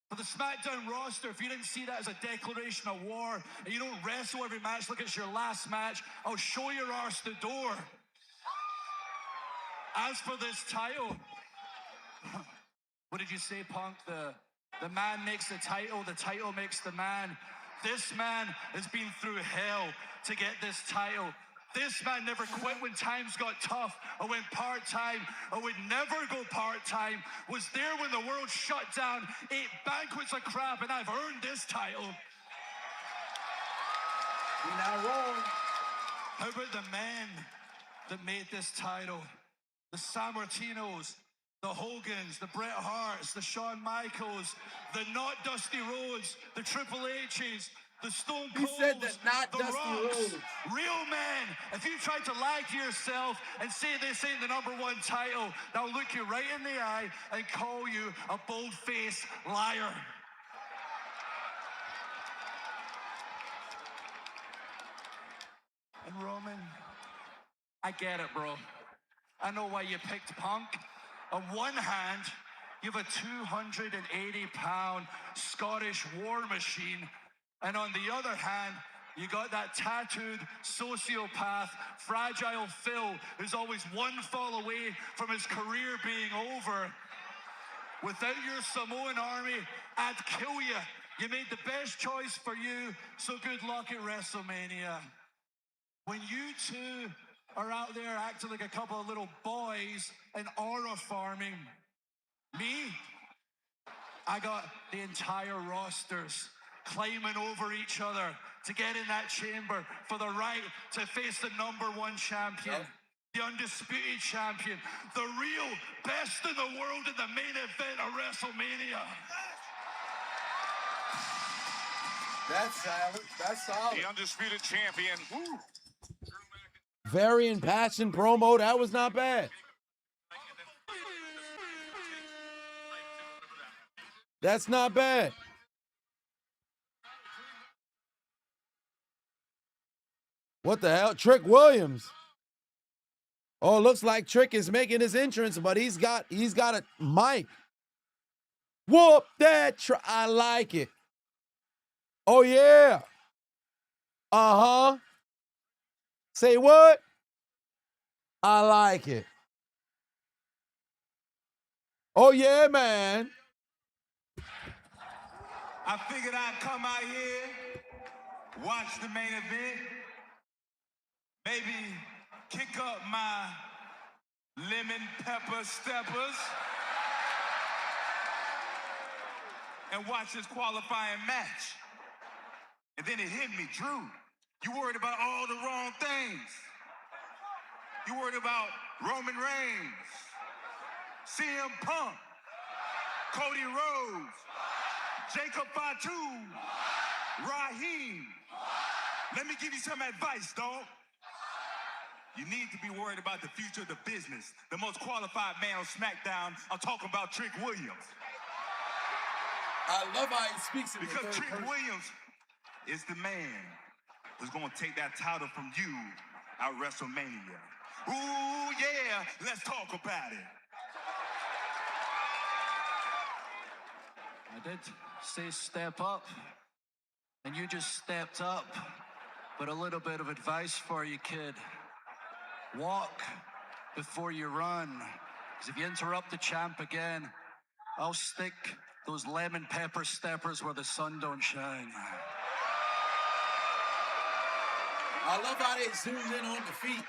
[SPEAKER 2] For the Smackdown roster, if you didn't see that as a declaration of war, and you don't wrestle every match like it's your last match, I'll show your arse the door. As for this title, what did you say, Punk? The man makes the title makes the man. This man has been through hell to get this title. This man never quit when times got tough or went part-time or would never go part-time. Was there when the world shut down, ate banquets of crap, and I've earned this title. You're not wrong. How about the men that made this title? The San Martinos, the Hogans, the Bret Harts, the Shawn Michaels, the not Dusty Rhodes, the Triple H's, the Stone Colds,
[SPEAKER 17] He said that not
[SPEAKER 2] the
[SPEAKER 17] Dusty
[SPEAKER 2] Rocks,
[SPEAKER 17] Rhodes.
[SPEAKER 2] real men. If you try to lie to yourself and say this ain't the #1 title, they'll look you right in the eye and call you a bold-faced liar. And Roman, I get it, bro. I know why you picked Punk. On one hand, you have a 280-pound Scottish war machine. And on the other hand, you got that tattooed sociopath, Fragile Phil, who's always one fall away from his career being over. Without your Samoan army, I'd kill you. You made the best choice for you, so good luck at WrestleMania. When you two are out there acting like a couple of little boys and aura farming, me, I got the entire rosters climbing over each other to get in that chamber for the right to face the #1 champion, the undisputed champion, the real best in the world in the main event of WrestleMania.
[SPEAKER 17] That's solid. That's solid.
[SPEAKER 18] The undisputed champion. Woo.
[SPEAKER 1] Very impassioned promo. That was not bad. That's not bad. What the hell? Trick Williams. Oh, looks like Trick is making his entrance, but he's got a mic. Whoop that! I like it. Oh yeah. Uh-huh. Say what? I like it. Oh yeah, man.
[SPEAKER 21] I figured I'd come out here, watch the main event, maybe kick up my lemon pepper steppers, and watch this qualifying match. And then it hit me, Drew, you worried about all the wrong things. You worried about Roman Reigns, CM Punk, Cody Rhodes, Jacob Fatu, Raheem. Let me give you some advice, dog. You need to be worried about the future of the business. The most qualified man on Smackdown, I'm talking about Trick Williams.
[SPEAKER 17] I love how he speaks in the
[SPEAKER 21] Because
[SPEAKER 17] third
[SPEAKER 21] Trick
[SPEAKER 17] person.
[SPEAKER 21] Williams is the man who's going to take that title from you at WrestleMania. Ooh, yeah, let's talk about it.
[SPEAKER 2] I did say step up, and you just stepped up. But a little bit of advice for you, kid. Walk before you run. Because if you interrupt the champ again, I'll stick those lemon pepper steppers where the sun don't shine.
[SPEAKER 17] I love how they zoomed in on the feet.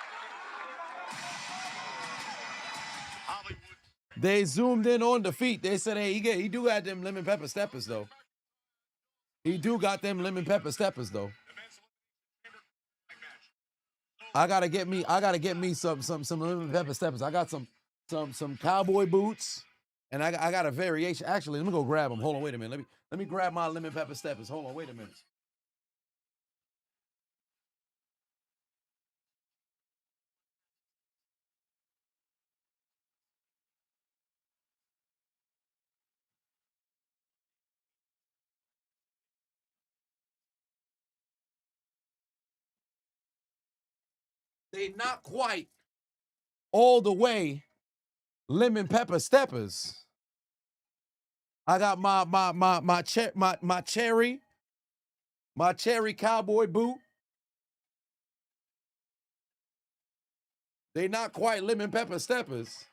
[SPEAKER 1] They zoomed in on the feet. They said, hey, he do got them lemon pepper steppers, though. He do got them lemon pepper steppers, though. I gotta get me some lemon pepper steppers. I got some cowboy boots, and I got a variation. Actually, let me go grab them. Hold on, wait a minute. Let me grab my lemon pepper steppers. Hold on, wait a minute. They not quite all the way lemon pepper steppers. I got my cherry cowboy boot. They not quite lemon pepper steppers,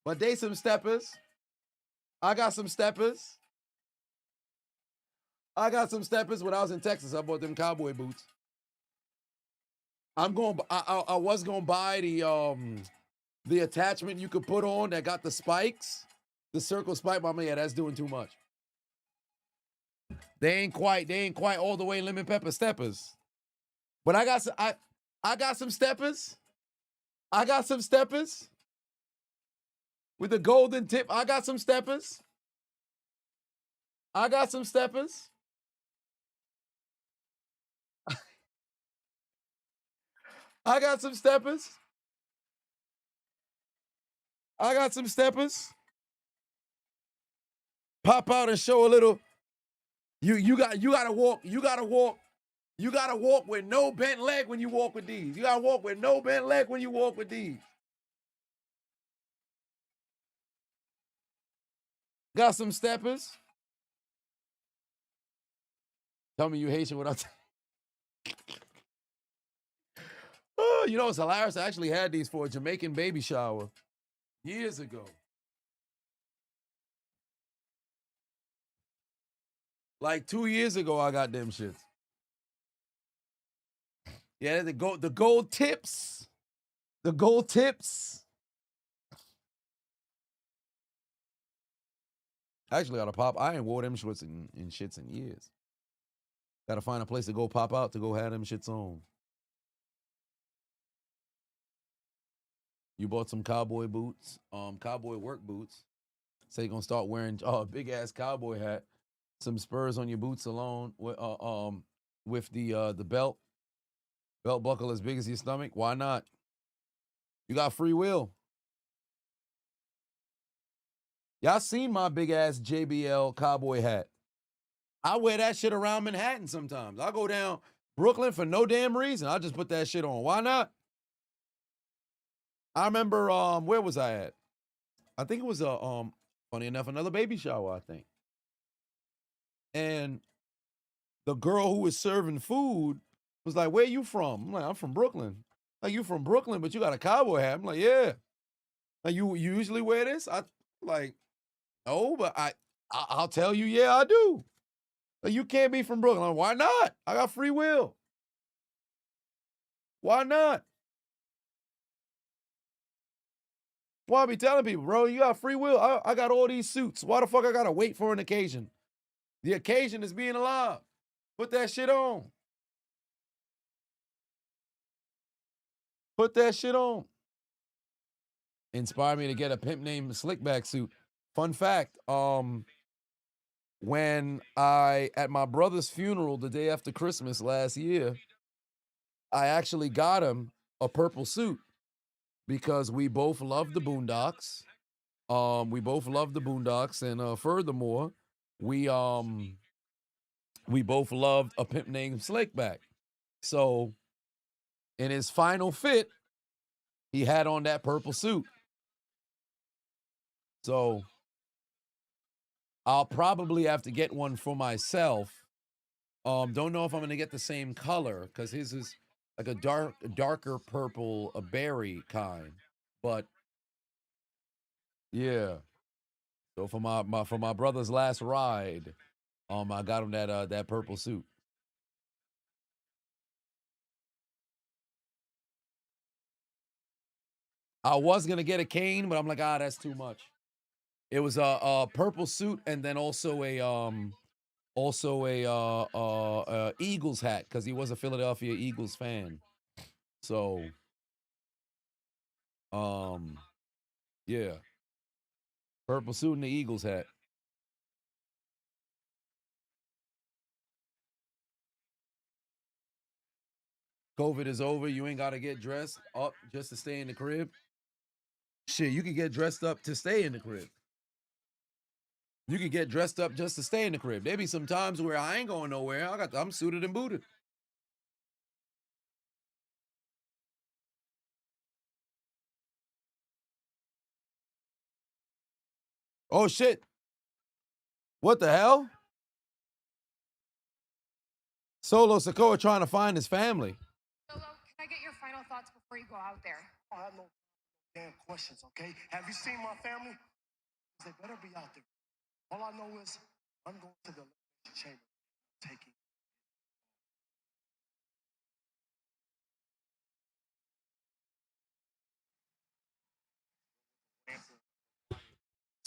[SPEAKER 1] but they some steppers. I got some steppers. I got some steppers when I was in Texas. I bought them cowboy boots. I was gonna buy the attachment you could put on that got the spikes, the circle spike. But yeah, that's doing too much. They ain't quite all the way lemon pepper steppers. But I got some steppers. I got some steppers with the golden tip. I got some steppers. I got some steppers. I got some steppers. I got some steppers. Pop out and show a little. You gotta walk with no bent leg when you walk with these. You gotta walk with no bent leg when you walk with these. Got some steppers. Tell me you Haitian what I'm saying. Oh, you know it's hilarious. I actually had these for a Jamaican baby shower years ago. Like 2 years ago, I got them shits. Yeah, the gold tips. The gold tips. I actually got to pop. I ain't wore them shits in shits in years. Got to find a place to go pop out to go have them shits on. You bought some cowboy boots, cowboy work boots. So you're gonna start wearing a big ass cowboy hat, some spurs on your boots alone, with the belt buckle as big as your stomach. Why not? You got free will. Y'all seen my big ass JBL cowboy hat? I wear that shit around Manhattan sometimes. I go down Brooklyn for no damn reason. I just put that shit on. Why not? I remember where was I at? I think it was funny enough, another baby shower, I think. And the girl who was serving food was like, "Where you from?" I'm like, "I'm from Brooklyn." Like, "You from Brooklyn, but you got a cowboy hat?" I'm like, "Yeah." Like, "You usually wear this?" I like, "No, but I'll tell you, yeah, I do." Like, "You can't be from Brooklyn." Like, "Why not? I got free will. Why not?" Well, I be telling people, bro, you got free will. I got all these suits. Why the fuck I gotta wait for an occasion? The occasion is being alive. Put that shit on. Put that shit on. Inspired me to get a pimp named Slickback suit. Fun fact, when at my brother's funeral the day after Christmas last year, I actually got him a purple suit because we both love the Boondocks. We both love the Boondocks, and furthermore, we both loved a pimp named Slickback. So, in his final fit, he had on that purple suit. So, I'll probably have to get one for myself. Don't know if I'm gonna get the same color because his is like a darker purple, a berry kind. But yeah. So for my brother's last ride, I got him that purple suit. I was gonna get a cane, but I'm like, that's too much. It was a purple suit and then also a Eagles hat because he was a Philadelphia Eagles fan. So, yeah, purple suit and the Eagles hat. COVID is over. You ain't gotta get dressed up just to stay in the crib. Shit, you can get dressed up to stay in the crib. You can get dressed up just to stay in the crib. There be some times where I ain't going nowhere. I'm suited and booted. Oh, shit. What the hell? Solo Sikoa trying to find his family.
[SPEAKER 10] Solo, can I get your final thoughts before you go out there?
[SPEAKER 11] I have no damn questions, okay? Have you seen my family? They better be out there. All I know is I'm going to the elimination chamber, taking.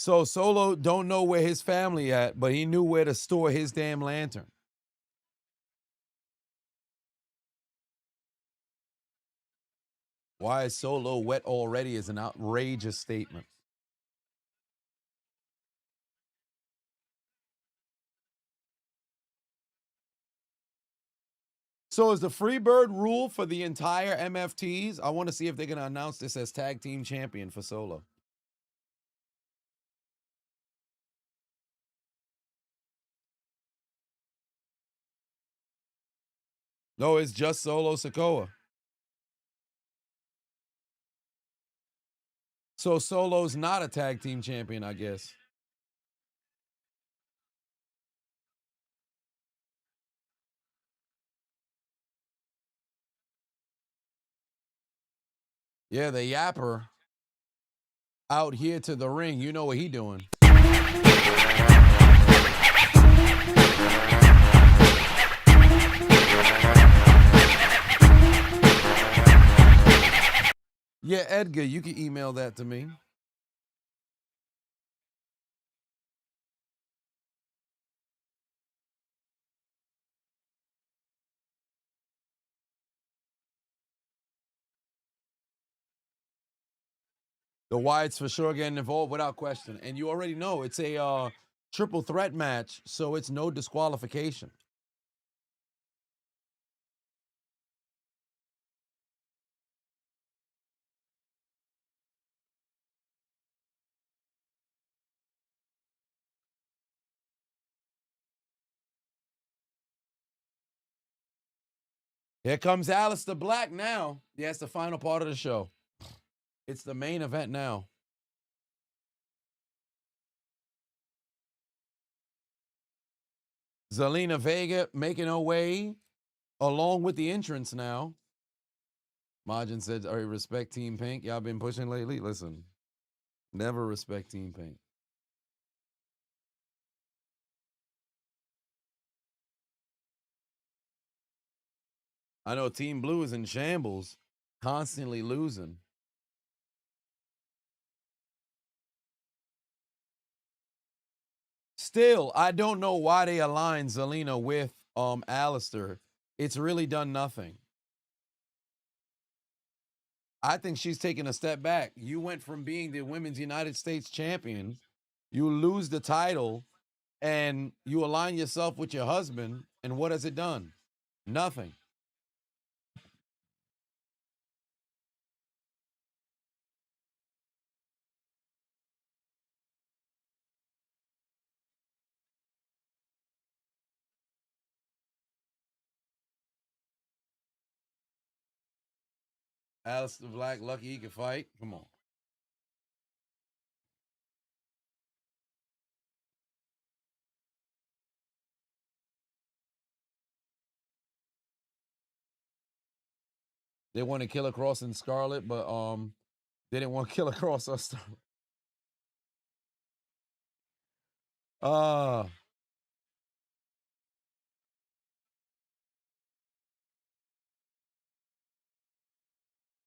[SPEAKER 1] So Solo don't know where his family at, but he knew where to store his damn lantern. Why is Solo wet already is an outrageous statement. So is the Freebird rule for the entire MFTs? I want to see if they're going to announce this as tag team champion for Solo. No, it's just Solo Sikoa. So Solo's not a tag team champion, I guess. Yeah, the yapper out here to the ring. You know what he doing. Yeah, Edgar, you can email that to me. The Wyatts for sure getting involved without question. And you already know it's a triple threat match, so it's no disqualification. Here comes Aleister Black now. Yeah, it's the final part of the show. It's the main event now. Zelina Vega making her way along with the entrance now. Majin said, "All right, respect Team Pink. Y'all been pushing lately? Listen, never respect Team Pink." I know Team Blue is in shambles, constantly losing. Still, I don't know why they aligned Zelina with Aleister. It's really done nothing. I think she's taking a step back. You went from being the Women's United States champion, you lose the title, and you align yourself with your husband, and what has it done? Nothing. Aleister Black, lucky he can fight. Come on. They want to kill across in Scarlet, but they didn't want to kill across us.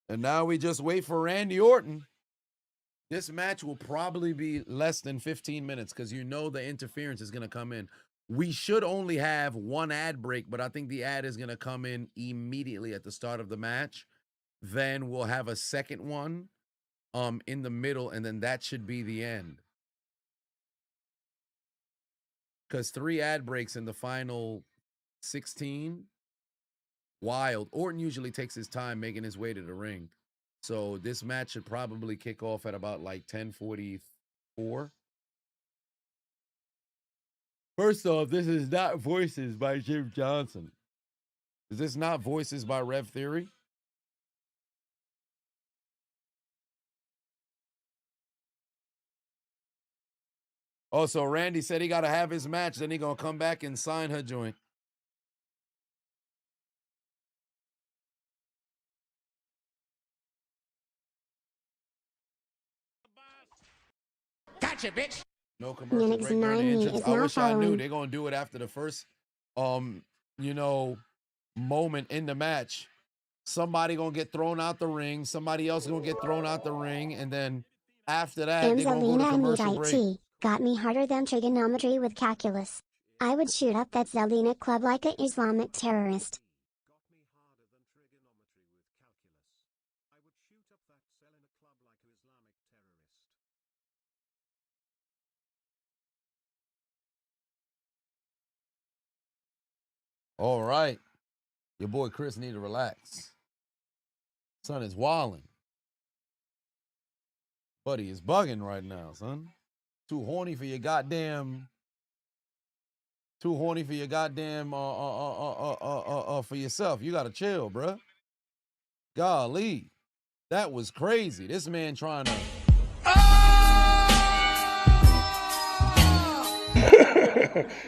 [SPEAKER 1] And now we just wait for Randy Orton. This match will probably be less than 15 minutes because you know the interference is going to come in. We should only have one ad break, but I think the ad is going to come in immediately at the start of the match. Then we'll have a second one in the middle, and then that should be the end. Because 3 ad breaks in the final 16. Wild. Orton usually takes his time making his way to the ring. So this match should probably kick off at about like 10:44. First off, this is not voices by Jim Johnson. Is this not voices by Rev Theory? Oh, so Randy said he got to have his match, then he going to come back and sign her joint.
[SPEAKER 12] Gotcha, bitch.
[SPEAKER 1] No commercial break during the entrance.
[SPEAKER 3] is
[SPEAKER 1] I
[SPEAKER 3] now
[SPEAKER 1] wish I knew.
[SPEAKER 3] following.
[SPEAKER 1] They're going to do it after the first, you know, moment in the match. Somebody going to get thrown out the ring. Somebody else going to get thrown out the ring. And then after that, they're going to go to commercial break.
[SPEAKER 3] Got me harder than trigonometry with calculus. I would shoot up that Zelina club like a Islamic terrorist.
[SPEAKER 1] All right. Your boy Chris need to relax. Son is wilding. Buddy is bugging right now, son. Too horny for your goddamn. Too horny for your goddamn. For yourself. You gotta chill, bruh. Golly, that was crazy. This man trying to.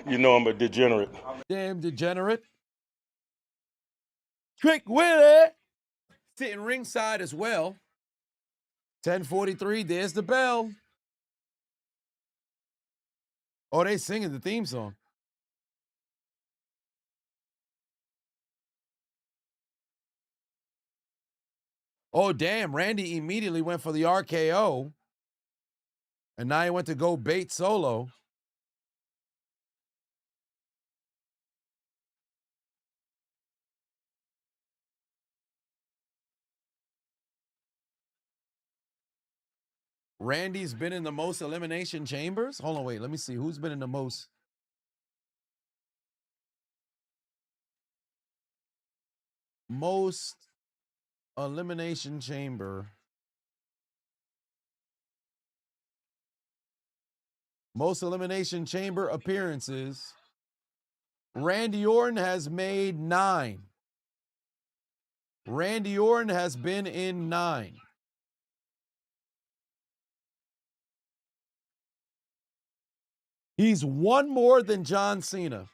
[SPEAKER 22] You know I'm a degenerate.
[SPEAKER 1] Damn degenerate. Trick Willie sitting ringside as well. 10:43. There's the bell. Oh, they singing the theme song. Oh, damn. Randy immediately went for the RKO. And now he went to go bait solo. Randy's been in the most elimination chambers. Hold on, wait. Let me see. Who's been in the most? Most elimination chamber. Most elimination chamber appearances. Randy Orton has made 9. Randy Orton has been in 9. He's one more than John Cena.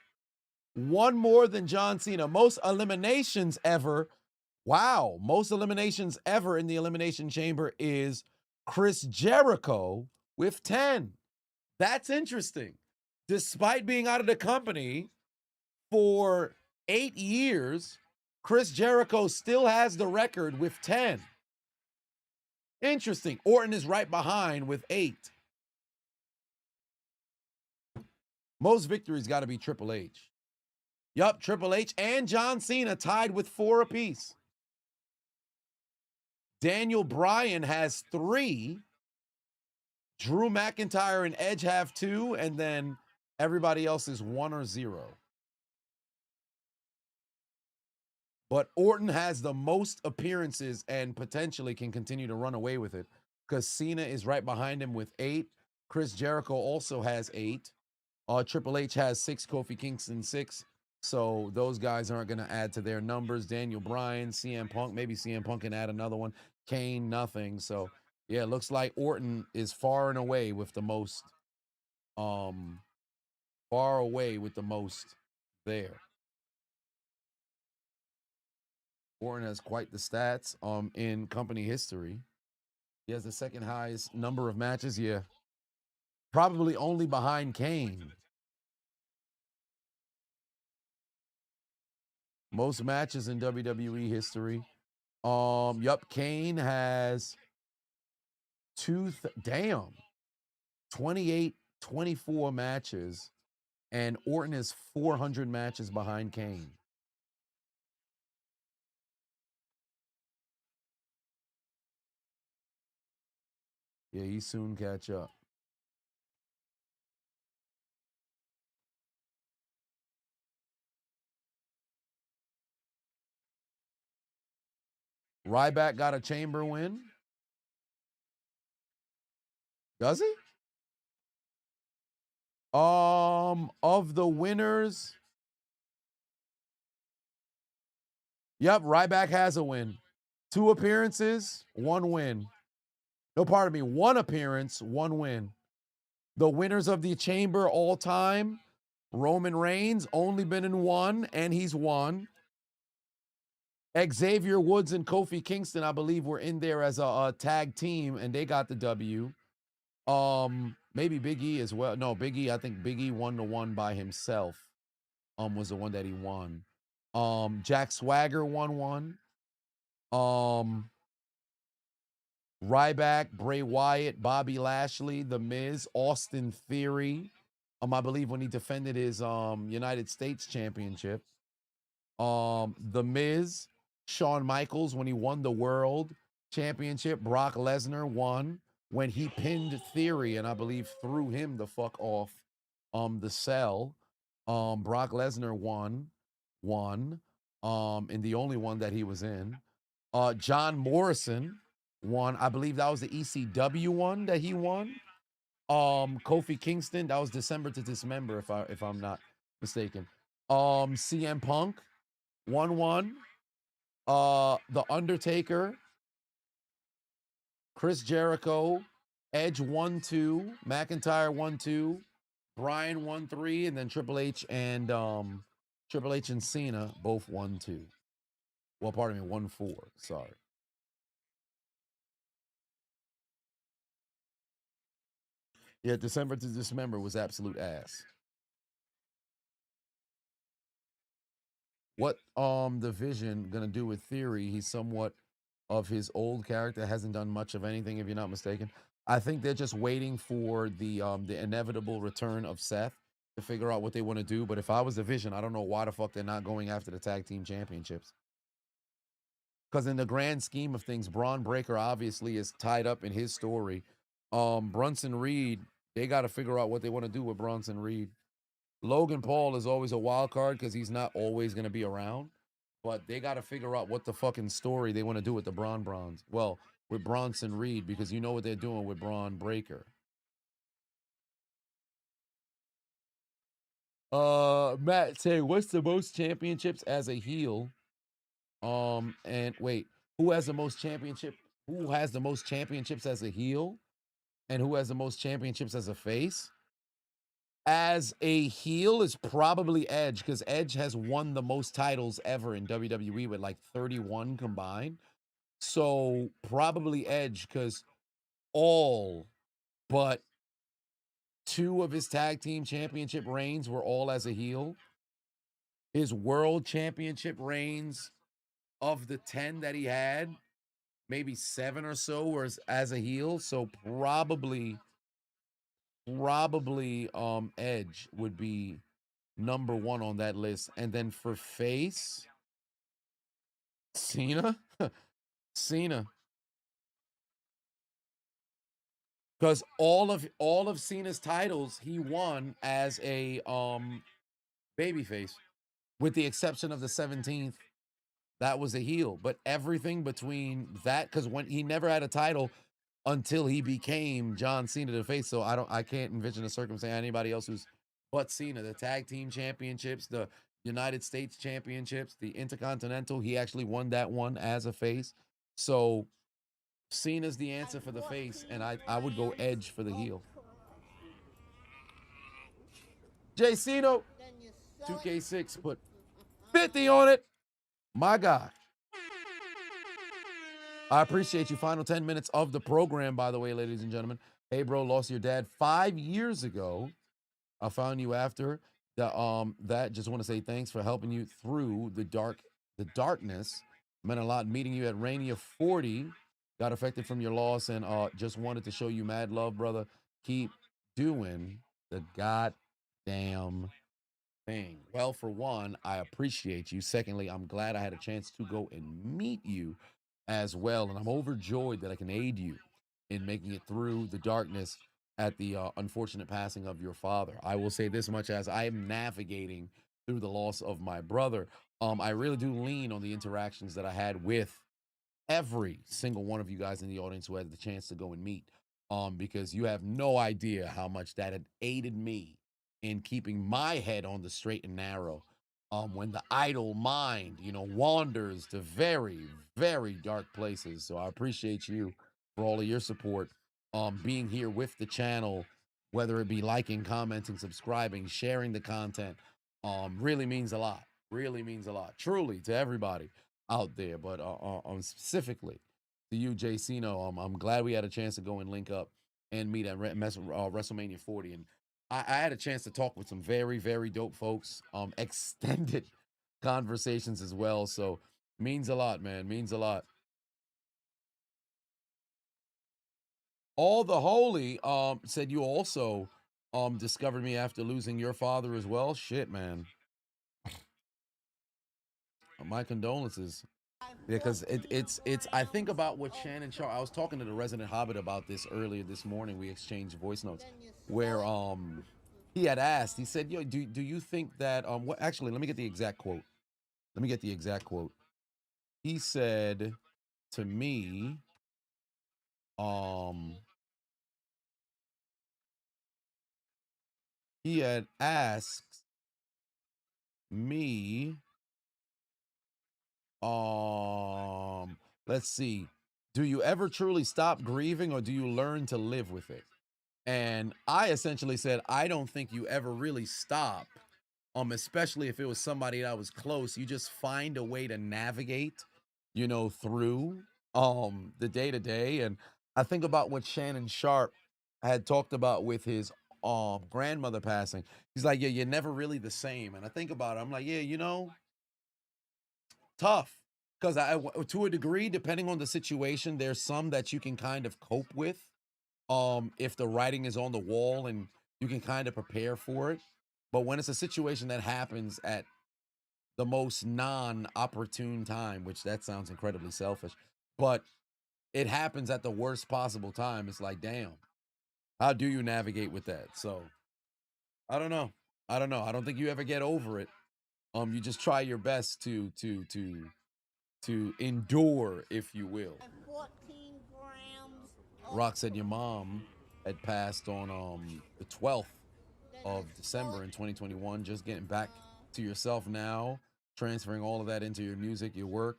[SPEAKER 1] One more than John Cena. Most eliminations ever. Wow. Most eliminations ever in the Elimination Chamber is Chris Jericho with 10. That's interesting. Despite being out of the company for 8 years, Chris Jericho still has the record with 10. Interesting. Orton is right behind with 8. Most victories got to be Triple H. Yup, Triple H and John Cena tied with 4 apiece. Daniel Bryan has 3. Drew McIntyre and Edge have 2, and then everybody else is 1 or 0. But Orton has the most appearances and potentially can continue to run away with it because Cena is right behind him with 8. Chris Jericho also has 8. Triple H has 6, Kofi Kingston 6. So those guys aren't going to add to their numbers. Daniel Bryan, CM Punk, maybe CM Punk can add another one. Kane, nothing. So yeah, it looks like Orton is far and away with the most. Far away with the most there. Orton has quite the stats in company history. He has the second highest number of matches. Yeah. Probably only behind Kane. Most matches in WWE history. Yup, Kane has 28, 24 matches, and Orton is 400 matches behind Kane. Yeah, he soon catch up. Ryback got a chamber win. Does he? Of the winners. Yep, Ryback has a win. 2 appearances, 1 win. No, pardon me, 1 appearance, 1 win. The winners of the chamber all time, Roman Reigns, only been in one, and he's won. Xavier Woods and Kofi Kingston, I believe, were in there as a tag team, and they got the W. Maybe Big E as well. No, Big E, I think Big E won the one by himself. Was the one that he won. Jack Swagger won one. Ryback, Bray Wyatt, Bobby Lashley, The Miz, Austin Theory. I believe when he defended his United States Championship. The Miz, Shawn Michaels when he won the World Championship. Brock Lesnar won when he pinned Theory and I believe threw him the fuck off the cell. Brock Lesnar won, and the only one that he was in. John Morrison won. I believe that was the ECW one that he won. Kofi Kingston, that was December to Dismember, if I'm not mistaken. CM Punk won one. The Undertaker, Chris Jericho, Edge 1-2, McIntyre 1-2, Bryan 1-3, and then Triple H and Cena both 1-2. Well, pardon me, 1-4. Sorry. Yeah, December to Dismember was absolute ass. What the Vision gonna do with Theory? He's somewhat of his old character, hasn't done much of anything, if you're not mistaken. I think they're just waiting for the inevitable return of Seth to figure out what they want to do. But if I was the Vision, I don't know why the fuck they're not going after the tag team championships. Because in the grand scheme of things, Braun Breaker obviously is tied up in his story. Bronson Reed, they got to figure out what they want to do with Bronson Reed. Logan Paul is always a wild card because he's not always going to be around. But they got to figure out what the fucking story they want to do with the Bronze. Well, with Bronson Reed, because you know what they're doing with Braun Breaker. Matt saying, what's the most championships as a heel? And wait, who has the most championship? Who has the most championships as a heel? And who has the most championships as a face? As a heel is probably Edge, because Edge has won the most titles ever in WWE with like 31 combined. So probably Edge, because all but 2 of his tag team championship reigns were all as a heel. His world championship reigns, of the 10 that he had, maybe 7 or so were as a heel. So probably Edge would be number 1 on that list. And then for face, Cena. Cena. Because all of Cena's titles he won as a babyface, with the exception of the 17th, that was a heel. But everything between that, because when he never had a title until he became John Cena the face. So I can't envision a circumstance anybody else who's but Cena. The tag team championships, the United States championships, the Intercontinental, he actually won that one as a face. So Cena's the answer for the face, and I would go Edge for the heel. Jay Cena, 2K6 put 50 on it. My God. I appreciate you. Final 10 minutes of the program, by the way, ladies and gentlemen. Hey, bro, lost your dad 5 years ago. I found you after that. Just want to say thanks for helping you through the darkness. Meant a lot meeting you at Rainier 40. Got affected from your loss, and just wanted to show you mad love, brother. Keep doing the goddamn thing. Well, for one, I appreciate you. Secondly, I'm glad I had a chance to go and meet you as well, and I'm overjoyed that I can aid you in making it through the darkness at the unfortunate passing of your father. I will say this much, as I am navigating through the loss of my brother, I really do lean on the interactions that I had with every single one of you guys in the audience who had the chance to go and meet, because you have no idea how much that had aided me in keeping my head on the straight and narrow, when the idle mind, wanders to very, very dark places. So I appreciate you for all of your support, being here with the channel, whether it be liking, commenting, subscribing, sharing the content, really means a lot. Really means a lot, truly, to everybody out there. But specifically to you, JCino, I'm glad we had a chance to go and link up and meet at WrestleMania 40. And I had a chance to talk with some very, very dope folks, extended conversations as well. So means a lot, man. Means a lot. All the Holy said you also discovered me after losing your father as well. Shit, man. My condolences. Because it's I think about what Shannon Sharp. I was talking to the resident Hobbit about this earlier this morning. We exchanged voice notes where he had asked. He said, "Yo, do you think that what?" Actually, let me get the exact quote. Let me get the exact quote. He said to me, he had asked me, let's see, do you ever truly stop grieving or do you learn to live with it? And I essentially said, I don't think you ever really stop. Especially if it was somebody that was close, you just find a way to navigate, through the day to day. And I think about what Shannon Sharp had talked about with his grandmother passing. He's like, yeah, you're never really the same. And I think about it, I'm like, yeah, tough. Because to a degree, depending on the situation, there's some that you can kind of cope with. If the writing is on the wall and you can kind of prepare for it. But when it's a situation that happens at the most non-opportune time, which that sounds incredibly selfish, but it happens at the worst possible time, it's like, damn, how do you navigate with that? So I don't know. I don't think you ever get over it. You just try your best to endure, if you will. Rock said your mom had passed on the 12th of December in 2021. Just getting back to yourself now, transferring all of that into your music, your work.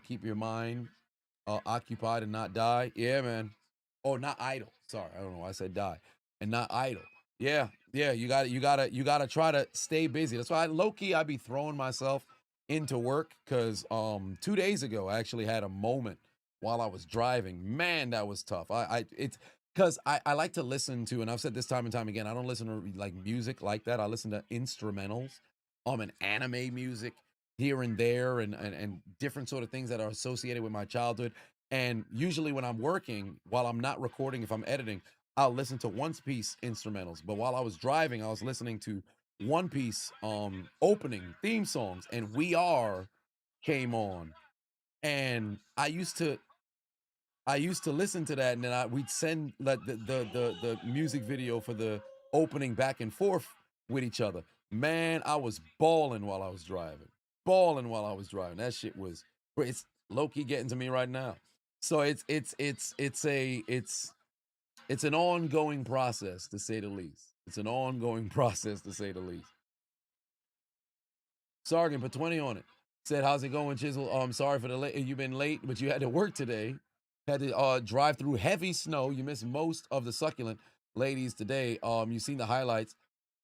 [SPEAKER 1] Keep your mind occupied and not die. Yeah, man. Oh, not idle. Sorry, I don't know why I said die and not idle. Yeah. You gotta try to stay busy. That's why low key I be throwing myself into work because 2 days ago I actually had a moment while I was driving. Man, that was tough. It's because I like to listen to, and I've said this time and time again, I don't listen to like music like that. I listen to instrumentals, and anime music here and there, and different sort of things that are associated with my childhood. And usually when I'm working, while I'm not recording, if I'm editing, I'll listen to One Piece instrumentals. But while I was driving, I was listening to One Piece opening theme songs, and We Are came on, and I used to listen to that, and then we'd send like the music video for the opening back and forth with each other. Man, I was balling while I was driving. That shit was, it's low-key getting to me right now. So it's an ongoing process, to say the least. Sargent put 20 on it. Said, how's it going, Chisel? I'm sorry for the late. You've been late, but you had to work today. Had to drive through heavy snow. You missed most of the succulent ladies today. You seen the highlights.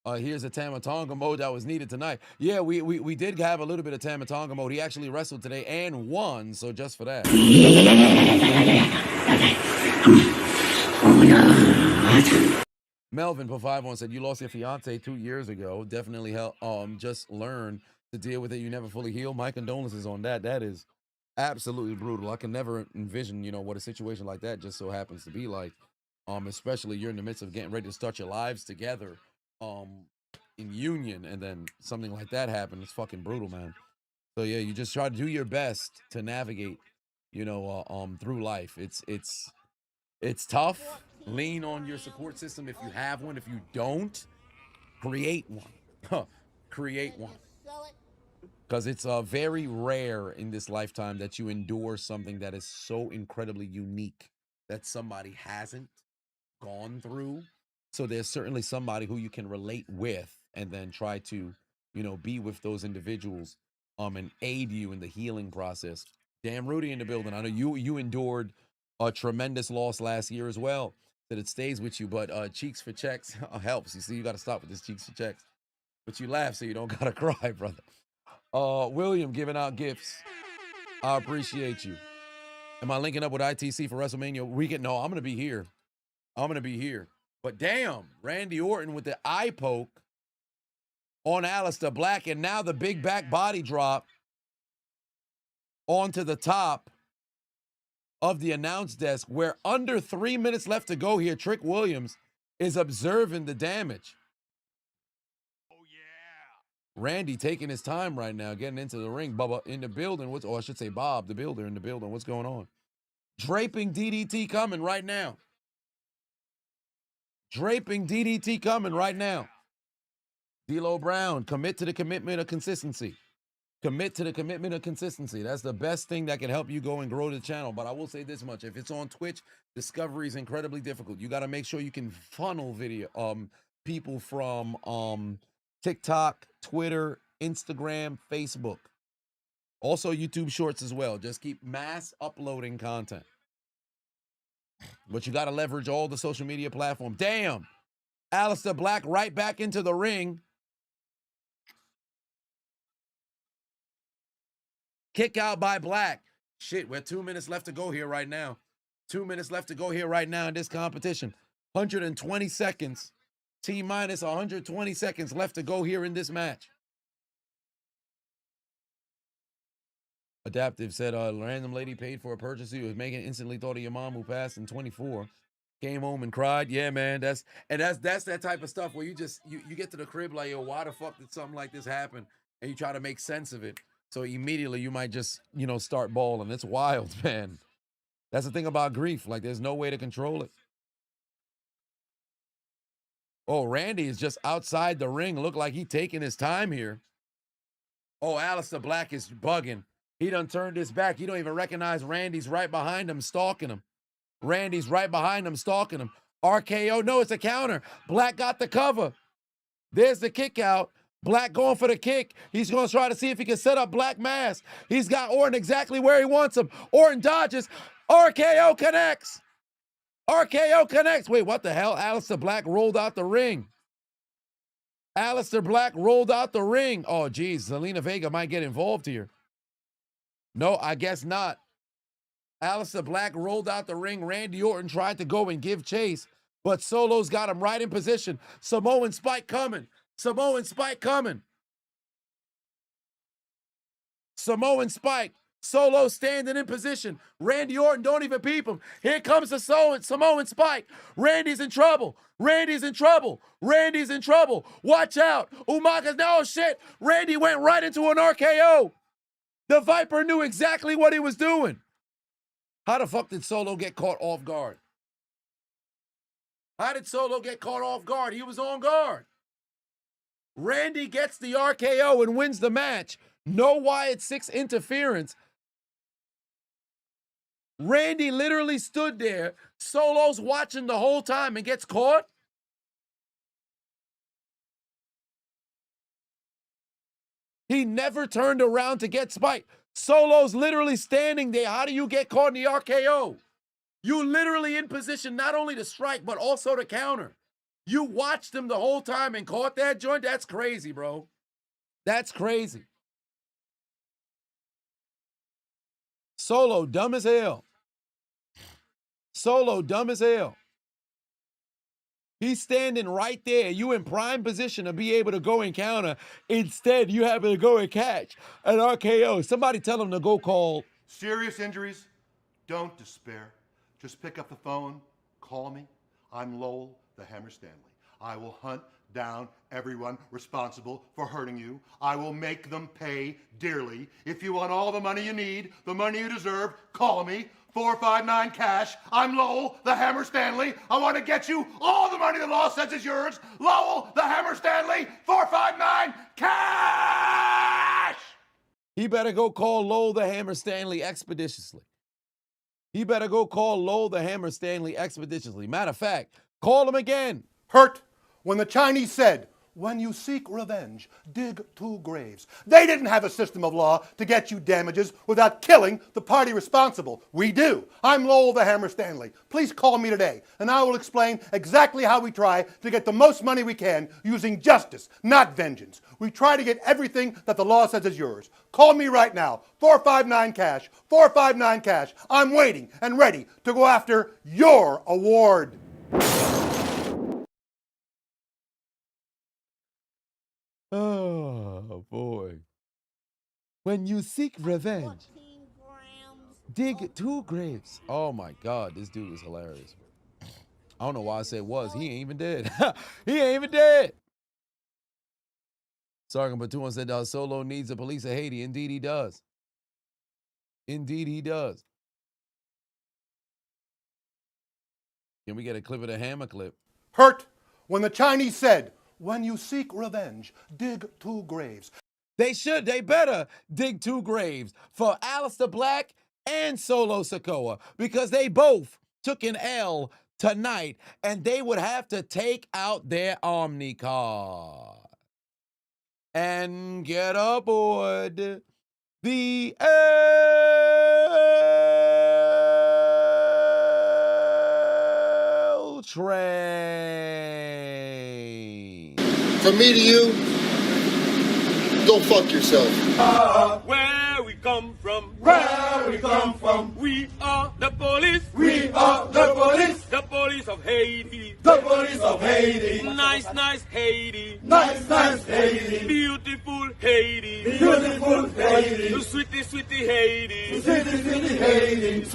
[SPEAKER 1] Here's a Tamatonga mode that was needed tonight. Yeah, we did have a little bit of Tamatonga mode. He actually wrestled today and won, so just for that. Melvin for 5-1 said, you lost your fiance 2 years ago. Definitely help. Just learn to deal with it. You never fully heal. My condolences on that. That is absolutely brutal. I can never envision, what a situation like that just so happens to be like. Especially you're in the midst of getting ready to start your lives together, in union, and then something like that happened. It's fucking brutal, man. So yeah, you just try to do your best to navigate, through life. It's tough. Lean on your support system if you have one. If you don't, create one. Create one. Because it's very rare in this lifetime that you endure something that is so incredibly unique that somebody hasn't gone through. So there's certainly somebody who you can relate with and then try to, be with those individuals and aid you in the healing process. Damn, Rudy in the building. I know you endured a tremendous loss last year as well. that it stays with you, but cheeks for checks helps. You see, you got to stop with this cheeks for checks. But you laugh so you don't got to cry, brother. William giving out gifts. I appreciate you. Am I linking up with ITC for WrestleMania weekend? No, I'm going to be here. I'm going to be here. But damn, Randy Orton with the eye poke on Aleister Black, and now the big back body drop onto the top of the announce desk, where under 3 minutes left to go here, Trick Williams is observing the damage. Oh, yeah. Randy taking his time right now, getting into the ring. Bubba in the building. I should say Bob, the builder, in the building. What's going on? Draping DDT coming right now. Draping DDT coming right now. D'Lo Brown, commit to the commitment of consistency. Commit to the commitment of consistency. That's the best thing that can help you go and grow the channel. But I will say this much. If it's on Twitch, discovery is incredibly difficult. You got to make sure you can funnel people from TikTok, Twitter, Instagram, Facebook. Also YouTube Shorts as well. Just keep mass uploading content. But you got to leverage all the social media platforms. Damn. Aleister Black right back into the ring. Kick out by Black. Shit, we're 2 minutes left to go here right now. 2 minutes left to go here right now in this competition. 120 seconds. T-minus 120 seconds left to go here in this match. Adaptive said, random lady paid for a purchase he was making, instantly thought of your mom who passed in 24. Came home and cried. Yeah, man, that's that type of stuff where you get to the crib like, yo, why the fuck did something like this happen? And you try to make sense of it. So immediately you might just, start bawling. It's wild, man. That's the thing about grief. Like, there's no way to control it. Oh, Randy is just outside the ring. Look like he taking his time here. Oh, Aleister Black is bugging. He done turned his back. You don't even recognize Randy's right behind him, stalking him. Randy's right behind him, stalking him. RKO. No, it's a counter. Black got the cover. There's the kick out. Black going for the kick. He's going to try to see if he can set up Black Mass. He's got Orton exactly where he wants him. Orton dodges. RKO connects. RKO connects. Wait, what the hell? Aleister Black rolled out the ring. Aleister Black rolled out the ring. Oh, geez. Zelina Vega might get involved here. No, I guess not. Aleister Black rolled out the ring. Randy Orton tried to go and give chase, but Solo's got him right in position. Samoan Spike coming. Samoan Spike coming. Samoan Spike. Solo standing in position. Randy Orton don't even peep him. Here comes the Samoan Spike. Randy's in trouble. Randy's in trouble. Randy's in trouble. Watch out. Umaga's now, oh shit. Randy went right into an RKO. The Viper knew exactly what he was doing. How the fuck did Solo get caught off guard? How did Solo get caught off guard? He was on guard. Randy gets the RKO and wins the match. No Wyatt 6 interference. Randy literally stood there. Solo's watching the whole time and gets caught. He never turned around to get Spike. Solo's literally standing there. How do you get caught in the RKO? You literally in position not only to strike, but also to counter. You watched him the whole time and caught that joint? That's crazy, bro. That's crazy. Solo, dumb as hell. Solo, dumb as hell. He's standing right there. You in prime position to be able to go and counter. Instead, you having to go and catch an RKO. Somebody tell him to go call.
[SPEAKER 11] Serious injuries, don't despair. Just pick up the phone, call me. I'm Lowell, the Hammer Stanley. I will hunt down everyone responsible for hurting you. I will make them pay dearly. If you want all the money you need, the money you deserve, call me. 459 cash. I'm Lowell, the Hammer Stanley. I want to get you all the money the law says is yours. Lowell, the Hammer Stanley. 459 cash.
[SPEAKER 1] He better go call Lowell, the Hammer Stanley expeditiously. He better go call Lowell, the Hammer Stanley expeditiously. Matter of fact, call him again.
[SPEAKER 11] Hurt when the Chinese said,
[SPEAKER 12] when you seek revenge, dig 2 graves. They didn't have a system of law to get you damages without killing the party responsible. We do. I'm Lowell the Hammer Stanley. Please call me today, and I will explain exactly how we try to get the most money we can using justice, not vengeance. We try to get everything that the law says is yours. Call me right now, 459-CASH, 459-CASH. I'm waiting and ready to go after your award.
[SPEAKER 1] Oh, boy. When you seek revenge, dig 2 graves. Oh, my God. This dude is hilarious. I don't know why I said was. He ain't even dead. He ain't even dead. Sergeant Batuan said Solo needs the police of Haiti. Indeed, he does. Indeed, he does. Can we get a clip of the hammer clip?
[SPEAKER 12] Hurt when the Chinese said, when you seek revenge, dig 2 graves.
[SPEAKER 1] They better dig 2 graves for Aleister Black and Solo Sikoa, because they both took an L tonight, and they would have to take out their Omni card and get aboard the L train.
[SPEAKER 15] From me to you, go fuck yourself.
[SPEAKER 8] Where we come from, we are the police, the police of Haiti, nice Haiti, beautiful Haiti, sweetie Haiti, sweetie Haiti.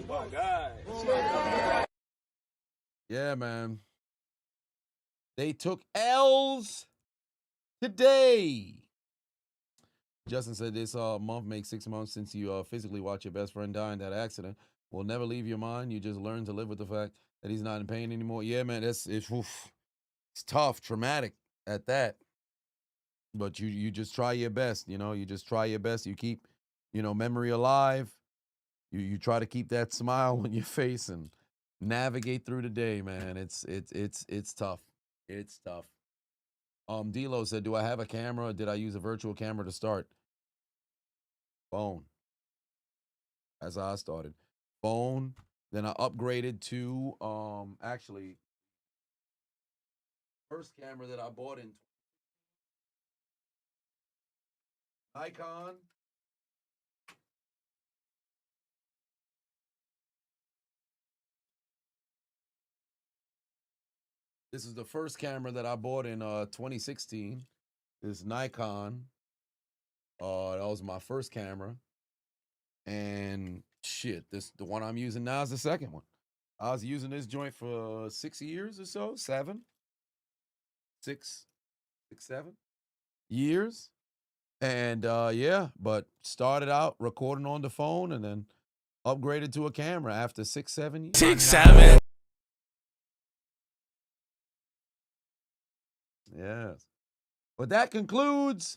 [SPEAKER 8] Oh, God.
[SPEAKER 1] Yeah, man. They took L's today. Justin said this month makes 6 months since you physically watched your best friend die in that accident. Will never leave your mind. You just learn to live with the fact that he's not in pain anymore. Yeah, man, it's tough, traumatic at that. But you just try your best, you know. You just try your best. You keep, memory alive. You try to keep that smile on your face and navigate through the day, man. It's tough. It's tough. D-Lo said, do I have a camera? Or did I use a virtual camera to start? Phone. That's how I started. Phone. Then I upgraded to actually first camera that I bought in Nikon. This is the first camera that I bought in 2016. This Nikon. That was my first camera. And shit, the one I'm using now is the second one. I was using this joint for 6 years or so, 7 years. And yeah, but started out recording on the phone and then upgraded to a camera after 6-7 years.
[SPEAKER 23] 6-7.
[SPEAKER 1] Yes. But that concludes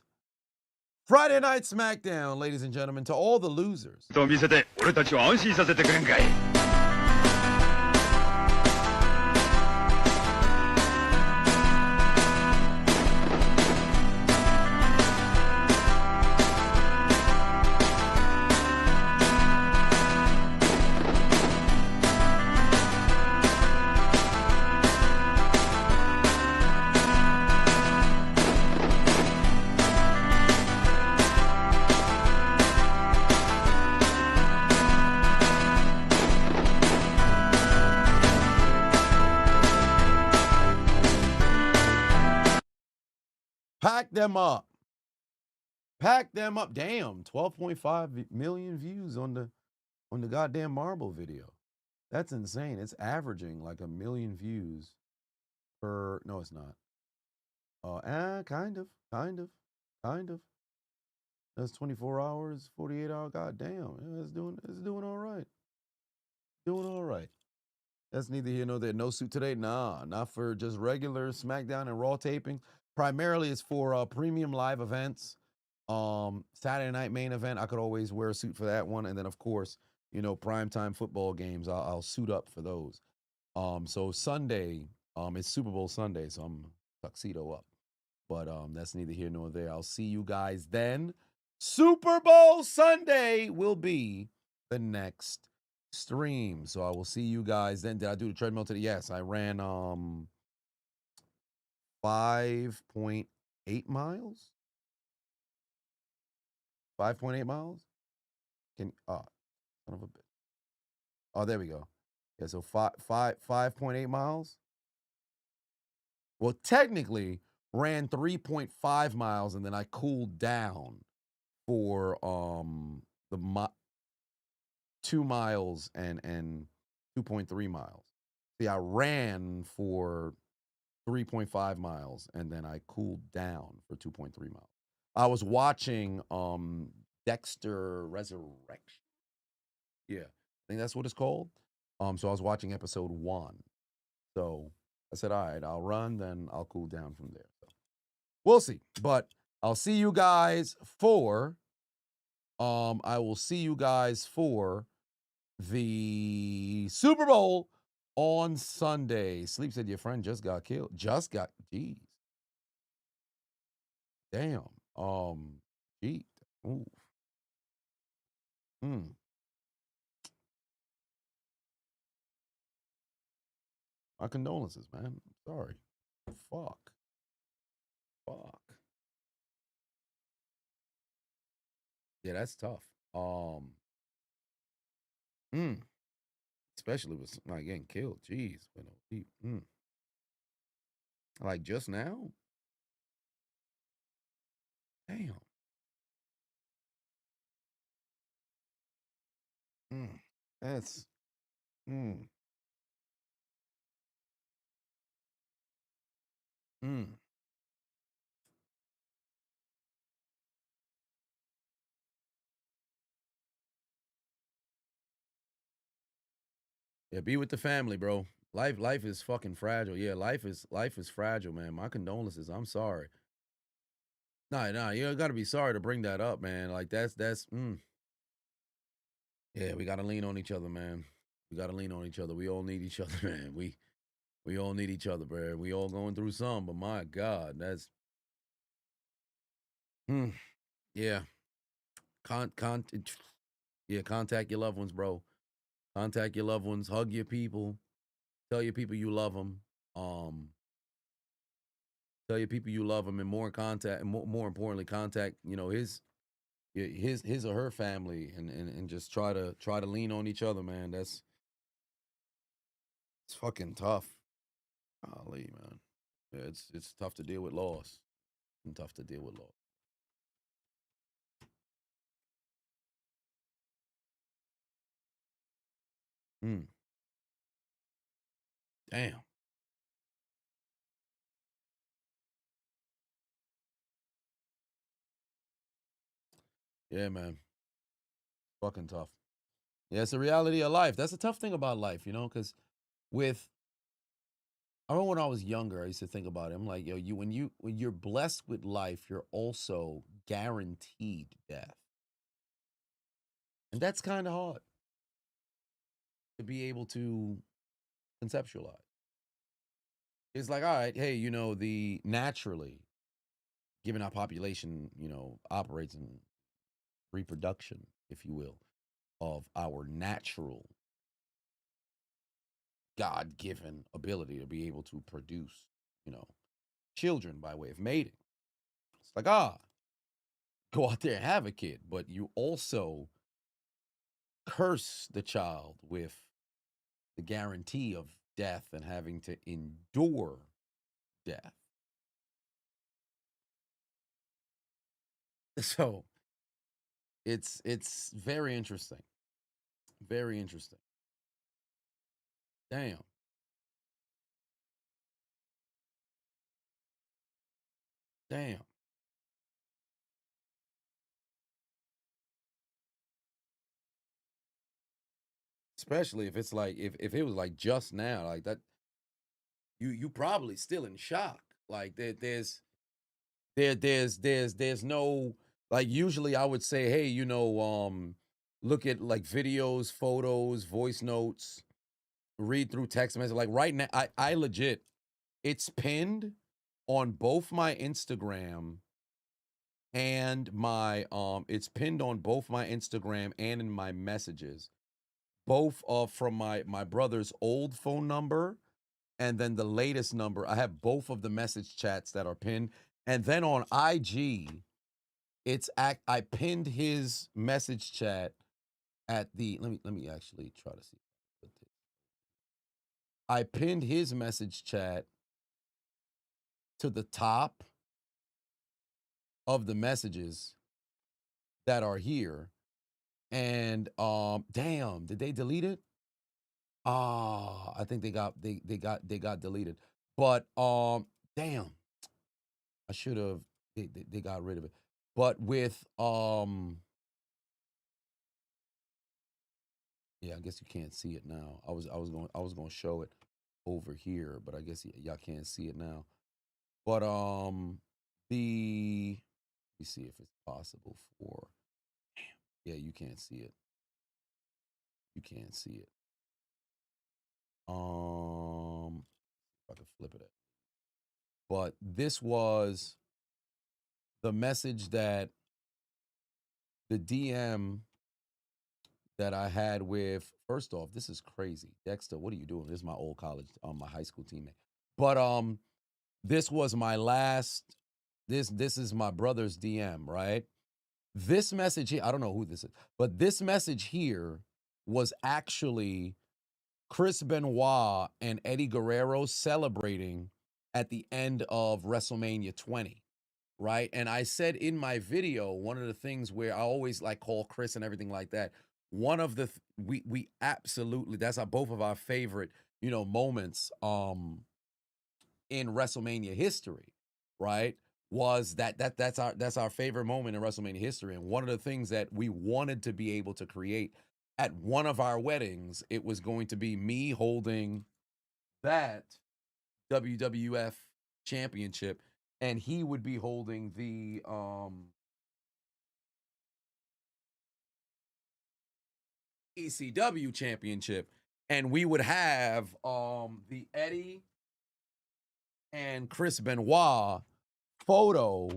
[SPEAKER 1] Friday Night Smackdown, ladies and gentlemen, to all the losers. Pack them up. Pack them up. Damn, 12.5 million views on the goddamn Marble video. That's insane. It's averaging like 1 million views per. No, it's not. Kind of. That's 24 hours, 48 hours. God damn, yeah, it's doing all right. Doing all right. That's neither here nor there. No suit today? Nah, not for just regular SmackDown and Raw taping. Primarily, it's for premium live events. Saturday night main event, I could always wear a suit for that one. And then, of course, you know, primetime football games, I'll suit up for those. So Sunday, it's Super Bowl Sunday, so I'm tuxedo up. But that's neither here nor there. I'll see you guys then. Super Bowl Sunday will be the next stream. So I will see you guys then. Did I do the treadmill today? Yes, I ran 5.8 miles. 5.8 miles? Son of a bit. Oh, there we go. Yeah, so 5.8 miles. Well, technically ran 3.5 miles, and then I cooled down for the 2 miles and 2.3 miles. See, I ran for 3.5 miles, and then I cooled down for 2.3 miles. I was watching Dexter Resurrection. Yeah, I think that's what it's called. So I was watching episode 1. So I said, all right, I'll run, then I'll cool down from there. So we'll see. But I'll see you guys for I will see you guys for the Super Bowl on Sunday. Sleep said your friend just got killed. Geez. Damn. Gee. Ooh. My condolences, man. Sorry. Fuck. Yeah, that's tough. Especially with not getting killed. Jeez. Like just now? Damn. That's Yeah, be with the family, bro. Life is fucking fragile. Yeah, life is fragile, man. My condolences. I'm sorry. Nah, you gotta be sorry to bring that up, man. Like that's Yeah, we gotta lean on each other, man. We gotta lean on each other. We all need each other, man. We all need each other, bro. We all going through some, but my God, that's yeah. Contact your loved ones, bro. Contact your loved ones. Hug your people. Tell your people you love them. Tell your people you love them, and more importantly, contact his or her family, and just try to lean on each other, man. It's fucking tough. Golly, man. Yeah, it's tough to deal with loss. And tough to deal with loss. Damn. Yeah, man. Fucking tough. Yeah, it's the reality of life. That's a tough thing about life, because I remember when I was younger, I used to think about it. I'm like, yo, when you're blessed with life, you're also guaranteed death. And that's kind of hard to be able to conceptualize. It's like, all right, hey, the naturally, given our population, operates in reproduction, if you will, of our natural God-given ability to be able to produce, children by way of mating. It's like, go out there and have a kid, but you also curse the child with the guarantee of death and having to endure death. So it's very interesting. Very interesting. Damn. Especially if it's like if it was like just now, like that, you probably still in shock. Like there's no Like usually I would say, hey, you know, look at like videos, photos, voice notes, read through text message. Like right now, I legit, it's pinned on both my Instagram and my it's pinned on both my Instagram and in my messages. Both from my brother's old phone number and then the latest number. I have both of the message chats that are pinned. And then on IG, I pinned his message chat at the let me actually try to see. I pinned his message chat to the top of the messages that are here. And damn, did they delete it? Ah, I think they got deleted. But damn, I should have they got rid of it. But with yeah, I guess you can't see it now. I was going to show it over here, but I guess y'all can't see it now. But let me see if it's possible for yeah, you can't see it. You can't see it. If I could flip it. But this was the message that the DM that I had with, first off, this is crazy. Dexter, what are you doing? This is my old college, my high school teammate. But this was my last, this is my brother's DM, right? This message here, I don't know who this is, but this message here was actually Chris Benoit and Eddie Guerrero celebrating at the end of WrestleMania 20, right? And I said in my video, one of the things where I always like call Chris and everything like that, one of the we absolutely, that's both of our favorite, you know, moments in WrestleMania history, right? Was that's our favorite moment in WrestleMania history. And one of the things that we wanted to be able to create at one of our weddings, it was going to be me holding that WWF championship, and he would be holding the ECW championship, and we would have the Eddie and Chris Benoit photo.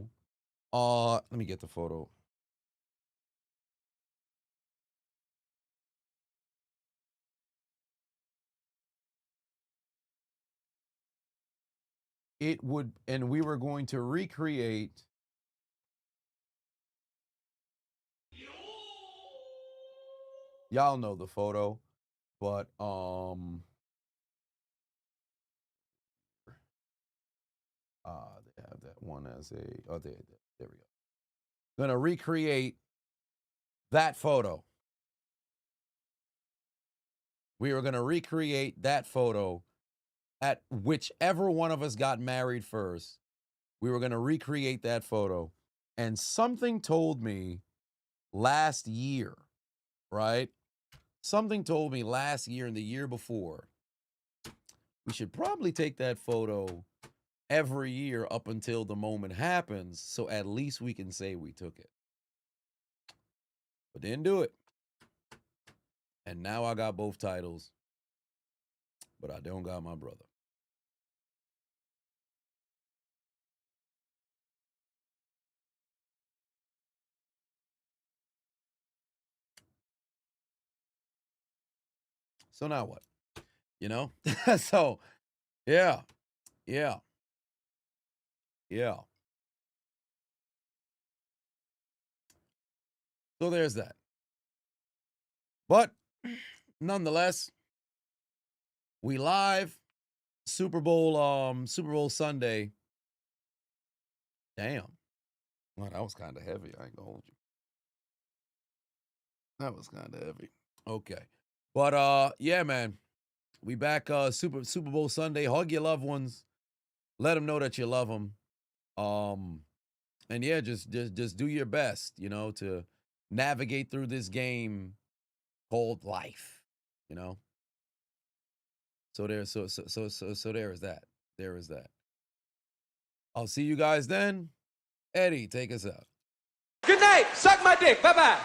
[SPEAKER 1] Let me get the photo. It would, and we were going to recreate y'all know the photo, but they have that one as a there we go. Gonna recreate that photo. We were gonna recreate that photo at whichever one of us got married first. We were gonna recreate that photo. And something told me last year, right? Something told me last year and the year before, we should probably take that photo every year up until the moment happens, so at least we can say we took it. But didn't do it. And now I got both titles, but I don't got my brother. So now what? You know? So, yeah. Yeah. Yeah. So there's that. But nonetheless, we live Super Bowl Sunday. Damn. Well, that was kind of heavy. I ain't gonna hold you. That was kind of heavy. Okay. But yeah, man. We back Super Bowl Sunday. Hug your loved ones. Let them know that you love them. And yeah, just do your best, you know, to navigate through this game called life, you know. So there is that. There is that. I'll see you guys then. Eddie, take us out.
[SPEAKER 16] Good night.
[SPEAKER 5] night. Suck my dick. Bye-bye.